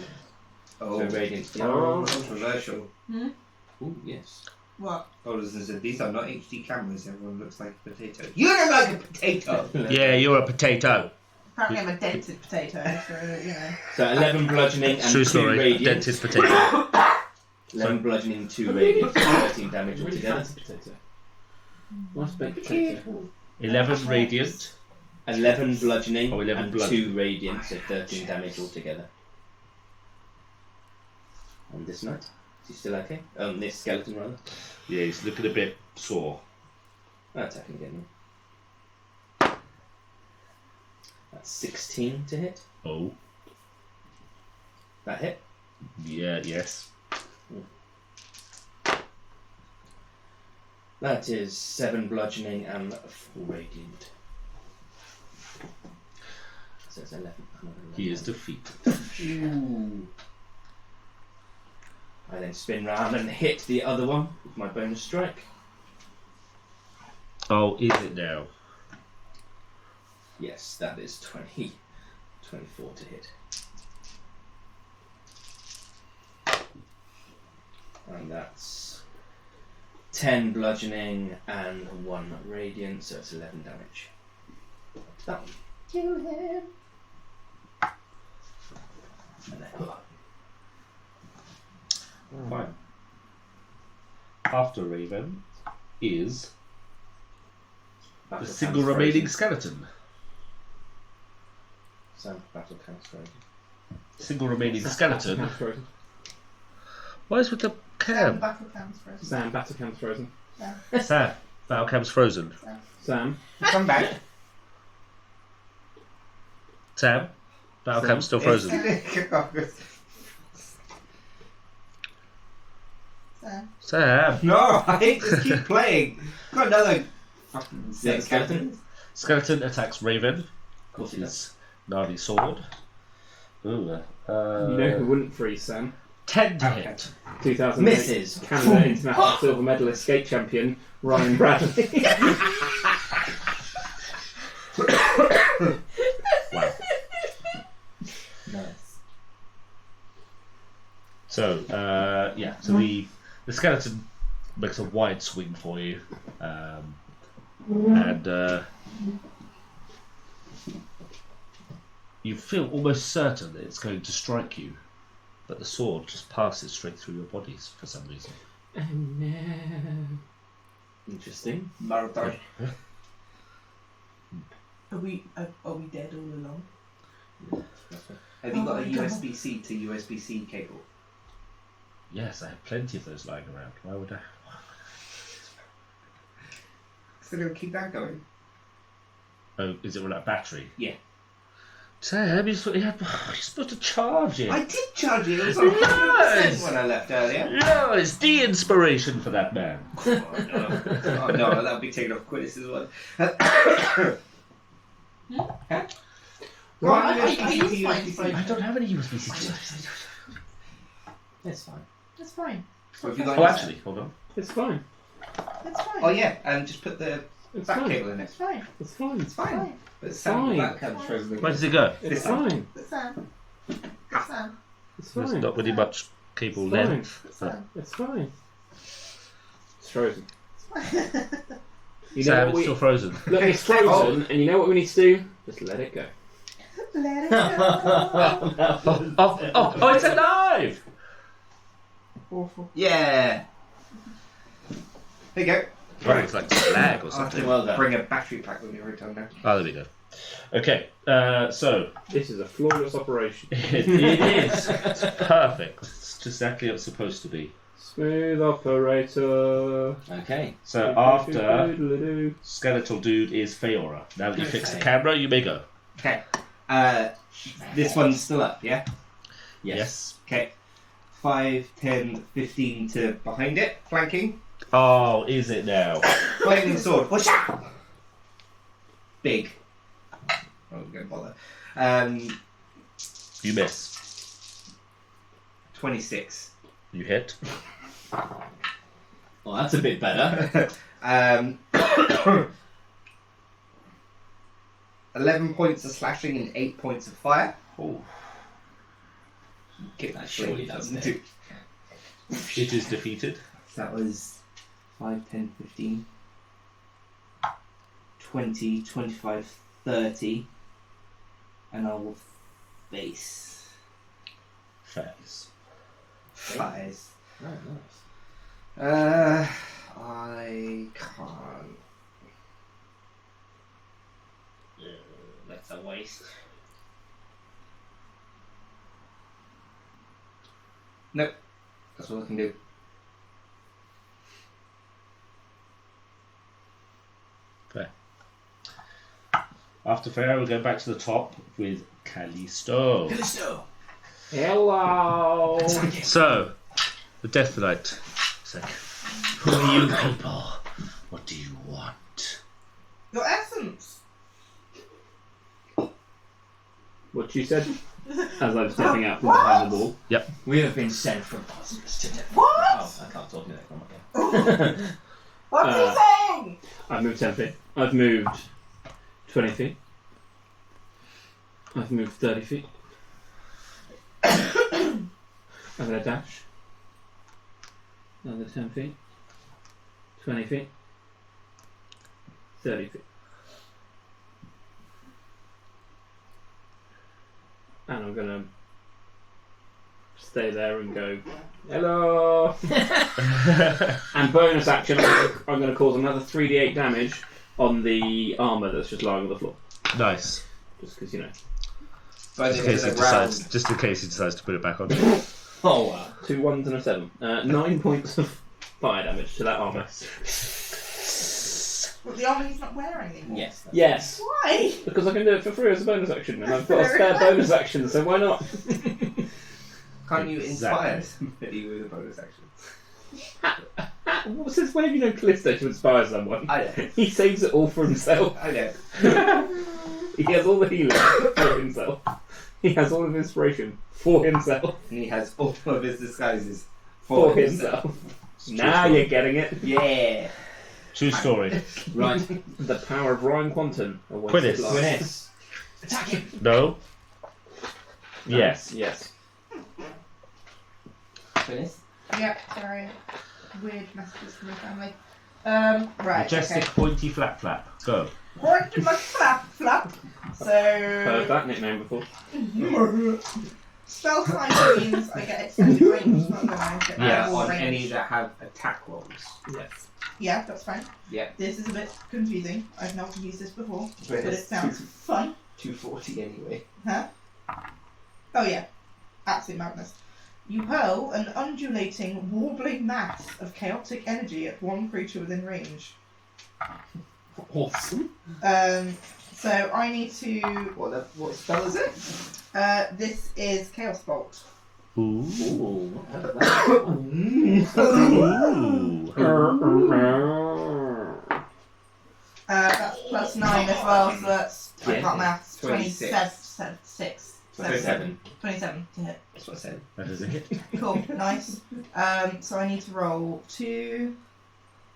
Oh. radiant. Oh, controversial. Ooh, yes. What? Oh, these are not HD cameras. Everyone looks like a potato. You look like a potato. Yeah, you're a potato. Apparently I'm a dented potato, so, you know. So 11 bludgeoning and True 2 story. radiant. Dented potato. 11 bludgeoning, 2 radiant, 13 damage altogether. Potato. Nice baked potato. 11 radiant. 11 bludgeoning Oh, 11 and bludgeoning. 2 radiant, so 13 damage altogether. On this knight. Is he still okay? This skeleton rather. Yeah, he's looking a bit sore. Attacking again. That's 16 to hit. Oh, That hit. yeah, yes. That is 7 bludgeoning and 4 radiant. So it's 11. He is defeated. Ooh. I then spin round and hit the other one with my bonus strike. Oh, is it now? Yes, that is 24 to hit. And that's 10 bludgeoning and 1 radiant, so it's 11 damage. That one. Kill him. And then, Fine. After Raven is the single remaining skeleton. So, battle counts frozen. Single remaining skeleton. Cam's frozen. What is with the Sam can? battle cams for us. Sam, battle cam's frozen. Sam. Battlecam's frozen. Sam. Come back. Sam? Battlecam's still frozen. Sam? No, I hate this. Keep playing. Got another fucking skeleton. Skeleton attacks Raven. Of course he does. Gnarly sword. Ooh. You know who wouldn't freeze Sam? 10 to hit. 2008 Misses. Canada International Silver Medalist skate champion Ryan Bradley. Wow. Nice. So, so the skeleton makes a wide swing for you. And you feel almost certain that it's going to strike you, but the sword just passes straight through your bodies for some reason. Oh no. Interesting. Naruto. Are we dead all along? Have you Oh got a my God. USB-C to USB-C cable? Yes, I have plenty of those lying around. Why would I? So they'll keep that going. Oh, is it without battery? Yeah. Sam, you're supposed to charge it. I did charge it. It was on 100% Yes. when I left earlier. No, it's de-inspiration for that man. Oh no, that'll be taken off quiz as well. Huh? Well, Right, I USB-C to use mine, USB-C. so- I don't have any USB-C. That's fine. That's fine. So have you got Oh, any- actually, hold on. It's fine. That's fine. Oh yeah, just put the It's back fine. cable in it. That's fine. It's fine. It's fine. Fine. But Sam, Fine. that comes frozen again. Where does it go? It's This one. fine. That's Sam. That's Sam. It's There's fine. not really much cable It's fine. length. That's Sam. It's fine. It's frozen. You know Sam, what it's we, still frozen. look, it's frozen, and you know what we need to do? Just let it go. Let it go. Oh, it's alive! Awful. Yeah. There you go. Right, it's like slag or I'll have something. to Well done. bring a battery pack with me every time now. Oh, there we go. Okay, so This is a flawless operation. it is. It's perfect. It's just exactly what it's supposed to be. Smooth operator. Okay. So after Skeletal Dude is Feora. Now that you fixed the camera, you may go. Okay. This one's still up, yeah? Yes. Okay. 5, 10, 15 to behind it, flanking. Oh, is it now? Flaming sword. Whoosh! Big. Oh, I'm going to bother. You miss. 26. You hit. Well, that's a bit better. 11 points of slashing and 8 points of fire. Oh. Kick That surely does doesn't it. It is defeated. So that was 5, 10, 15, 20, 25, 30. And I will face. Face. Flies. Oh, nice. I can't. That's a waste. Nope. That's all I can do. Fair. After Fair, we'll go back to the top with Callisto. Callisto! Hello. So, the Death Knight. It's like, who are you people? What do you want? Your essence. What you said as I'm stepping out from behind the wall. We have been sent from cosmos to death. What? Oh, I can't talk to that. Okay. What are you saying? I've moved 10 feet. I've moved 20 feet. I've moved 30 feet. I'm going to dash. Another 10 feet. 20 feet. 30 feet. And I'm going to stay there and go, hello! And bonus action, I'm going to cause another 3d8 damage on the armour that's just lying on the floor. Nice. Just because, you know. By Just the in, end case of he the round, decides, just in case he decides to put it back on. Oh, wow. 2 1s and a 7. 9 points of fire damage to that armour. Well, the armour he's not wearing anymore. Yes. Yes. Why? Because I can do it for free as a bonus action, and I've got a spare bonus action, so why not? Can't you inspire Exactly. somebody with a bonus action? Since when have you known Callisto to inspire someone? I don't. He saves it all for himself. I know. He has all the healing for himself. He has all of inspiration for himself. And he has all of his disguises For himself. Now story. you're getting it. Yeah. True story. Right. The power of Ryan Quantum. Quinnis. Quinnis. Attack him! No. Yes. Yes. Finish. Yep, sorry. Weird messages from my family. Right. Majestic, Okay. pointy, flap, flap. Go. Point to my flap. Heard So. that nickname before. Spell size means I get extended range, not that I get Yeah, more on range. any that have attack rolls. Yes. Yeah, that's fine. Yeah. This is a bit confusing. I've not used this before, But but it it's sounds fun. 240 anyway. Huh? Oh yeah. Absolute madness. You hurl an undulating, warbling mass of chaotic energy at one creature within range. Awesome. So I need to. What spell is it? This is Chaos Bolt. Ooh. Ooh. Ooh. That's plus 9 as well, so that's. I Yeah. can't maths. 26. 27 to hit. That's what I said. That is a hit. Cool, nice. So I need to roll 2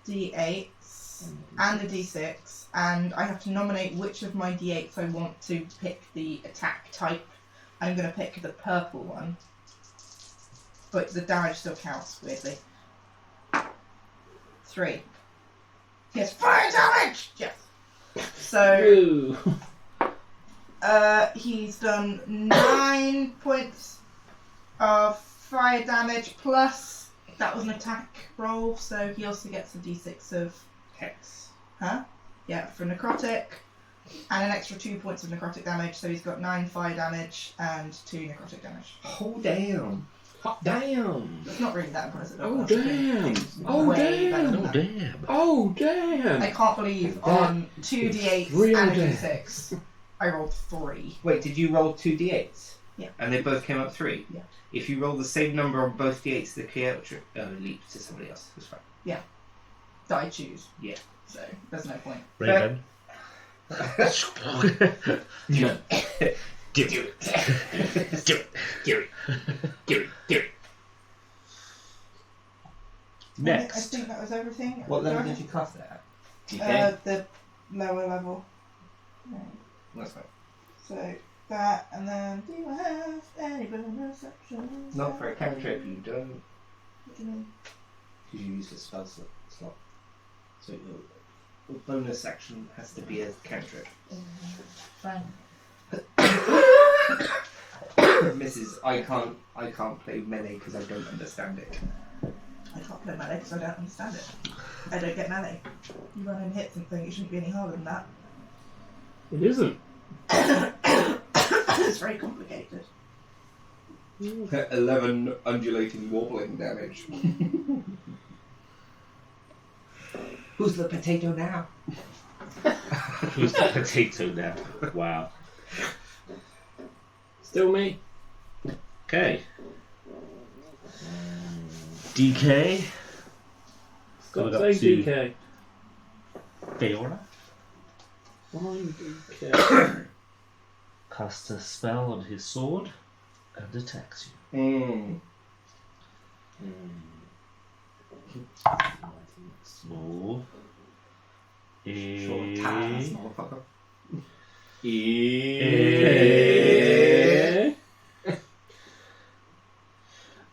d8s and a d6, and I have to nominate which of my d8s I want to pick the attack type. I'm going to pick the purple one, but the damage still counts, weirdly. 3. Yes, fire damage! Yes. So, Ooh. he's done 9 points of fire damage plus that was an attack roll, so he also gets a d6 of Hex. yeah, for necrotic, and an extra 2 points of necrotic damage, so he's got 9 fire damage and 2 necrotic damage. Oh, damn. Hot damn! It's not really that impressive. Oh, that's okay. damn. It's Oh, way better damn. than Oh, that. damn. Oh, damn. I can't believe That on 2 d8s real and a damn. d6, I rolled 3. Wait, did you roll 2 d8s? Yeah. And they both came up 3? Yeah. If you roll the same number on both d8s, the chaotic leaps to somebody else. That's fine. That I choose. Yeah. So there's no point. Raven. Do it. Do Do it. it. Do it. Do it. I Next. think that was everything. What level Do I- did you cast it at? The lower level. Right. That's fine. So that, and then do I have any bonus actions? Not for a cantrip, you don't. What do you mean? Because you use the spell slot. So your bonus action has to be a cantrip. Fine. Mrs. I can't play melee because I don't understand it. I can't play melee because I don't understand it. I don't get melee. You run and hit something, it shouldn't be any harder than that. It isn't. It's very complicated. 11 undulating wobbling damage. Who's the potato now? Who's the potato now? Wow. Still me. Okay. DK. Stop Going up saying to- DK. Fiona. Fine, DK. Casts a spell on his sword and attacks you. Mm. Small. Short tires, motherfucker.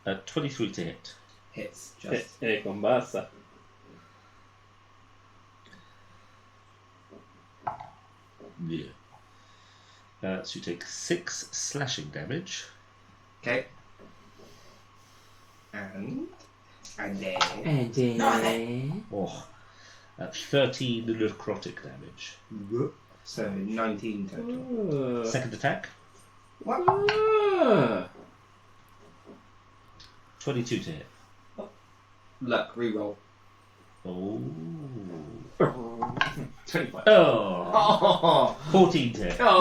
A 23 to hit. Hits, just. Con basta. Yeah. So you take 6 slashing damage. Okay. And then. Oh. 13 necrotic damage. So 19 total. Second attack. What? 22 to hit. Luck, reroll. Oh. 25. Oh, 14 to hit. Oh.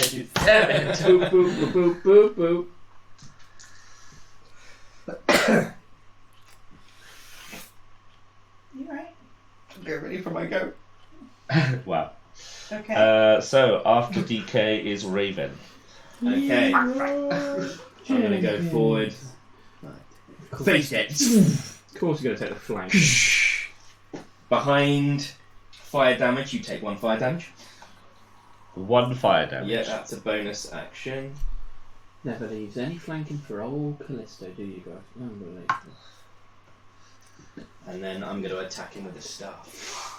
Boop, boop, boop, boop, boop, boop. You right? Get ready for my go. Wow. Okay. So after DK is Raven. Okay. I'm going to go forward. Face it. Of course you're going to take the flank. Behind fire damage, you take 1 fire damage. 1 fire damage. Yeah, that's a bonus action. Never leaves any flanking for old Callisto, do you guys? Unbelievable. And then I'm going to attack him with a staff.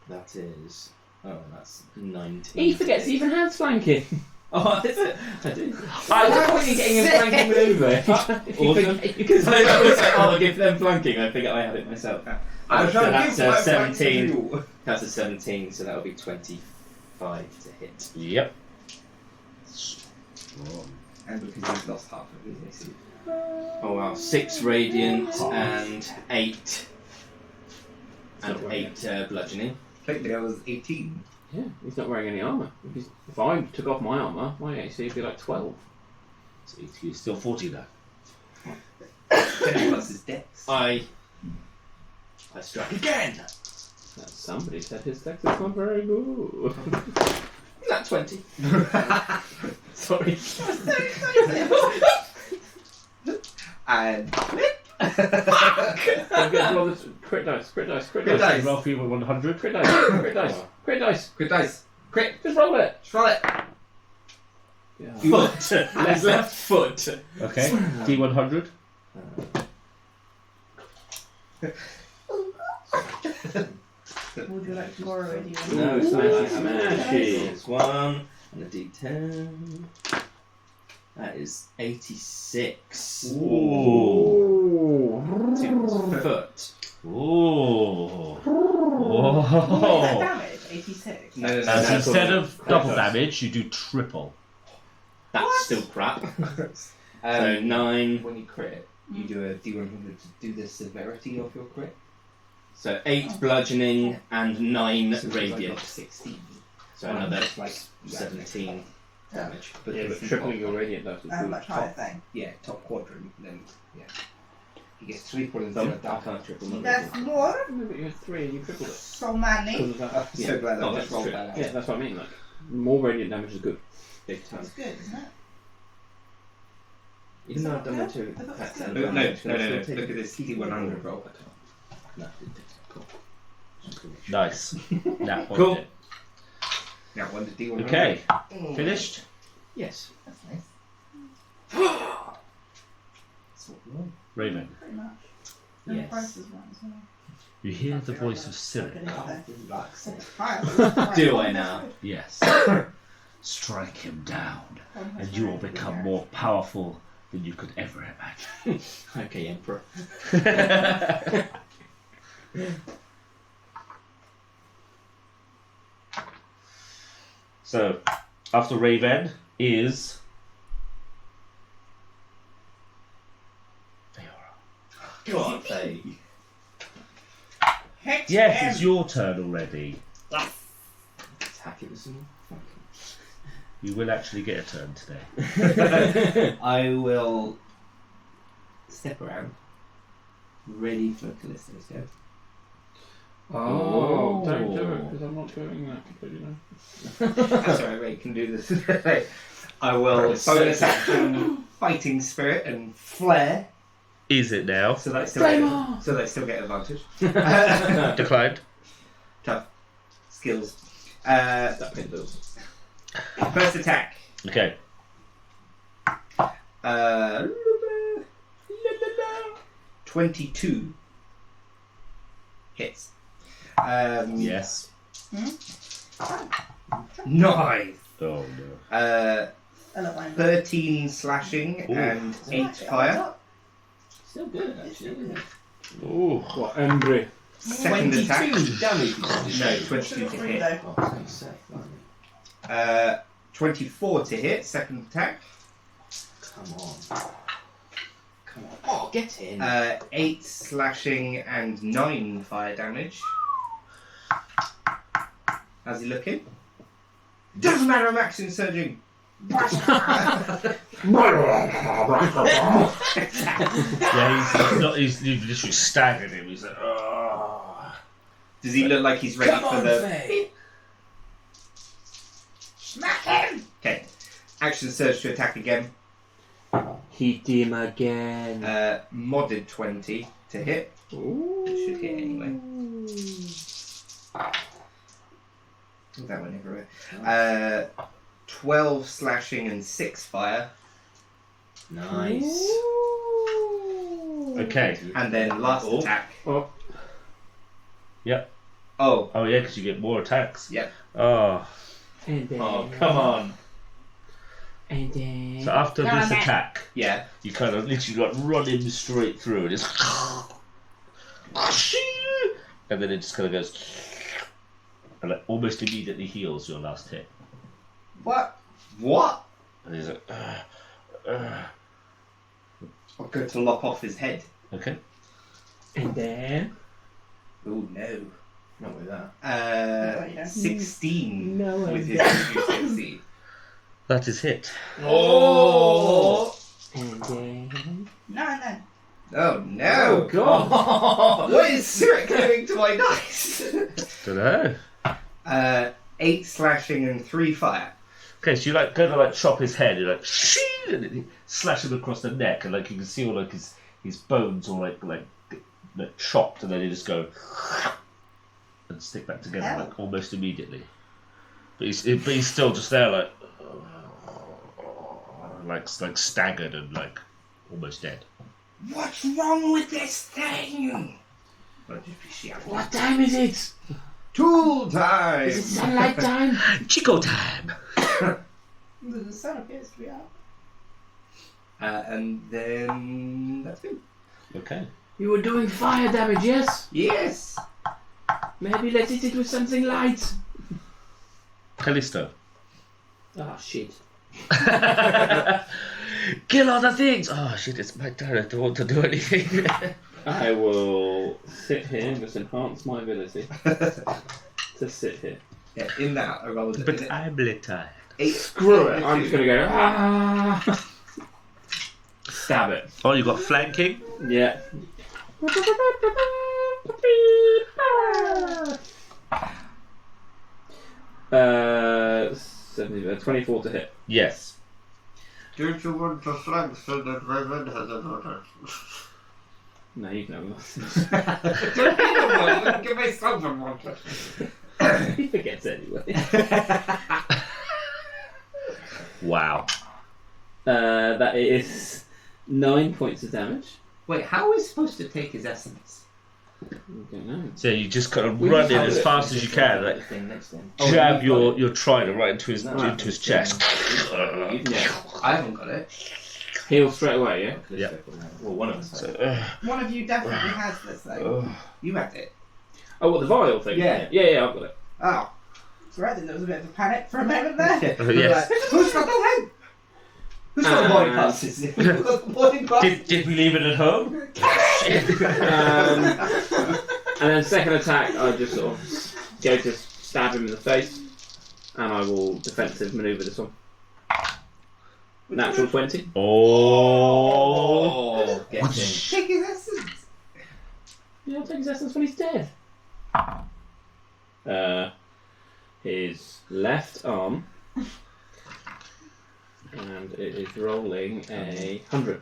That is... Oh, that's 19. He forgets he even has flanking. Oh, is it? I do. I was pointing getting his flanking maneuver. Awesome. Because I was like, I'll give them flanking. I figured I had it myself. I'm So trying to that's give my 17. flank to you. That's a 17, so that'll be 25 to hit. Yep. And because he's lost half of his AC. Oh wow, 6 radiant and 8. And Not 8 bludgeoning. I think there was 18. Yeah, he's not wearing any armour. If I took off my armour, my AC would be like 12. So he's still 40 now. 10 plus his dex. I strike again! Somebody said his dex is not very good. Is that 20? Sorry. And Don't get roll this crit dice, crit dice, crit Crit dice. dice. Roll for you with 100. Crit dice, crit dice, crit dice. Good dice. Crit. Just roll it. Try it. Yeah. Foot. His left foot. Okay. D100. Would you like to borrow a D100? No, Ooh, smashy, smashy. There's 1 and a d10. That is 86. Ooh. To foot. Ooh. What is that Whoa. damage? 86. No, no, no. As no. instead of double damage, you do triple. That's still crap. Um, So 9. When you crit, you do a D100 to do the severity of your crit. So 8 bludgeoning and 9 So it's like radiant. 16. So another It's like 17 damage. But Yeah, it's but tripling top- your radiant dice is And good. much higher thing. Yeah, top quadrant. Then yeah, he gets triple No, instead of I double. can't triple my That's radiant. more. No, but you had 3 and you tripled it. So many. Because of that. I'm so glad I Oh, just that's rolled true. that out. Yeah, that's what I mean. Like, more radiant damage is good. Big time. That's good, isn't it? Even though I've done that too. I thought That's that's No, good. no, advantage, no, no, no. I'll still Look take at this D100 roll. it. No, didn't take it. Cool. Nice. That one Cool. did. Now one to D100. Okay. Finished? Yes. That's nice. That's what we want. Raven. Pretty much. And Yes. the price is right as well. You hear the voice of Cyric. Relax. Do I now? Yes. Strike him down, and you will become more powerful than you could ever imagine. Okay, Emperor. So, after Raven is Feora. Go on, Faye. Yes, it's your turn already. Attack it with some. You will actually get a turn today. I will step around, ready for Callisto's go. Oh, don't do it because I'm not doing that completely now. That's alright, Ray can do this. I will bonus action, fighting spirit, and flare. Is it now? So they still get advantage. Declined. Tough skills. That paid bills. First attack. Okay. 22 hits. Yes. Nice. Oh no. 13 slashing Ooh. and 8 fire. Still good, actually, isn't it? Ooh. What, Embry? Second attack. 22 damage. No, 22 to hit. Oh, thanks, Seth. Blimey. 24 to hit. Second attack. Come on. Come on. Oh, get in. 8 slashing and 9 fire damage. How's he looking? Doesn't matter, I'm action surging. Yeah, he's literally staggered him. He's like, oh. Does he look like he's ready Come for on, the... Faye. Smack him! Okay. Action surge to attack again. Hit him again. Modded 20 to hit. Ooh. It should hit anyway. That went everywhere. 12 slashing and 6 fire. Nice. Okay. And then last attack. Oh. Yep. Oh. Oh, yeah, because you get more attacks. Yep. Oh. And then, Oh, come on. And then... So after this attack, Yeah. you kind of literally like run him straight through and it's... And then it just kind of goes... And like almost immediately heals your last hit. What? What? And he's like... I'll go to lop off his head. Okay. And then... Oh no. Not with that. Yeah. 16 No with his idea. reduced AC. That is hit. Oh! And then... No. Oh no! Oh god! What is Sirik doing to my dice? Don't know. 8 slashing and 3 fire. Okay, so you like go to like chop his head, you like and then you slash him across the neck, and like you can see all like his bones all like chopped, and then you just go and stick back together like almost immediately. But he's still just there like staggered and like almost dead. What's wrong with this thing? I'll just be shouting. What time is it? Tool time! Is it sunlight time? Chico time. The sun appears to be out. And then that's it. Okay. You were doing fire damage, yes? Yes! Maybe let's hit it with something light. Callisto. Oh shit. Kill all the things! Oh shit, it's my turn. I don't want to do anything. I will sit here and just enhance my ability to sit here. Yeah, in that I rolled it. But I'm a little tired. 8. Screw it. I'm just gonna go. Ah! Stab it. Oh, you got flanking? Yeah. 24 to hit. Yes. Don't you want to flank so that Raven has an order? No, you can have Give me something more. that. He forgets anyway. Wow. That is 9 points of damage. Wait, how are we supposed to take his essence? I don't know. So you just kind of We run just in have as it. fast as you can, like Thing next to him. jab you've got your trident right into his chest. Yeah. I haven't got it. Heal straight away, yeah? Yeah. Well, one of us. So, One of you definitely has this though. You had it. Oh, what, the vial thing? Yeah. Yeah, I've got it. Oh. So I think there was a bit of a panic for a moment there. yes. Who's got the head? Who's got the boarding passes? Who's got the boarding passes? Did we leave it at home? And then second attack, I just sort of go to stab him in the face, and I will defensive manoeuvre this one. Natural 20. Oh. Get in. Take his essence. Yeah, I'll take his essence when he's dead. His left arm, and it is rolling a 100.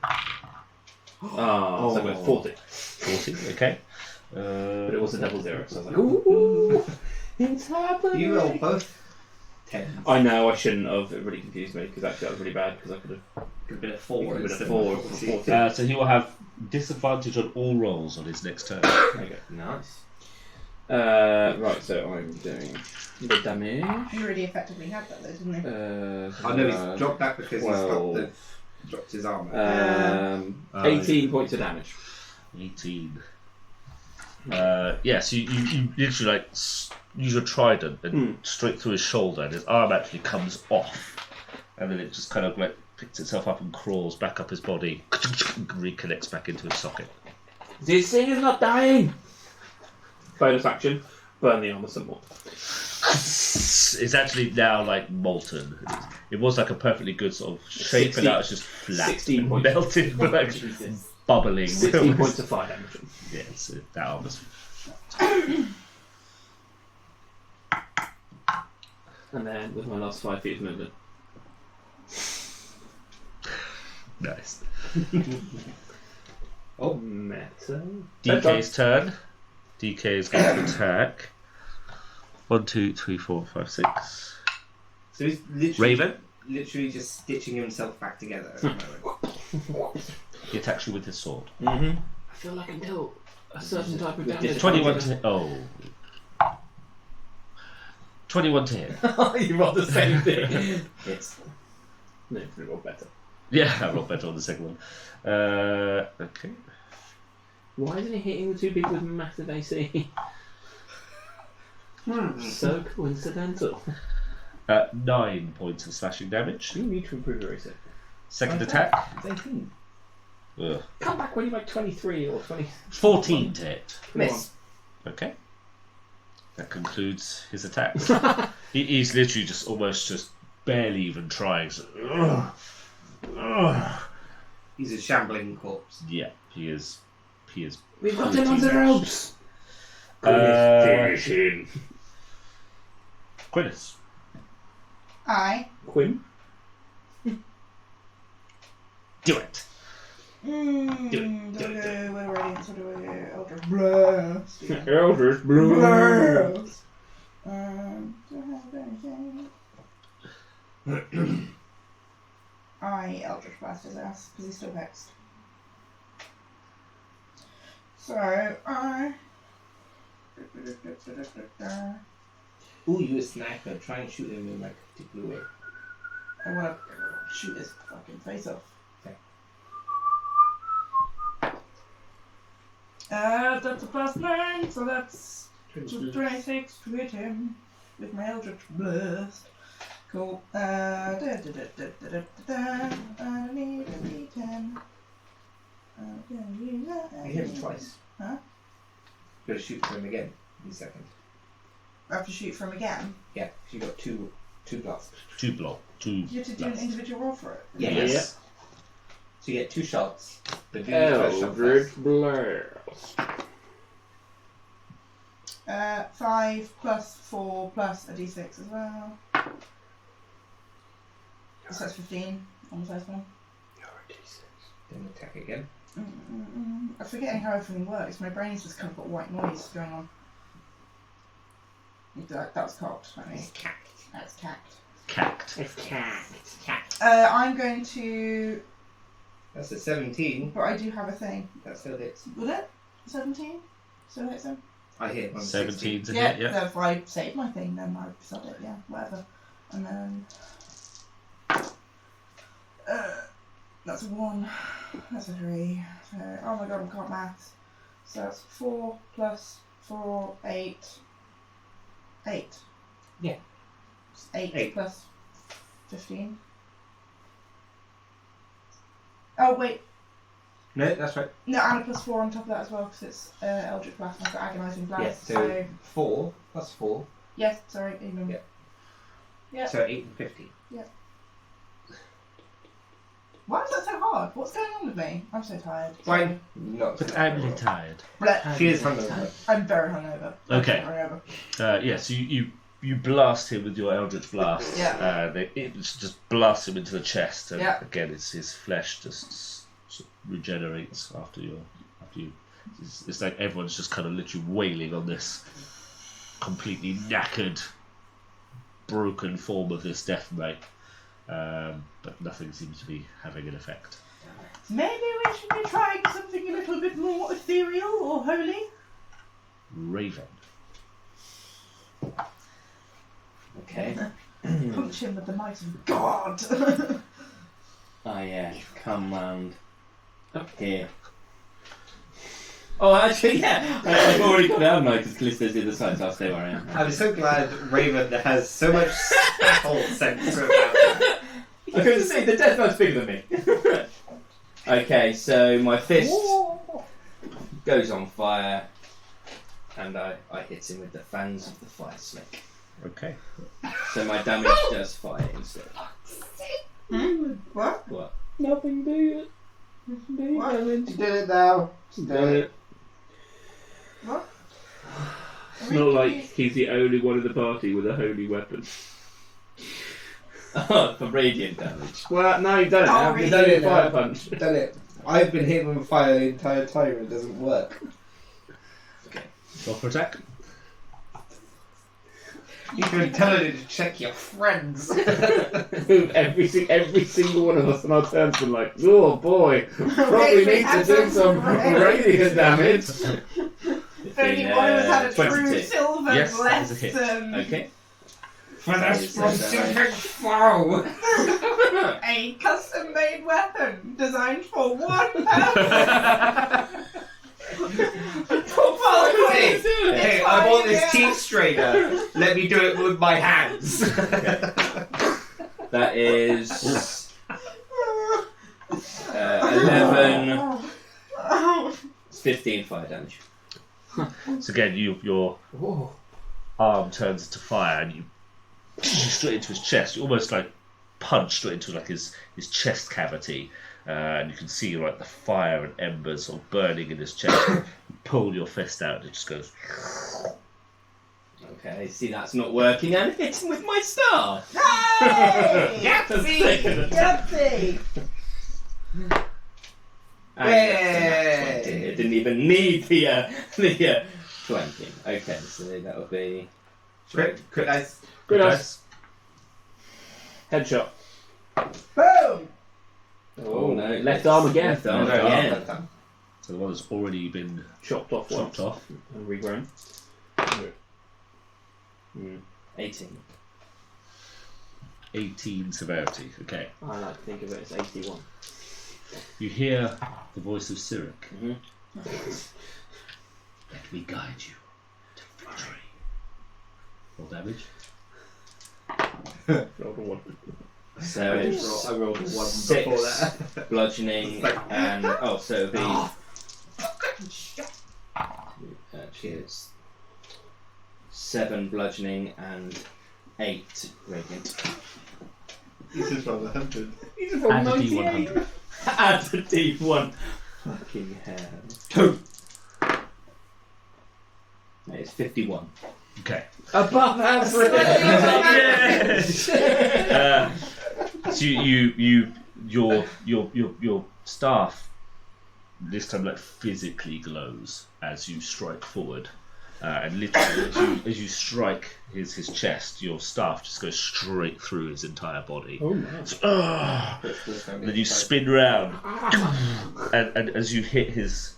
So I went 40. 40, okay. But it was a double zero, so I was like, ooh, it's happening. You roll both 10s. I know, I shouldn't have. It really confused me, because actually that was really bad, because I could have Could have been a It 4. could have instead been a 4 of for 40. 40. So he will have disadvantage on all rolls on his next turn. Okay. Nice. Right, so I'm doing the damage. He already effectively had that though, didn't he? I know he's dropped that because he's dropped his armor. 18 points of damage. 18. Yes, you literally like use your trident and straight through his shoulder, and his arm actually comes off, and then it just kind of like picks itself up and crawls back up his body, reconnects back into its socket. This thing is not dying! Bonus action, burn the armour some more. It's actually now like molten. It was like a perfectly good sort of shape, and now it's just flat, 16 points. melted, like, bubbling. 16 points of fire damage. Yeah, so that armor's. And then with my last 5 feet of movement. Nice. Oh, meta. DK's turn. DK is going to attack. 1, 2, 3, 4, 5, 6. So he's literally, Raven. literally just stitching himself back together at the moment. He attacks you with his sword. I feel like I dealt a certain type of damage. 21 to hit. Oh. 21 to hit. You rolled the same thing. It's no, you rolled better. Yeah, I rolled better on the second one. Okay. Why isn't he hitting the 2 people with massive AC? So coincidental. 9 points of slashing damage. You need to improve your AC. Second attack. It's 18. Ugh. Come back when you're like 23 or 20. 14 to hit. Miss. Okay. That concludes his attacks. He's literally just almost just barely even trying. So, He's a shambling corpse. yeah, he is. We've got him on the ropes! Finish him. Quintus. Quinn? Do it. We're ready. So do I Eldritch Blast. Eldritch Blast. Do I have anything? I Eldritch Blast his ass because he's still vexed. So I. Ooh, you a sniper. Try and shoot him in like a particular way. I want to shoot his fucking face off. Okay. That's a +9, so that's 26 to hit him with my Eldritch Blast. Cool. I need a D10. I'm gonna use that. You hit him twice. Huh? You gotta shoot for him again in a second. I have to shoot for him again. Yeah, 'cause you got two blasts. 2 block. 2. You have to do an blasts. individual roll for it. Yeah. Yes. So you get 2 shots. But do the first shot Eldritch first. Blast. 5 plus 4 plus a D6 as well. So that's 15 on the first one. You're a D6. Then attack again. I'm forgetting how everything works. My brain's just kind of got white noise going on. That was cocked. That means cacked. That's cacked. Cacked. It's cacked. I'm going to. That's a 17. But I do have a thing. That still hits. Would it? 17? Still hits him? I hit one. 17 to Yeah, hit, yeah. if I saved my thing, then I said it, yeah, whatever. And then. That's a 1. That's a 3. So, oh my god, I can't maths. So that's 4 plus 4, 8. 8. Yeah. It's 8 8. plus 15. Oh, wait. No, that's right. No, and a plus 4 on top of that as well, because it's Eldritch Blast and I've got Agonising Blast. Yeah, so 4 plus 4. Yes, sorry, even. Yeah. Yeah. So 8 and 15. Why is that so hard? What's going on with me? I'm so tired. Fine. Not But I'm really tired. Blech. She is hungover. I'm very hungover. Okay. I'm hungover. Yeah, so you blast him with your Eldritch Blast. Yeah. It just blasts him into the chest. And Yeah. again, it's his flesh just sort of regenerates after you. It's like everyone's just kind of literally wailing on this completely knackered, broken form of this death knight. But nothing seems to be having an effect. Maybe we should be trying something a little bit more ethereal or holy. Raven. Okay. Punch him with the might of God. I come round up here. Oh, actually, yeah. I've already got out now because Callisto's the other side, so I'll stay where I am. I'm so glad Raven has so much battle sense about her. I couldn't see. The dead man's bigger than me. Okay, so my fist goes on fire, and I hit him with the fans of the fire snake. Okay. So my damage does fire instead. What? What? Nothing, do it. What? You did it now. Done it. What? It's not like he's the only one in the party with a holy weapon. Oh, for radiant damage. Well, no, you've done it now. You've done it fire punch. Done it. I've been hitting with fire the entire time and it doesn't work. Roll for attack. You can tell it to check your friends. every single one of us on our turn's been like, oh boy, probably need to do some radiant damage. If only one of us had a true 22. silver Yes, that blessed. is a hit. Okay. For the specific foe. A custom-made weapon designed for one purpose. Hey, I want this teeth strainer. Let me do it with my hands. That is 11. It's 15 fire damage. So again, your arm turns into fire and you straight into his chest. You almost like punch straight into like his chest cavity, and you can see like the fire and embers sort of burning in his chest. You pull your fist out, and it just goes. Okay, see that's not working, and hit him with my staff. Hey! Yahtzee! Yahtzee! And that's a nat 20. It didn't even need the flanking. Okay, so that would be Crit dice. Good dice. Headshot. Boom! oh no, Left arm again. Left arm No, again. So the one that's already been Chopped off once. chopped off. And regrown. 18. 18 severity. Okay. I like to think of it as 81. You hear the voice of Cyric. Mhm. Let me guide you to victory. Roll damage. Rolled a 1. So it's I rolled a 1 before 6 that. bludgeoning and so it'd be actually it's 7 bludgeoning and 8 radiant. This is from 100. Add a D100. Add a D1. Fucking hell. 2. It's 51. Okay. Above average! So your staff this time like physically glows as you strike forward, and literally as you strike his chest, your staff just goes straight through his entire body. Oh nice. And then you spin round, and as you hit his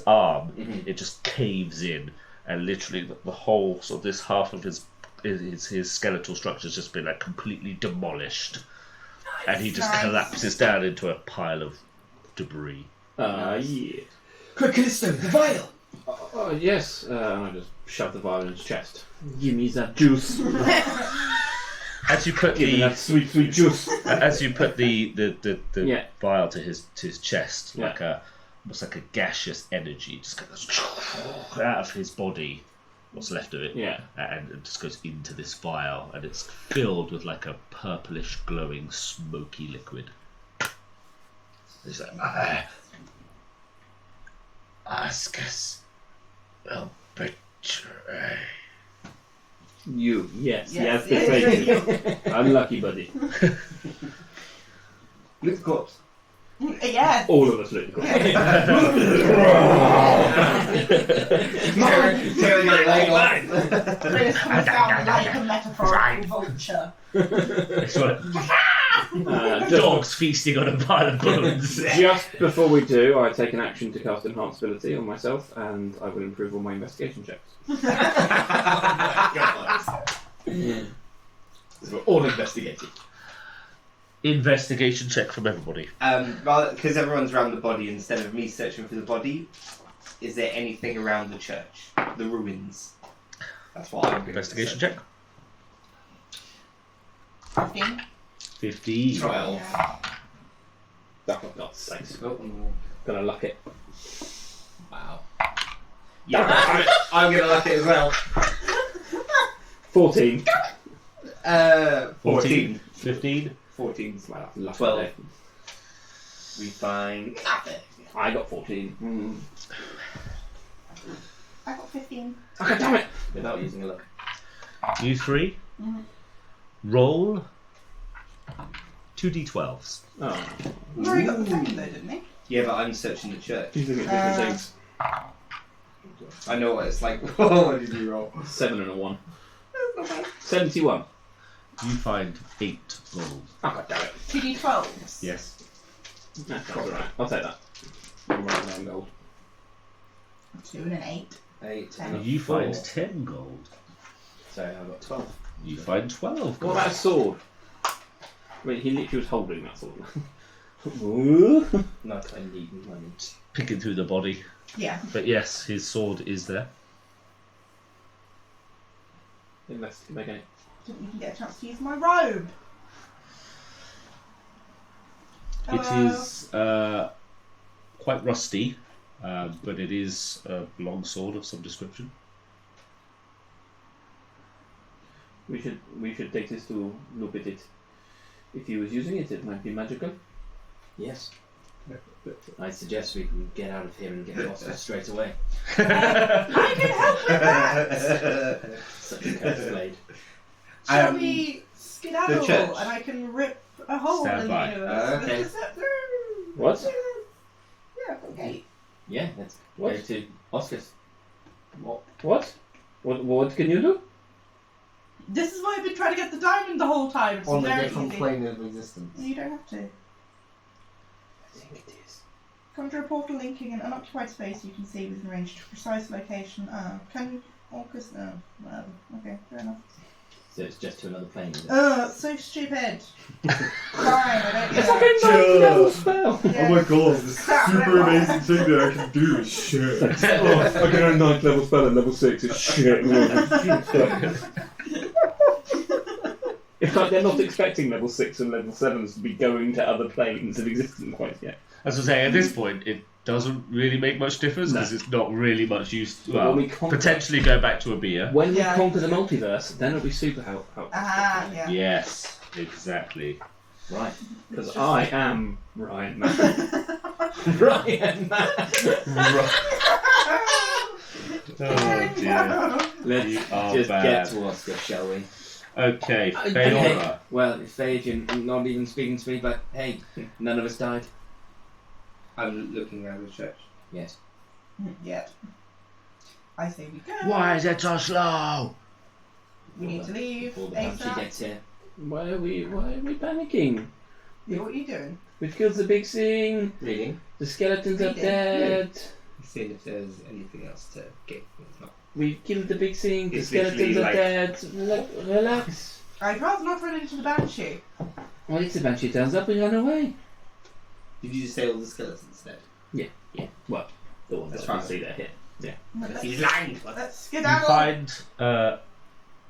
arm, it just caves in, and literally the whole sort of this half of his skeletal structure has just been like completely demolished, and he just collapses down into a pile of debris. Yeah. Quick, Callisto, the vial! Oh, yes. And I just shove the vial in his chest. Give me that juice. As you put Give me that sweet, sweet juice. as you put the Yeah. vial to his chest, Yeah. like almost like a gaseous energy just goes out of his body, what's left of it, Yeah. and it just goes into this vial, and it's filled with like a purplish, glowing, smoky liquid. It's like, Ascus will betray. You. Yes. Yes, Yes. Yes. Unlucky, buddy. Look the corpse. Yes. All of us look. Tearing your leg off. Chris comes down like a metaphorical vulture. It's like dogs feasting on a pile of bones. Just before we do, I take an action to cast Enhanced Ability on myself, and I will improve all my investigation checks. We're all investigating. Investigation check from everybody. Because everyone's around the body, instead of me searching for the body, is there anything around the church? The ruins? That's what I'm going Investigation to check. 15. 15. 12. Oh, for God's sakes. Oh, Gonna luck it. wow. Yeah, I'm gonna like it as well. 14. 14. 15. 14. Well, luck 12. it. We find. I got 14. I got 15. Okay, damn it! Without using a look. You 3. Mhm. Roll 2d12s. Oh. Rory got the second though, didn't he? Yeah, but I'm searching the church. He's looking at different things. I know what it's like. What did you roll? 7 and a 1. That's not bad. 71. You find 8 gold. Oh, God damn it. 2d12s. Yes. That's alright. I'll take that. I'm running down gold. 2 and an 8. 8. Ten. And You a 4. find 10 gold. So I got 12. You find 12 What gold. about a sword? I mean, he literally was holding that sword. Not I need money. Picking through the body. Yeah. But yes, his sword is there. Investigate it. Didn't even get a chance to use my robe. It is quite rusty, but it is a long sword of some description. We should take this to look at it. If he was using it, it might be magical. Yes. I suggest we can get out of here and get lost straight away. I can help with that! Such a cursed blade. Shall we skedaddle? the church. And I can rip a hole Stand in by. the universe. Okay. with the scepter. What? Yeah, okay. Yeah, let's What? go to Oscar's. What? What can you do? This is why I've been trying to get the diamond the whole time. It's On a very different easy. plane of existence. You don't have to. I think it is. Conjure a portal linking an unoccupied space you can see within range to a precise location. Can Orcus? No, whatever. Okay, fair enough. So it's just to another plane, is it? Ugh, so stupid. Fine, I don't It's care. like a ninth level spell. Yeah. Oh my god, this Crap, super whatever. amazing thing that I can do is shit. I get a 9th level spell at level 6. It's shit. It's like they're not expecting level 6 and level 7s to be going to other planes of existence quite yet. As I say, at this point, it doesn't really make much difference because it's not really much use. Well, When we conquer- potentially go back to a beer. When Yeah. we conquer the multiverse, then it'll be super helpful. Yeah. Yes, exactly. Right. Because I am Ryan Man. Ryan Man. Oh dear. Let's You are just bad. get to Oscar, shall we? Okay, Okay. Feora. Well, it's Phage and not even speaking to me, but hey, none of us died. I'm looking around the church. Yes. Yet. I say we go. Why is it so slow? We need to leave Before the Banshee ASAP. gets here. Why are we panicking? Yeah, what are you doing? We've killed the big thing. Reading. The skeletons are Reading. dead. Seeing if there's anything else to get. It's not. We killed the big thing. The It's skeletons literally are like- dead. Relax. I'd rather not run into the banshee. Well, if the banshee turns up, we run away. Did you just say all the skeletons dead? Yeah. Well, the ones That's that I can fine. see there here. Let's, He's lying. let's You skedaddle. find a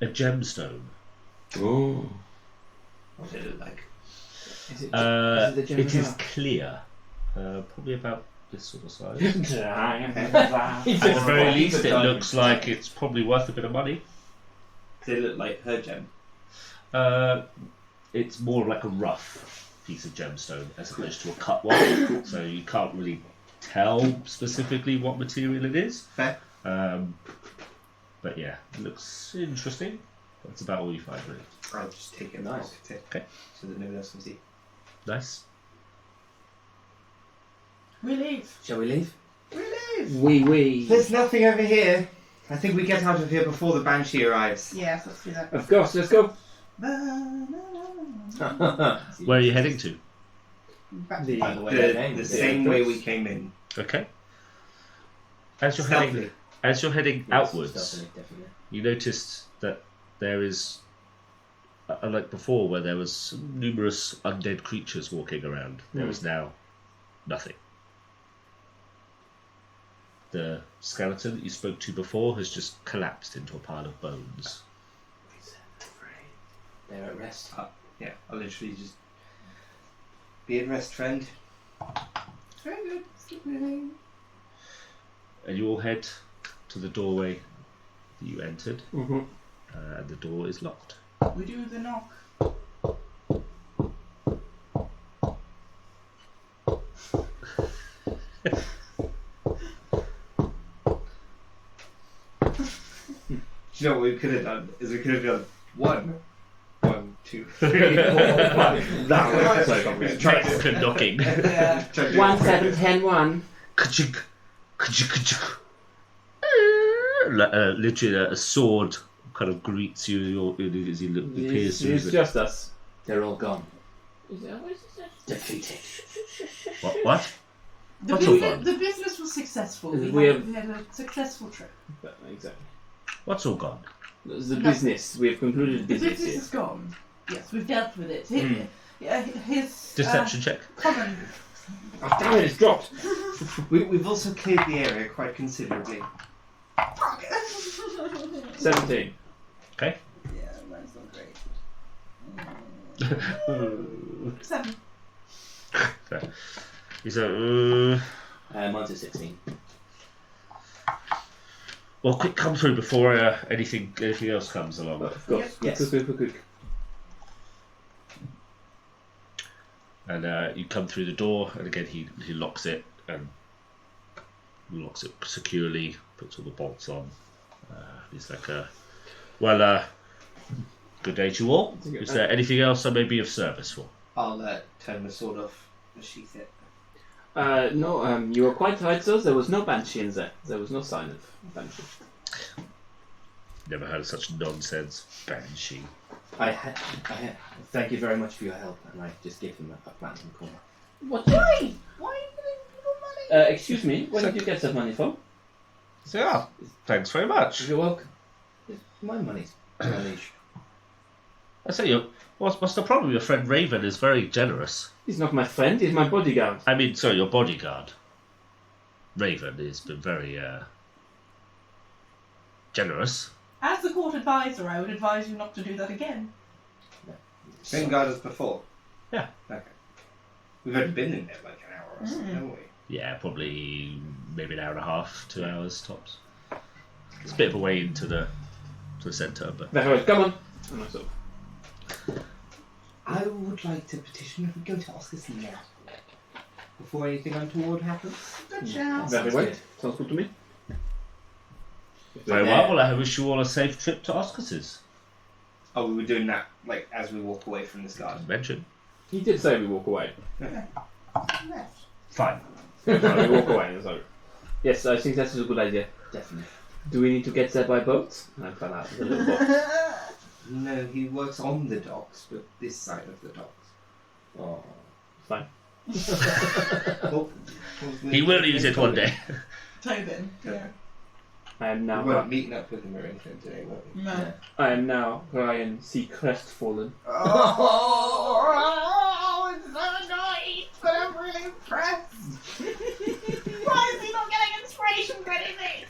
gemstone. Oh. What did it look like? Is it, It gem is as well? clear. Probably about this sort of size. At At the very least, it looks like it's probably worth a bit of money. Did it look like her gem? It's more like a rough piece of gemstone as opposed to a cut one, so you can't really tell specifically what material it is. Fair. But yeah, it looks interesting. That's about all you find, really. I'll just take it. Nice. Okay. So that no one else can see. Nice. We leave. Shall we leave? We leave. Wee. There's nothing over here. I think we get out of here before the banshee arrives. Yes, let's do that. Of course, let's go. Where are you heading to? Back The- to By the way, their name The is same yeah. way we came in. Okay. As you're Stealthily. heading Yes, outwards, definitely. you noticed that there is, unlike before, where there was numerous undead creatures walking around. There is now nothing. The skeleton that you spoke to before has just collapsed into a pile of bones. They're at rest. Yeah, I'll literally just Be at rest, friend. Very good. Keep moving. And you all head to the doorway that you entered, Mm-hmm. and the door is locked. We do the knock. Do you know what we could have done? Is we could have done 1, 2, 3, 4, 5. That was so complicated. Try to Knocking. Yeah. 1, 7, 10, 1. Ka-chink, ka-chink, ka-chink. Literally, a sword kind of greets you as you look. Appears through It's the... just us. They're all gone. What? Defeated. What? The, What's all business, gone? the business was successful. We We have- had a successful trip. Exactly. What's all gone? The business. We have concluded The business business here. is gone. Yes, we've dealt with it. His Deception check. common. Oh, damn it, it's dropped. We've also cleared the area quite considerably. 17. Okay. Yeah, mine's not great. 7. He's a. Mine's a 16. Well, quick, come through before anything else comes along. Of course. Yes. Quick. And you come through the door, and again he locks it and locks it securely. Puts all the bolts on. He's like, good day to you all. Is there anything else I may be of service for? I'll turn the sword off and sheath it. No, you were quite right, sir. There was no banshee in there. There was no sign of banshee. Never heard of such nonsense. Banshee. Thank you very much for your help, and I just give him a platinum corner. What? Why? Why are you giving people money? Excuse me, where did you get that money from? So yeah, thanks very much. You're welcome. My money's unleashed. I say, what's the problem? Your friend Raven is very generous. He's not my friend, he's my bodyguard. I mean, sorry, your bodyguard. Raven has been very generous. As the court advisor, I would advise you not to do that again. Same guard as before? Yeah. Okay. We've only been in there like an hour or something, haven't we? Yeah, probably maybe an hour and a half, 2 hours tops. It's a bit of a way into the centre, but That's right, come on. And myself. I would like to petition if we go to Oscar's now. Before anything untoward happens. Good shout. Very Sounds well. good. Sounds good to me. very well. Well, I wish you all a safe trip to Oscar's. Oh, we were doing that like as we walk away from this guard. As mentioned. He did say we walk away. Left. Fine. We walk away, so. Yes, I think that is a good idea. Definitely. Do we need to get there by boat? And I fell out of the little boat. No, he works on the docks, but this side of the docks. Oh. Fine. Oh, He will use it one day. Tobin. Yeah. I am We now. weren't meeting up with him or anything today, were we? No. Yeah. I am now Ryan C. Crestfallen. Oh, it's so annoying, but I'm really impressed. Why is he not getting inspiration for anything?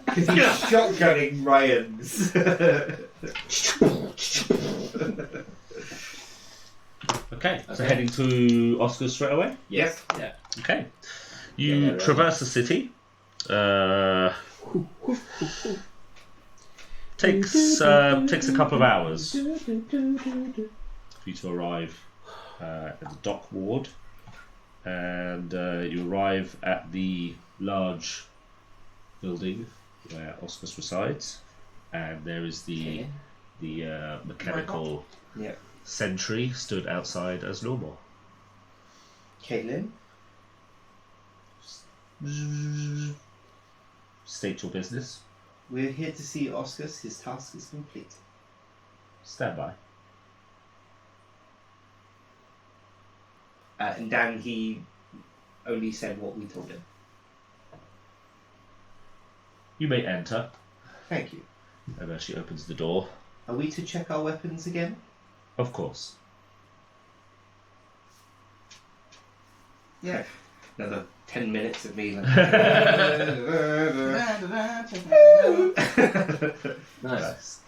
Because he's shotgunning Ryan's. Okay, so Okay. heading to Oscar's straight away. Yes. Yeah. Okay. You Yeah, right. traverse the city. Takes a couple of hours for you to arrive at the dock ward, and you arrive at the large building where Oscar resides, and there is the mechanical Yeah. sentry stood outside as normal. Caitlin? State your business. We're here to see Oscars. His task is complete. Stand by. And Dan, he only said what we told him. You may enter. Thank you. And as she opens the door, Are we to check our weapons again? of course. Yeah. Another 10 minutes of me. Like, Nice.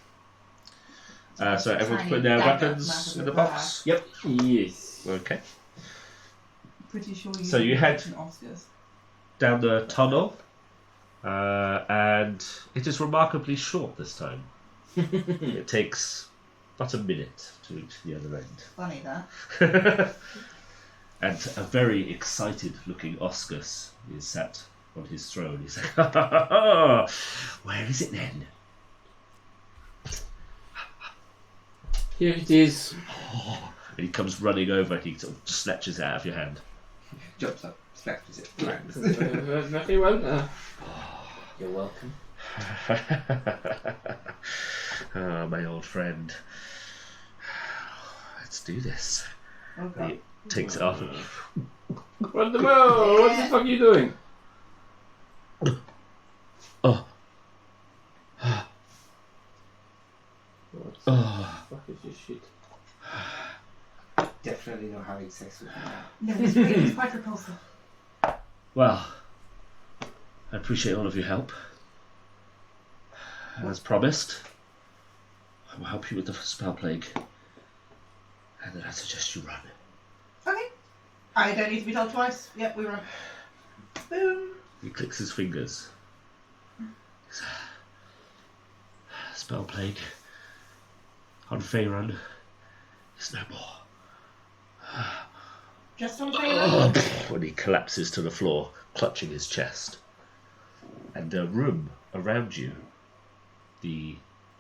So everyone's Tiny putting their dagger weapons matters in the of box. Yes. Okay. pretty sure you. So you head- Oscars. Down the tunnel, and it is remarkably short this time. It takes but a minute to reach the other end. Funny that. And a very excited-looking Oscars is sat on his throne. He's like, where is it then? Here it is. And he comes running over and he sort of snatches it out of your hand. Jumps up, snatches it. Very well. You're welcome. Oh, my old friend. Let's do this. Oh god. He takes it off. What the hell? What the fuck are you doing? Oh. What the Oh. fuck is this shit? Definitely not having sex with him now. No, it's quite repulsive. Well, I appreciate all of your help. As promised, I will help you with the spell plague. And then I suggest you run. Okay. I don't need to be told twice. Yep, we run. Boom. He clicks his fingers. Spell plague on Faerun is no more. Just on favour. When he collapses to the floor, clutching his chest. And the room around you, the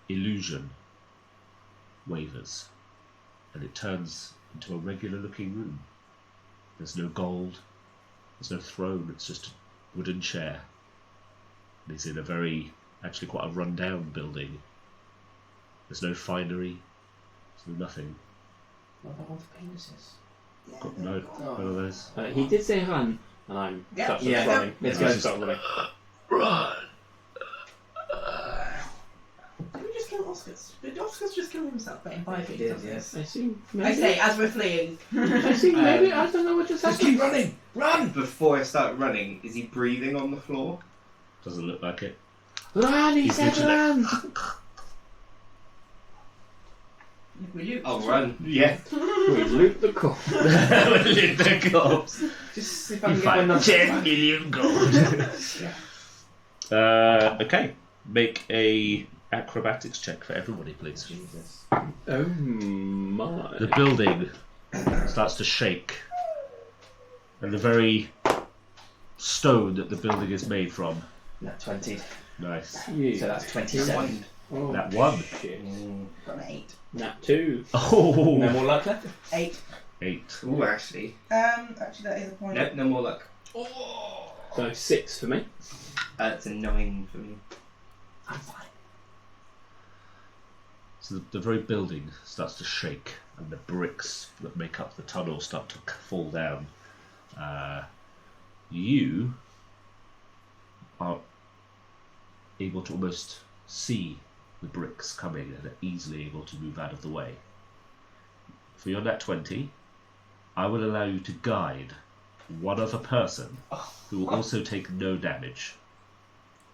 illusion wavers, and it turns into a regular looking room. There's no gold, there's no throne, it's just a wooden chair. And he's in a actually quite a run-down building. There's no finery, there's no nothing. What about all the penises? Got no, none of those. He did say run, and I'm Yeah. yeah. running. Let's go Just- start running. Run! Did we just kill Oscars? Did Oscars just kill himself then? I think it did, yes. I see. I say, as we're fleeing. I see. Maybe I don't know what just Just happened. keep running! Run! Before I start running, is he breathing on the floor? Doesn't look like it. Run! He He's said literally- run. We loot. I'll run. Yeah. We loot the corpse. Leave the corpse. Just see if I You can get one find number. 10 million gold. Okay, make a acrobatics check for everybody, please. Jesus. Oh my. The building starts to shake, and the very stone that the building is made from. Nat 20. Nice. You. So that's 27. Oh, That one. Shit. Got an 8. Nat 2. Oh, No more luck left? 8. 8. Ooh, actually. Actually, that is a point. Nope, no more luck. So 6 for me. It's a 9 for me. I'm fine. So the very building starts to shake, and the bricks that make up the tunnel start to fall down. You are able to almost see the bricks coming and are easily able to move out of the way. For your nat 20, I will allow you to guide one other person who will also take no damage.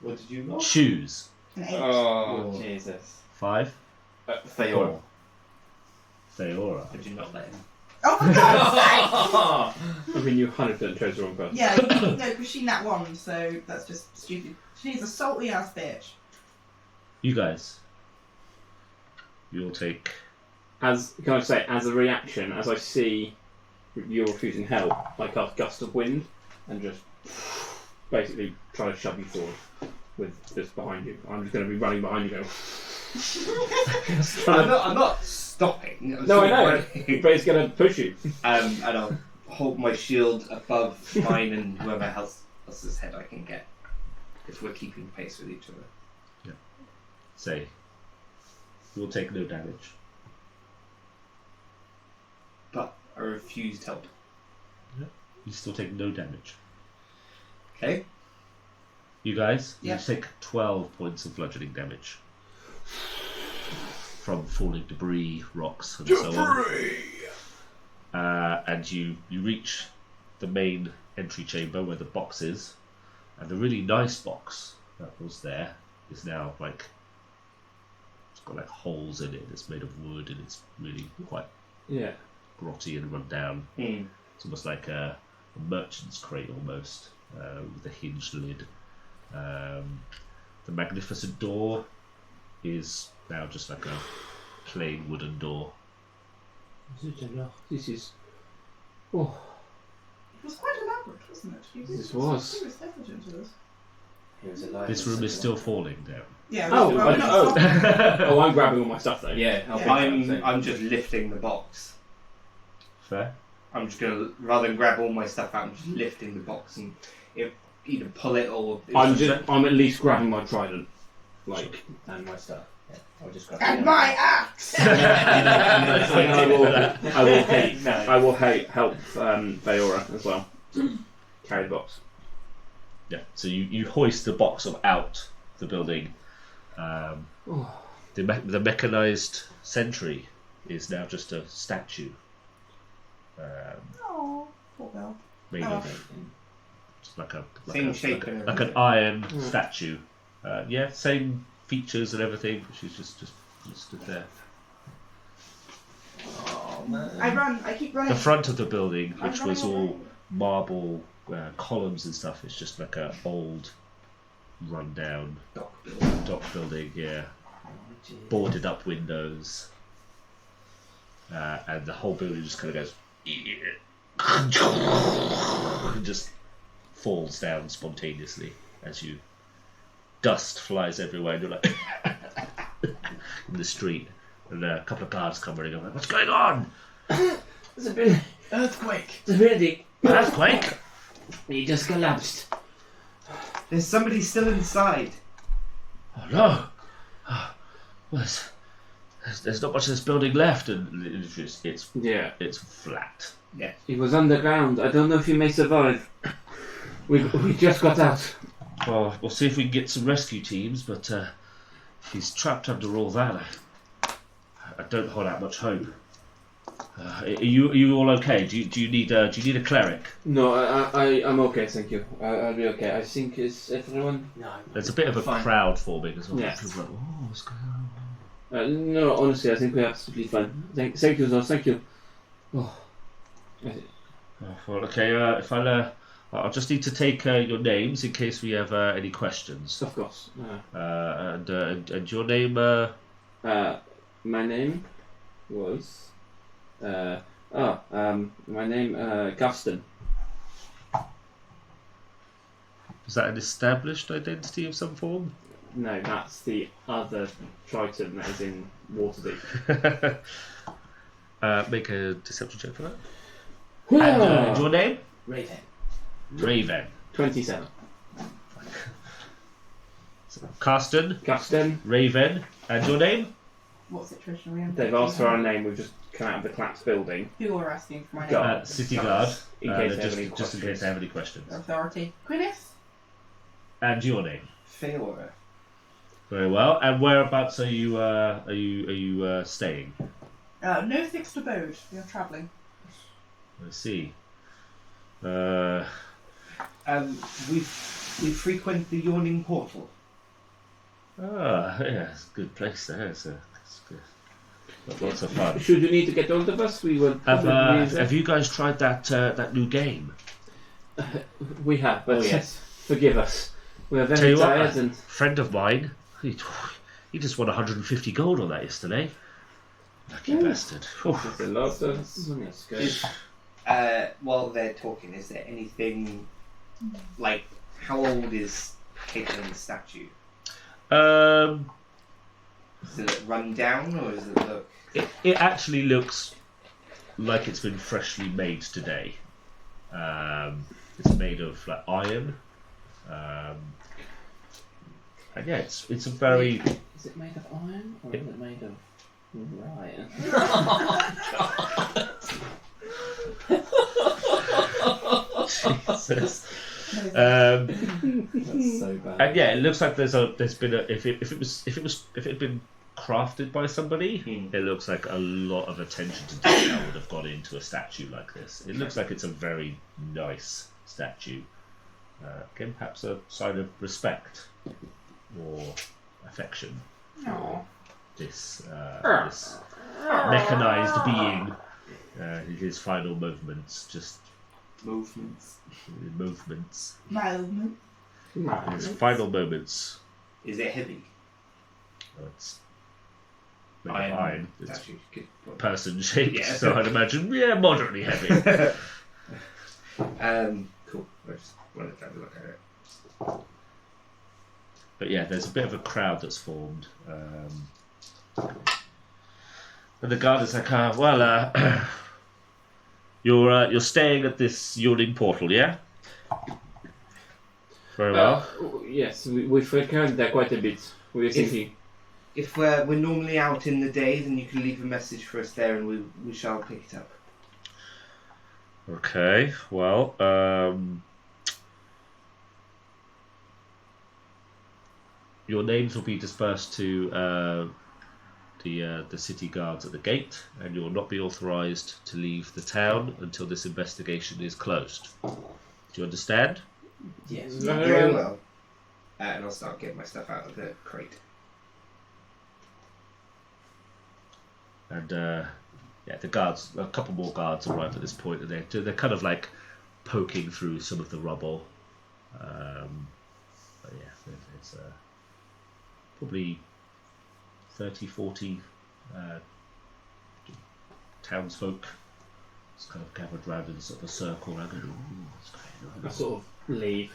What did you roll? Choose An 8. Oh, Jesus. 5. Theor. Theora. Did you not let him? Oh my god! I mean, you 100% chose the wrong person. Yeah, no, because she nat 1, so that's just stupid. She's a salty ass bitch. You guys, you'll take. Can I say, as a reaction, as I see you're refusing help, I cast Gust of Wind and just basically try to shove you forward with this behind you. I'm just going to be running behind you. I'm not stopping. I'm No, I still know, running. but it's going to push you. And I'll hold my shield above mine and whoever else's head I can get. If we're keeping pace with each other. Say, you will take no damage. But I refused help. You still take no damage. Okay? You guys, Yep. you take 12 points of bludgeoning damage from falling debris, rocks, and so on. And you reach the main entry chamber where the box is, and the really nice box that was there is now it's got like holes in it. It's made of wood and it's really quite Yeah. grotty and run down. Hmm. It's almost like a a merchant's crate almost, with a hinged lid. The magnificent door is now just like a plain wooden door. This is. Oh, It was quite elaborate, wasn't it? This was. He was negligent to this. He was alive. This room is still falling down. Yeah. Oh, oh, I'm grabbing all my stuff though. Yeah, I'm just lifting the box. Fair. I'm just gonna, rather than grab all my stuff out, I'm just lifting the box and either pull it or. I'm at least grabbing my trident. Like. And my stuff. Yeah, I'll just grab And it. my axe! I will help Bayora as well. Carry the box. Yeah. So you hoist the box out the building. The mechanized sentry is now just a statue. Oh, poor girl. Made of Same shape and like an iron statue. Yeah, same features and everything. She's just stood there. Oh man. I keep running. The front of the building, which I'm was running all away. marble columns and stuff, is just like a old, rundown dock building. Yeah, boarded up windows, and the whole building just kind of goes and just falls down spontaneously as you. Dust flies everywhere, and you're like in the street, and a couple of guards come running over. What's going on? There's a bit earthquake. It's a building. Earthquake? He just collapsed. There's somebody still inside. Oh no! Well, there's not much of this building left, and it's flat. Yeah. He was underground. I don't know if he may survive. We just got out. Well, we'll see if we can get some rescue teams, but if he's trapped under all that, I don't hold out much hope. Are you all okay? Do you need a cleric? No, I'm okay, thank you. I'll be okay. I think is everyone. No. There's a bit of a crowd forming as well. Yes. People are like, oh, what's going on? No, honestly, I think we're absolutely fine. Thank you, Zos. Thank you. Oh. Well, okay. If I'll just need to take your names in case we have any questions. Of course. And your name? My name was. My name Guston. Is that an established identity of some form? No, that's the other Triton that is in Waterdeep. Make a deception check for that. And your name? Raven. Raven. 27. Carsten, Guston. Raven, and your name? What situation are we in? They've asked for our name. We've just come out of the collapsed building. Who are asking for my name? Guard. City Guard. In case they have just any in questions. case they have any questions. Authority. Quinnis? And your name? Feora. Very well. And whereabouts are you staying? No fixed abode. We are travelling. I see. We frequent the Yawning Portal. Yeah, it's a good place there. It's good. Lots of fun. Should you need to get hold of us, we will. Have you guys tried that new game? We have, but yes. Forgive us. We are Tell very you what, tired a and. friend of mine, he just won 150 gold on that yesterday. Lucky bastard. That's a lot of. That's good. While they're talking, is there anything like how old is Caitlin's statue? Does it look run down or does it look? It actually looks like it's been freshly made today. It's made of like iron. And yeah, it's a very. Is it made of iron or is it made of Ryan? Jesus. That's so bad. And yeah, it looks like there's been a if it had been crafted by somebody, it looks like a lot of attention to detail would have gone into a statue like this. It looks like it's a very nice statue. Again, perhaps a sign of respect or affection for this mechanized being. In his final movements, just Movements. Movements. Moment. His final moments. Is it heavy? It's made of iron. It's Actually, good point. person shaped, Yeah. so I'd imagine, moderately heavy. Cool. I just wanted to have a look at it. But yeah, there's a bit of a crowd that's formed. And the guard is like, you're staying at this yawning portal, yeah? Very well. Yes, we frequent there quite a bit. We were thinking. If we're normally out in the day, then you can leave a message for us there and we shall pick it up. Okay, well, your names will be dispersed to the city guards at the gate, and you will not be authorised to leave the town until this investigation is closed. Do you understand? Yes. Very well. And I'll start getting my stuff out of the crate. And the guards, a couple more guards arrive at this point, and they're kind of like poking through some of the rubble. But yeah, it's probably 30, 40 townsfolk just kind of gathered round in sort of a circle. And going, what's going on? I sort of leave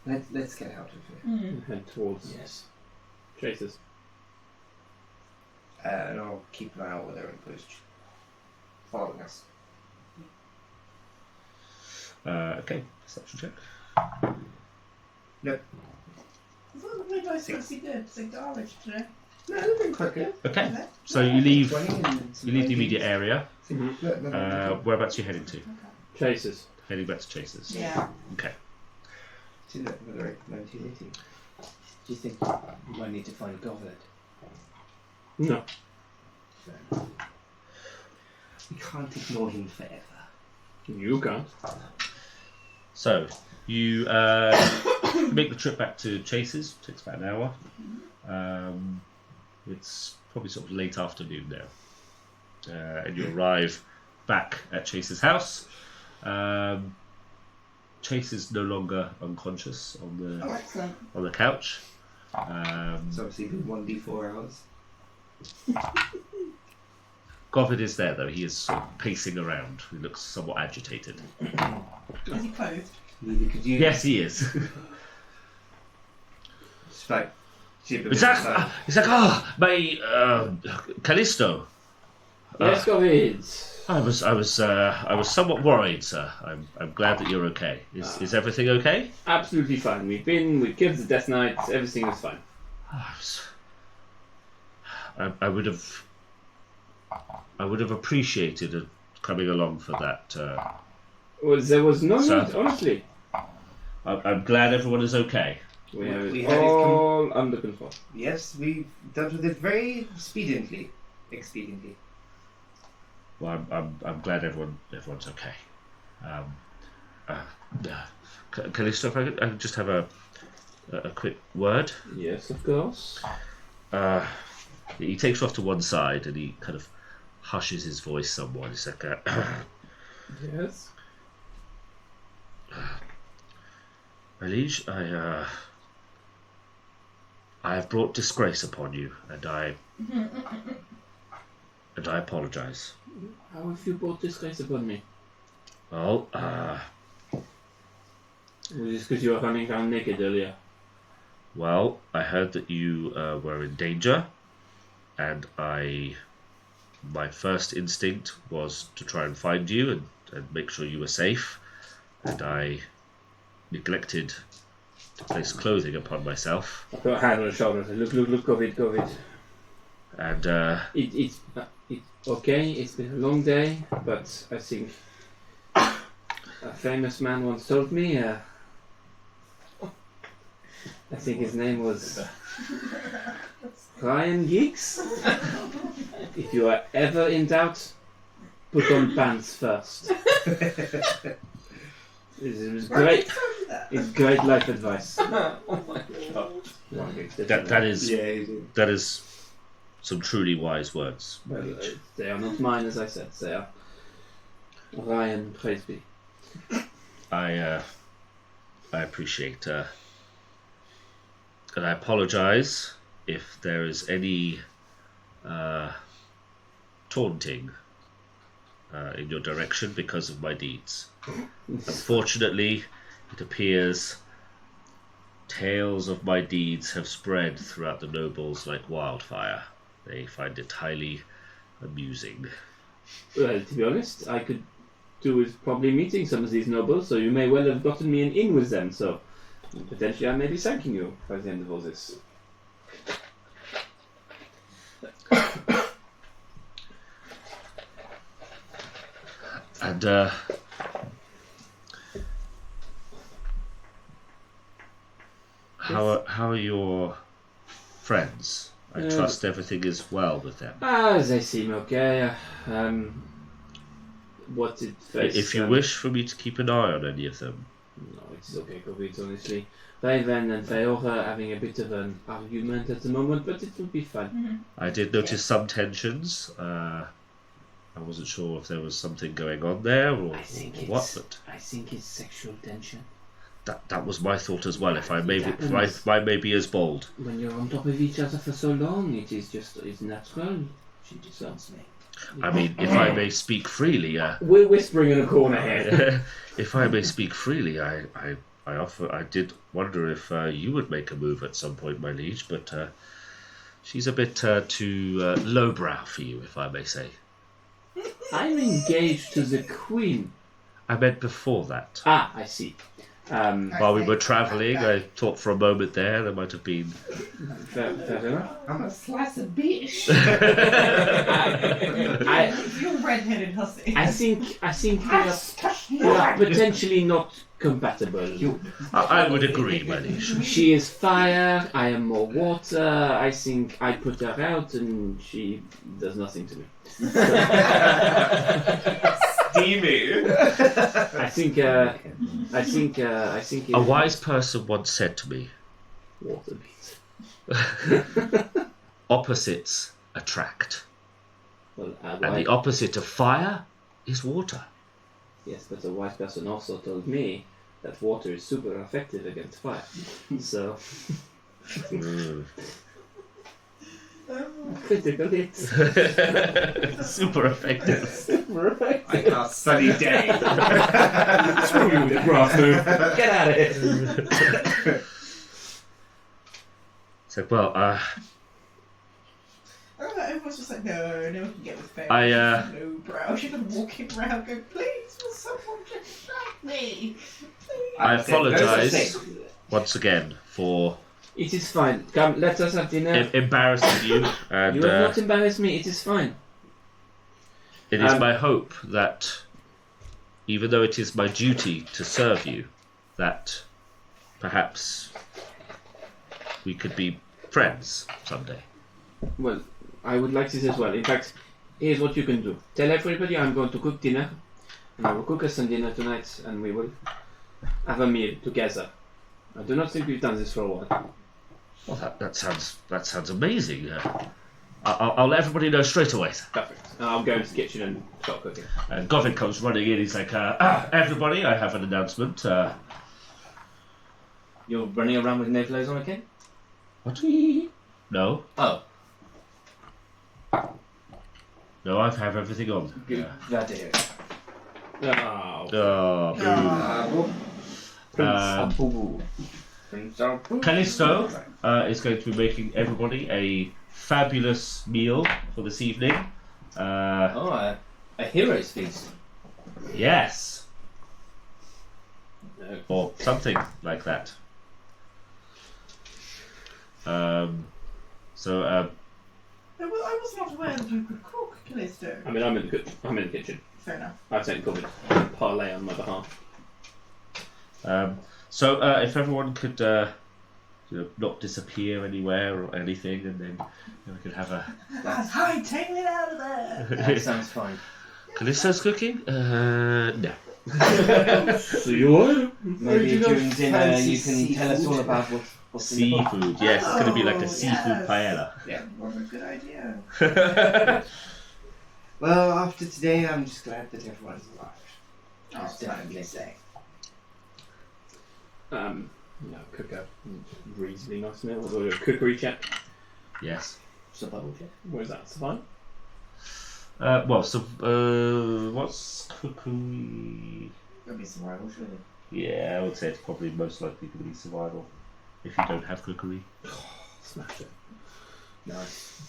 Let's get out of here. and head towards Chasers. And I'll keep an eye out whether anybody's following us. Okay, perception check. Nope. I thought the midnight supposed to be good. It's like garbage today. No, they've been quite good. Okay, so you leave 20 and the immediate area. No. Whereabouts are you heading to? Chasers. Heading back to Chasers. Yeah. Okay. To the 1980. Do you think we might need to find Govert? No. We can't ignore him forever. You can't. So you make the trip back to Chasers. Takes about an hour. It's probably sort of late afternoon now, and you arrive back at Chase's house. Chase is no longer unconscious on Excellent. the couch. It's obviously been 1d4 hours. Govid is there though. He is sort of pacing around. He looks somewhat agitated. Is he clothed? Neither could you. Yes, he is. It's like gibber. It's like, my Callisto. Yes, Covid. I was somewhat worried, sir. I'm glad that you're okay. Is everything okay? Absolutely fine. We killed the Death Knight. Everything is fine. I would have appreciated it coming along for that. Well, there was no Sir? need, honestly. I'm glad everyone is okay. We have We it had it all under control. Yes, we dealt with it very expediently. Well, I'm glad everyone's okay. Callisto, if I could just have a quick word. Yes, of course. He takes her off to one side and he kind of hushes his voice somewhat. He's like, Yes. my liege, I have brought disgrace upon you, and I apologise. How have you brought disgrace upon me? Well, Was this because you were running around naked earlier? well, I heard that you were in danger, and my first instinct was to try and find you and make sure you were safe, and I neglected to place clothing upon myself, I put a hand on his shoulder and said, look, Covid. and It's okay, it's been a long day, but I think a famous man once told me, I think his name was Ryan Geeks. If you are ever in doubt, put on pants first. It was great. It's great life advice. that is some truly wise words. They are not mine, as I said. They are Ryan, praise be. I appreciate, and I apologise if there is any taunting in your direction because of my deeds. Unfortunately, it appears tales of my deeds have spread throughout the nobles like wildfire. They find it highly amusing. Well, to be honest, I could do with probably meeting some of these nobles, so you may well have gotten me an in with them, so potentially I may be thanking you by the end of all this. And how are your friends? I trust everything is well with them. They seem okay. What did face? If you wish for me to keep an eye on any of them. No, it's okay, Covid, honestly. Raven and Feora are having a bit of an argument at the moment, but it will be fun. Mm-hmm. I did notice some tensions. I wasn't sure if there was something going on there or what, but I think it's sexual tension. that was my thought as well. If I may be as bold. When you're on top of each other for so long, it's natural. She disowns me. I mean, if I may speak freely, we're whispering in a corner here. if I may speak freely, I did wonder if you would make a move at some point, my liege, but she's a bit too lowbrow for you, if I may say. I'm engaged to the Queen. I meant before that. Ah, I see. While we were travelling, I thought for a moment there might have been... Fair enough. I'm a slice of bitch. You're red-headed hussy. I think we are potentially not compatible. I would agree, my liege. She is fire, I am more water. I think I put her out and she does nothing to me. Steamy. I think A wise person once said to me, water beats. opposites attract. Well, And the opposite of fire is water. yes, but a wise person also told me that water is super effective against fire. So critical hits. Super effective. Super effective. Like our sunny day. Screw you, the grass move. Get out of here. So, well, Everyone's just like, no one can get with Faye. No, bro. She's been walking around going, please, will someone distract me? Please. I apologise once again for It is fine. Come, let us have dinner. embarrassing you. And You have not embarrassed me. It is fine. it is my hope that, even though it is my duty to serve you, that perhaps we could be friends someday. Well, I would like this as well. In fact, here's what you can do. Tell everybody I'm going to cook dinner, and I will cook us some dinner tonight, and we will have a meal together. I do not think we've done this for a while. Well, that sounds amazing. I'll let everybody know straight away. Perfect. I'll go into the kitchen and start cooking. And Govin comes running in. He's like, everybody, I have an announcement. You're running around with no clothes on, okay? What? No. Oh, No, I have everything on. good. Glad to hear it. Oh. Oh, Callisto is going to be making everybody a fabulous meal for this evening. A hero's feast. Yes. Or something like that. I was not aware that you could cook, Callisto. I mean, I'm in the kitchen. Fair enough. I've taken COVID parlay on my behalf. If everyone could, not disappear anywhere or anything, and then we could have a. Hightail it out of there! That sounds fine. Callisto's cooking? No. So you are? Maybe during dinner you can tell us all about what's in the book. Seafood, yes, it's going to be like a seafood paella. Yeah, what a good idea. Well, after today, I'm just glad that everyone's alive. Oh, It's it's kind of definitely- sick. Cook a reasonably nice meal. Or a cookery check. Yes. Survival check. Where's that? Survival? What's cookery? It'll be survival, surely. Yeah, I would say it's probably most likely going to be survival. If you don't have cookery. Smash it. Nice.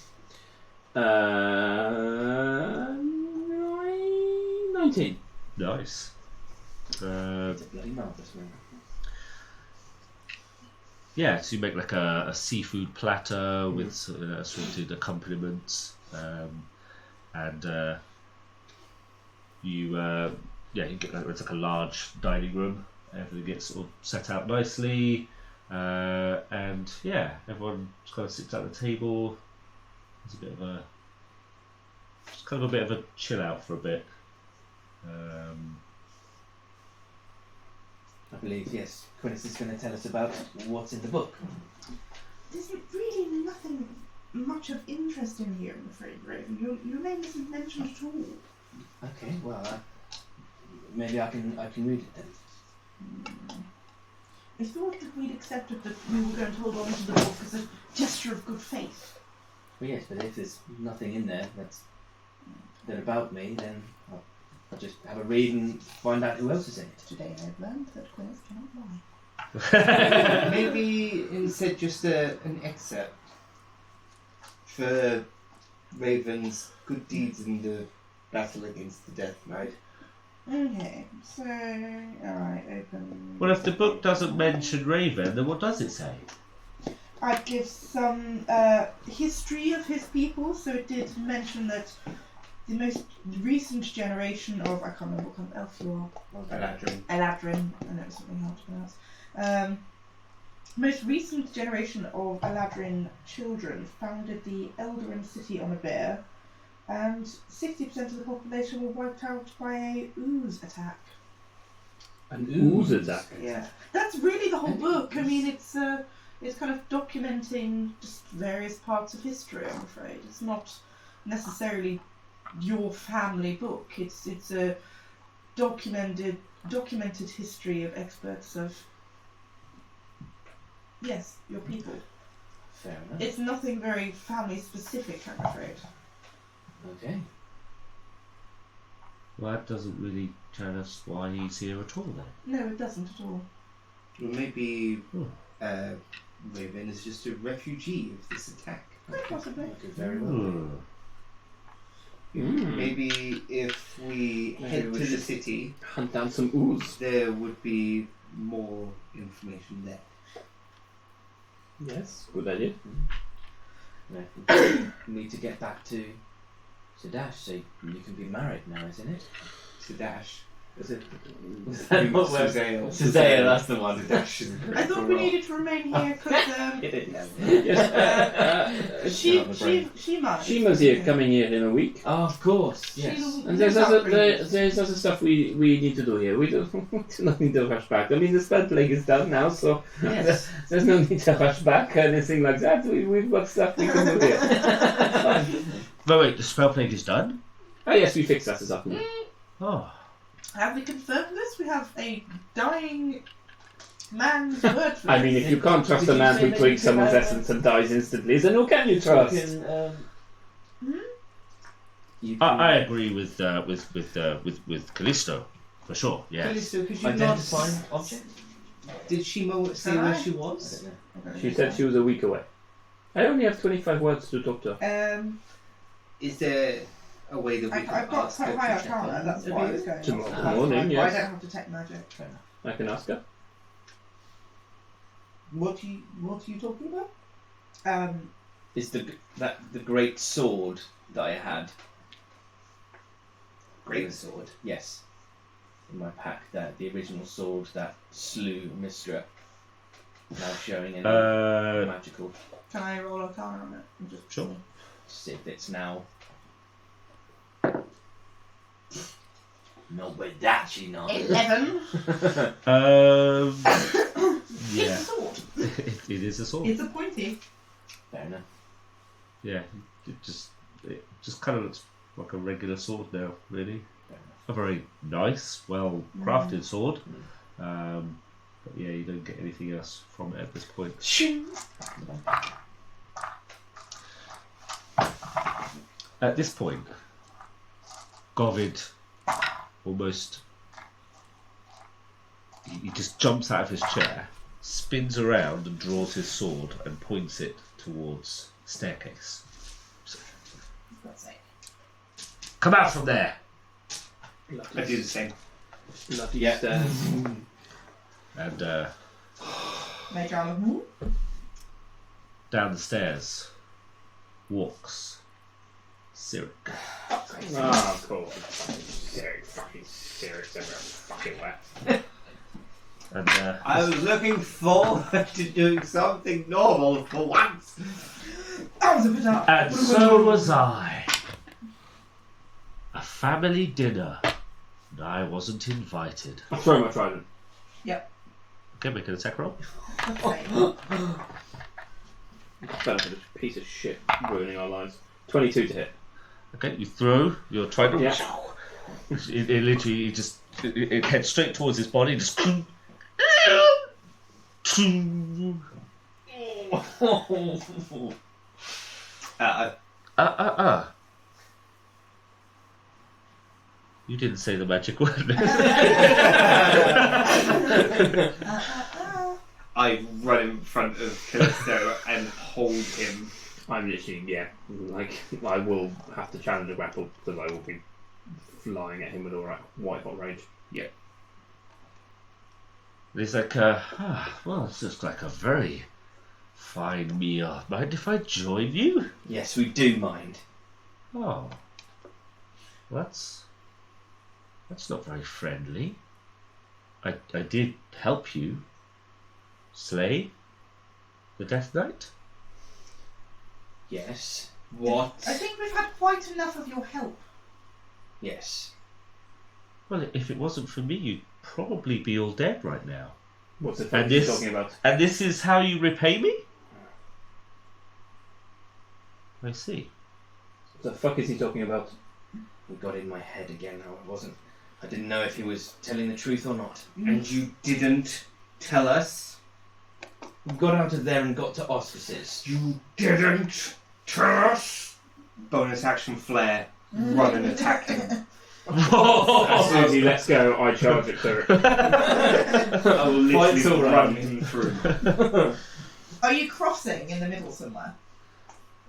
19. Nice. It's a bloody marvellous meal. Yeah, so you make like a seafood platter with assorted accompaniments, and you get it's like a large dining room. Everything gets sort of set out nicely, and yeah, everyone kind of sits at the table. There's a bit of a chill out for a bit. I believe, yes, Quinnis is going to tell us about what's in the book. There's really nothing much of interest in here, I'm afraid, Raven. Your name isn't mentioned at all. Okay, well, maybe I can read it then. I thought that we'd accepted that we were going to hold on to the book as a gesture of good faith. Well, yes, but if there's nothing in there that's about me, then I'll just have a read and find out who else is in it. Today I've learned that Quinnis cannot lie. Maybe instead just an excerpt for Raven's good deeds in the battle against the Death Knight. Okay, so alright, open. Well, if the book doesn't mention Raven, then what does it say? I'd give some history of his people, so it did mention that the most recent generation of, I can't remember what kind of elf you are. Eladrin, I know it's something hard to pronounce. Most recent generation of Eladrin children founded the Eldarin city on a bear, and 60% of the population were wiped out by a ooze attack. An ooze attack? Yeah, that's really the whole book. I mean, it's kind of documenting just various parts of history, I'm afraid. It's not necessarily your family book. It's a documented history of experts of, yes, your people. Fair enough. It's nothing very family specific, I'm afraid. Okay. Well, that doesn't really tell us why he's here at all, then. No, it doesn't at all. Well, maybe Raven is just a refugee of this attack. Quite possibly. Could very well be. Maybe if we head we to the should city, Hunt down some ooze. there would be more information there. Yes, good idea. Yeah, we need to get back to Dash, so you can be married now, isn't it? To Dash. Is it? Suzale, that's the one. Dash. I thought we needed to remain here because It is. Shima's here, coming here in a week. Oh, of course, yes. And there's other stuff we need to do here. We do not need to rush back. I mean, the spell plague is done now, so Yes. there's no need to rush back or anything like that. We've got stuff we can do here. It's fine. Wait, the spell plague is done? Oh yes, we fixed that this afternoon. Oh. Have we confirmed this? We have a dying man's word for I mean, if you can't trust a man who tweaks someone's essence and dies instantly, then who can you trust? I agree with Callisto, for sure. Yes. Callisto, could you Identify not... object? Did Shimo say where she was? I don't know. She said she was a week away. I only have 25 words to talk to her. Is there a way that we can I've got ask her quite to high check arcana, on that's the why I view? was going Tomorrow on. morning, I yes. don't have detect magic. I can ask her. What are you talking about? Is the great sword that I had? Great sword. Yes. In my pack, that the original sword that slew Mistra. Now showing any magical. Can I roll arcana on it? And just Sure. See if it's now. Not with that, you know. 11. It's Yeah. a sword. It is a sword. It's a pointy. Fair enough. Yeah. It just kind of looks like a regular sword now, really. a very nice, well-crafted sword. But yeah, you don't get anything else from it at this point. At this point, Govid almost... He just jumps out of his chair, spins around and draws his sword and points it towards the staircase. For God's sake. Come out from there! I do the same. Bloody stairs. And Major armor. down the stairs walks Cyric. Oh, of course. Fucking serious everywhere. Fucking wet. And I was looking forward to doing something normal for once. That was a bit up. And so was I. A family dinner. And I wasn't invited. I'll throw my trident. Yep. Okay, make an attack roll. Okay. Fell for this piece of shit ruining our lives. 22 to hit. Okay, you throw your trident. Yeah. It literally it heads straight towards his body. Just. You didn't say the magic word. I run in front of Callisto and hold him. I'm literally, I will have to challenge a grapple because I will be flying at him with all right white hot rage. Yep. He's like, well, it's just like a very fine meal. Mind if I join you? Yes, we do mind. Oh, that's not very friendly. I did help you slay the Death Knight. Yes. What? I think we've had quite enough of your help. Yes. Well, if it wasn't for me, you'd probably be all dead right now. What's the And fuck you this- talking about? And this is how you repay me? I see. What the fuck is he talking about? It got in my head again now. I didn't know if he was telling the truth or not. And you didn't tell us? We got out of there and got to Auspices. You didn't tell us? Bonus action flare. Run and attack him. As soon as he lets go, I charge it to it. I will literally Fight's all right. run him through. Are you crossing in the middle somewhere?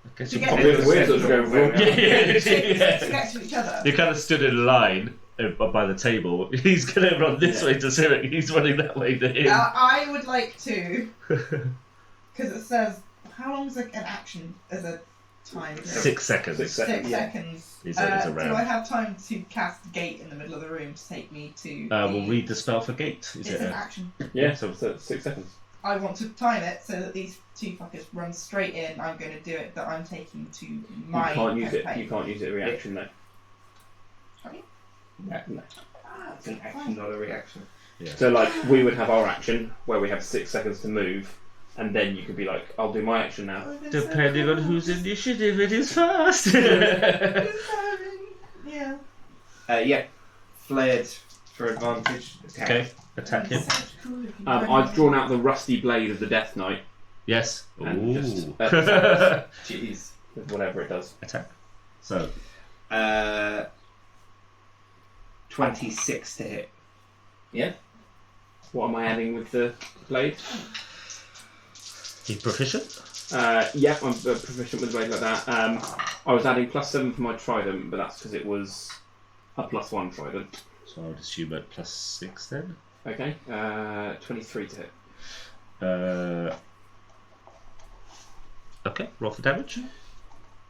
I guess To you get probably- to- We're sort of going wrong. To get to each other? You kind of stood in line by the table. He's going to run this way to Cyric. He's running that way to him. I would like to, because it says, how long is an action as a time? 6 seconds. 6 6 seconds. seconds. Is a round. Do I have time to cast Gate in the middle of the room to take me to... We'll read the spell for Gate. Is It's it? an action. Yeah, so 6 seconds. I want to time it so that these two fuckers run straight in. I'm going to do it that I'm taking to my You can't use it. campaign. You can't use it as a reaction though. Can you? No. Ah, It's an action, not a reaction. Yeah. So like we would have our action where we have 6 seconds to move, and then you could be like, "I'll do my action now." Depending on whose initiative it is first. Yeah. Yeah. Flared for advantage. Attack. Okay, attack him. Sounds cool if you I've drawn out the rusty blade of the Death Knight Yes. And just- Ooh. Jeez. with whatever it does. Attack. So, 26 to hit. Yeah? What am I adding with the blade? he's proficient. Yeah, I'm proficient with blade like that. I was adding +7 for my trident, but that's because it was a +1 trident. So I would assume at +6 then. Okay, 23 to hit. Okay, roll for damage.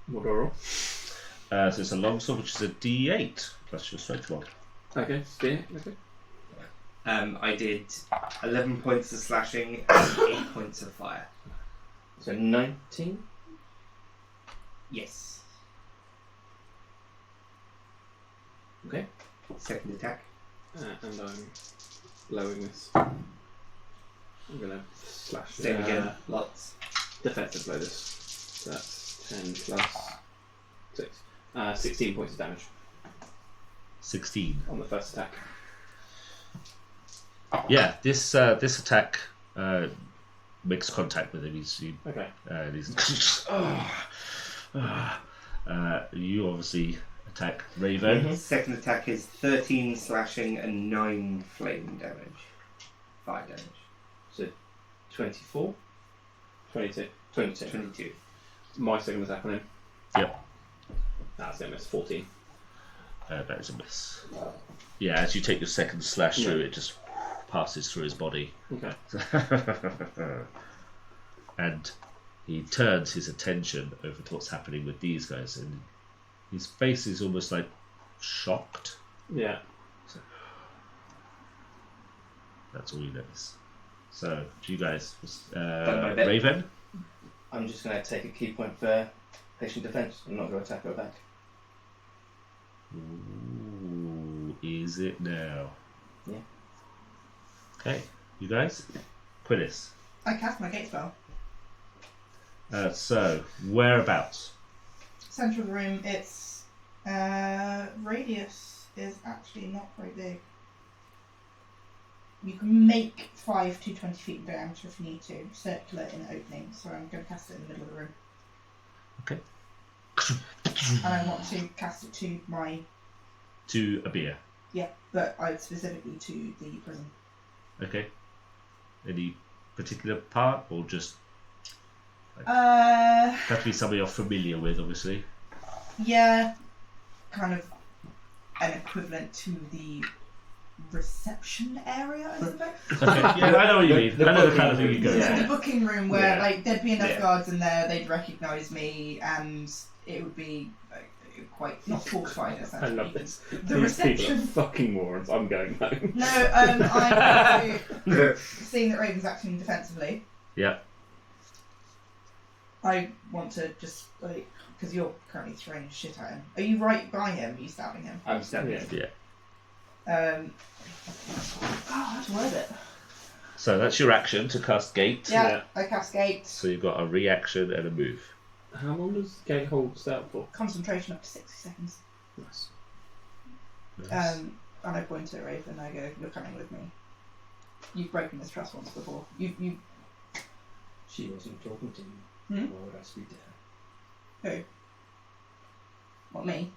What do I roll? So it's a longsword, which is a D8 plus your strength roll. Okay, spear. Okay. I did 11 points of slashing and 8 points of fire. So 19? Yes. Okay. Second attack. And I'm blowing this. I'm gonna slash. Same again. Lots. Defensive blow this. So that's 10 plus 6. 16 points of damage. 16. On the first attack. Yeah, this attack makes contact with him. Okay. You obviously attack Raven. Second attack is 13 slashing and 9 flame damage. 5 damage. So 24? 22. 22. My second attack on him. Yep. That's going to miss 14. That is a miss. Yeah, as you take your second slash through, it just passes through his body. Okay. And he turns his attention over to what's happening with these guys, and his face is almost like shocked. Yeah. So, that's all you notice. So, do you guys, Raven? I'm just going to take a key point for patient defense. I'm not going to attack her back. Ooh, is it now? Yeah. Okay, you guys? Quillis. I cast my gate spell. So, whereabouts? Centre of the room, its radius is actually not very big. You can make 5 to 20 feet in diameter if you need to, circular in an opening, so I'm going to cast it in the middle of the room. Okay. And I want to cast it to my... To a beer. Yeah, but specifically to the prison. Okay. Any particular part, or just... Have to be somebody you're familiar with, obviously. Yeah, kind of an equivalent to the reception area, I suppose. Yeah, I know what you mean. I know the kind of thing you go So for. the booking room where like there'd be enough Yeah. guards in there, they'd recognise me, and it would be quite not fortified I essentially. love this. The These people are reception. fucking morons. I'm going home. No, I'm seeing that Raven's acting defensively. Yeah. I want to just because you're currently throwing shit at him. Are you right by him? Are you stabbing him? I'm stabbing him. Yeah. How to word it? So that's your action to cast Gate. Yeah, I cast gate. So you've got a reaction and a move. How long does Gate hold stay for? Concentration up to 60 seconds. Nice. Nice. And I point at Raven and I go, "You're coming with me. You've broken this trust once before. You." She wasn't talking to me. Hmm? Why would I speak to her? Who? What, me?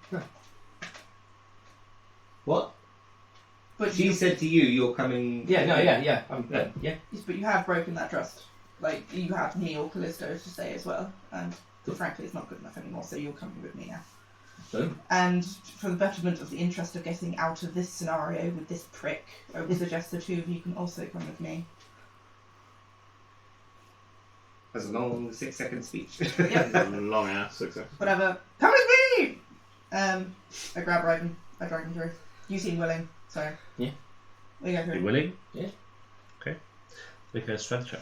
What? But She said to you, you're coming... Yeah, no, yeah. Yes, but you have broken that trust. Like, you have me or Callisto to stay as well. And frankly, it's not good enough anymore, so you're coming with me now. So? And for the betterment of the interest of getting out of this scenario with this prick, I would suggest the two of you can also come with me. That's a long 6-second speech. Yep. Long ass success. Whatever. Come with me! I grab Raven. I drag him through. You seem willing, so... Yeah. We go You through. willing? Yeah. Okay. Make a strength check.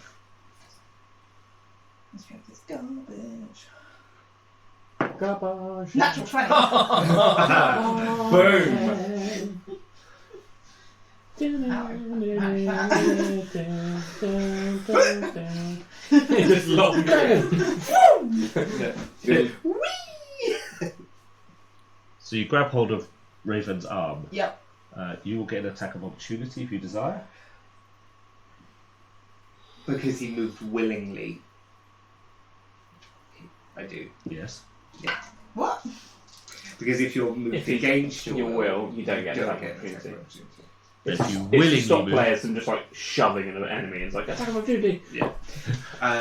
Let's drink this garbage. Garbage. Natural 20! Just long. So you grab hold of Raven's arm. Yep. You will get an attack of opportunity if you desire. Because he moved willingly. I do. Yes. What? Because if you're moved If you against your will, you don't get attack an opportunity. attack of opportunity. But if you It's to willingly stop move, players from just like shoving an enemy and it's like attack of opportunity.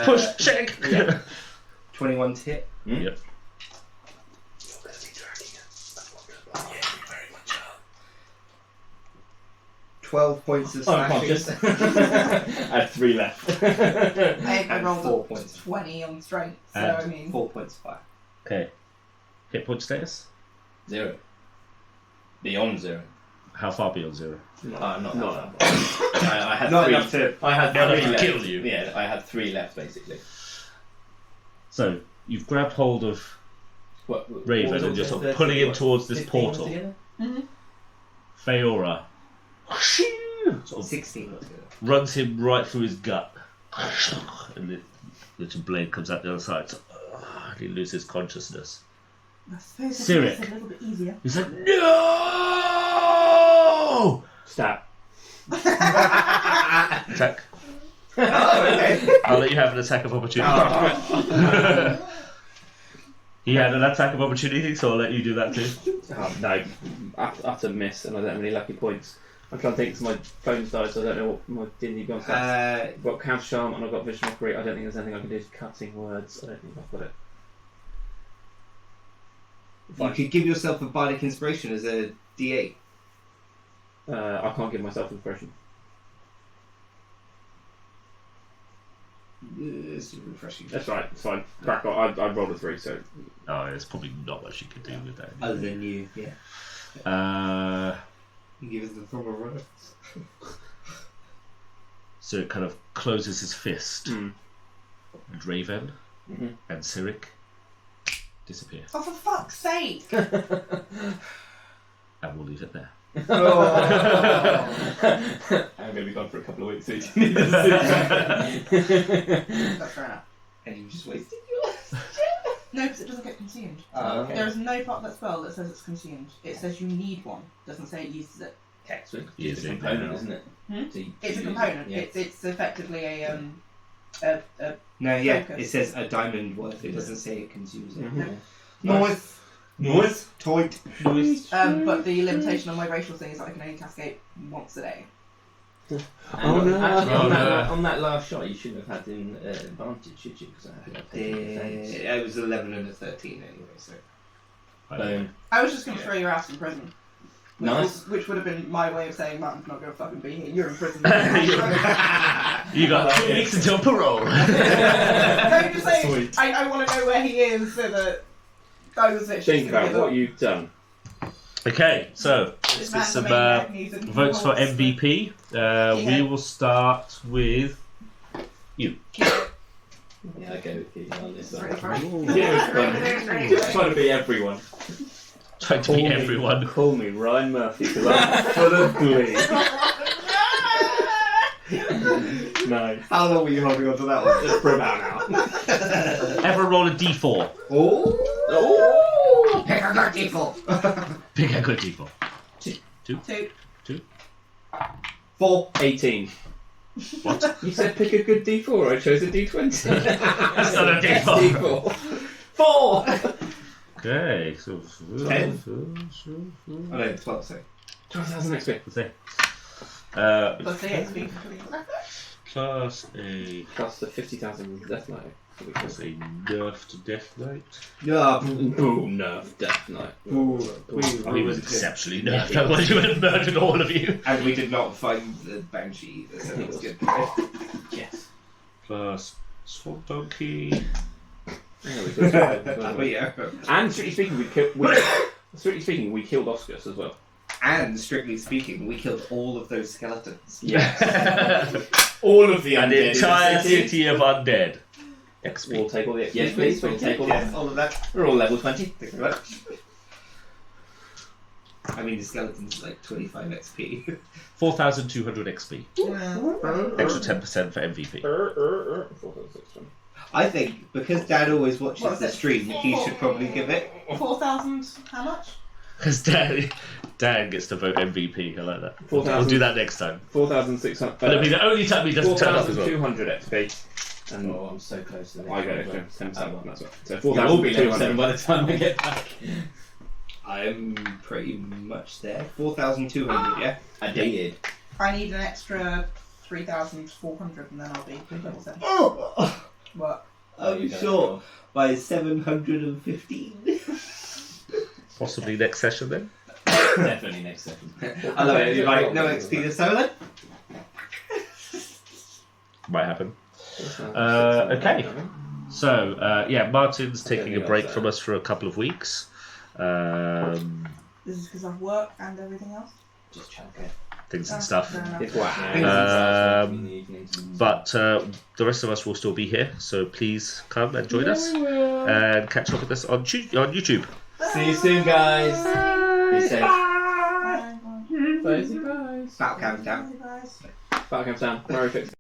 push, shake. Yeah. 21 to hit. Yep. 12 points of slashing. Unconscious. I had 3 left. I And rolled 4 a points. 20 on strength, so And I mean... 4 points of fire. Okay. Hit point status. 0. Beyond 0. How far beyond 0? Not Not that far. I had Not 3. enough to... I had Not 3 enough to left. kill you. Yeah, I had 3 left basically. So you've grabbed hold of What Raven was and it? you're sort of 30, pulling him what, towards this 15 portal. altogether? Feora sort of 16 altogether. runs him right through his gut, and the little blade comes out the other side. So, and he loses consciousness. I suppose Cyric. it's a little bit easier. He's like, no! No! Stab. Attack. Oh, okay. I'll let you have an attack of opportunity. He had an attack of opportunity, so I'll let you do that too. Oh, no. Utter miss, and I don't have any lucky points. I'm trying to think, because my phone's died, so I don't know what my D&D beyond stats. I've got Counter Charm and I've got Vision Mockery. I don't think there's anything I can do to cutting words. I don't think I've got it. You could give yourself a bardic inspiration as a D8. I can't give myself inspiration. It's refreshing. That's right, it's fine. Crack on. I rolled a 3, so. Oh, there's probably not much you can do with that. Other than you, yeah. You give us the proper words. So it kind of closes his fist. Mm. And Raven and Cyric disappear. Oh, for fuck's sake! And we'll leave it there. Oh. I'm going to be gone for a couple of weeks, so you need That's fair enough. And you just wasted No, because it doesn't get consumed. Oh, okay. There is no part of that spell that says it's consumed. It says you need one. It doesn't say it uses it. Okay, so Yes, it's a component, isn't it? Hmm? So you It's a use component. it, yeah. It's effectively a No, yeah, Focus. it says a diamond worth. It doesn't say it consumes it. Mhm. Noise. Noise. Tight. but the limitation on my racial thing is that I can only cascade once a day. And Oh, no. Actually, Oh, no. on that last shot, you shouldn't have had an advantage, should you? Because I had taken defense. It was 11 and a 13 anyway, so. Boom. I was just going to throw your ass in prison. Nice. Which would have been my way of saying Martin's not going to fucking be here. You're in prison. You got 2 weeks until parole. No, just saying, Sweet. I want to know where he is so that those that Think about what you've done. Okay, so let's get some votes for MVP. We will start with you. Yeah, I go with Keith on this one. Yeah, it's fun. Just trying to be everyone. Trying to beat everyone. Call me Ryan Murphy, because I'm full of glee. No, How long were you holding on to that one? just for about an hour. Everyone roll a d4. Oh! Pick a good default. Pick a good d4. 2. 4. 18. What? You said pick a good D4, I chose a D20. That's not a d4. D4. 4! Okay, so... 10. Oh no, 12, sorry. 12,000 XP. What's that? Plus the XP. Plus a... Plus the 50,000 Death Knight. Plus a nerf to Death Knight. Yeah. Ooh, nerf Death Knight. I mean, it was exceptionally nerfed. Otherwise you would have murdered all of you. And we did not find the Banshee either, so that was good. Yes. Plus Swamp Donkey. But yeah. And strictly speaking, we killed Oscars as well. And strictly speaking, we killed all of those skeletons. Yes. All of the An undead entire in the city. city of undead. XP. We'll take all the XP. Yes, please. We'll take all Yes, all of that. We're all level 20. Thank you very much. I mean, the skeleton's like 25 XP. 4,200 XP. Extra 10% for MVP. I think because Dad always watches What was the it? stream, he should probably give it. 4,000. How much? Because Dan gets to vote MVP. I like that. 4,000. We'll do that next time. 4,600. But it'll be the only time he doesn't turn up as well. 4,200 XP. And Oh, I'm so close to the I go next one. 10%. That's right. So You'll all be level 4,200. 7 by the time I get back. I'm pretty much there. 4,200, yeah? I did. I need an extra 3,400 and then I'll be level 7. Oh! What? I'm short by 715. Possibly next session then. Definitely next session. I love it. Right, no XP this time then? Might happen. Okay. So, yeah, Martin's taking a break from us for a couple of weeks. This is because of work and everything else? Just childcare. Things and stuff. Fair enough. It's wow. But the rest of us will still be here, so please come and join us and catch up with us on YouTube. See you soon, guys. Be safe. Bye. Bye. Battle cams down. Bye, guys. Back comes down. Murray fix.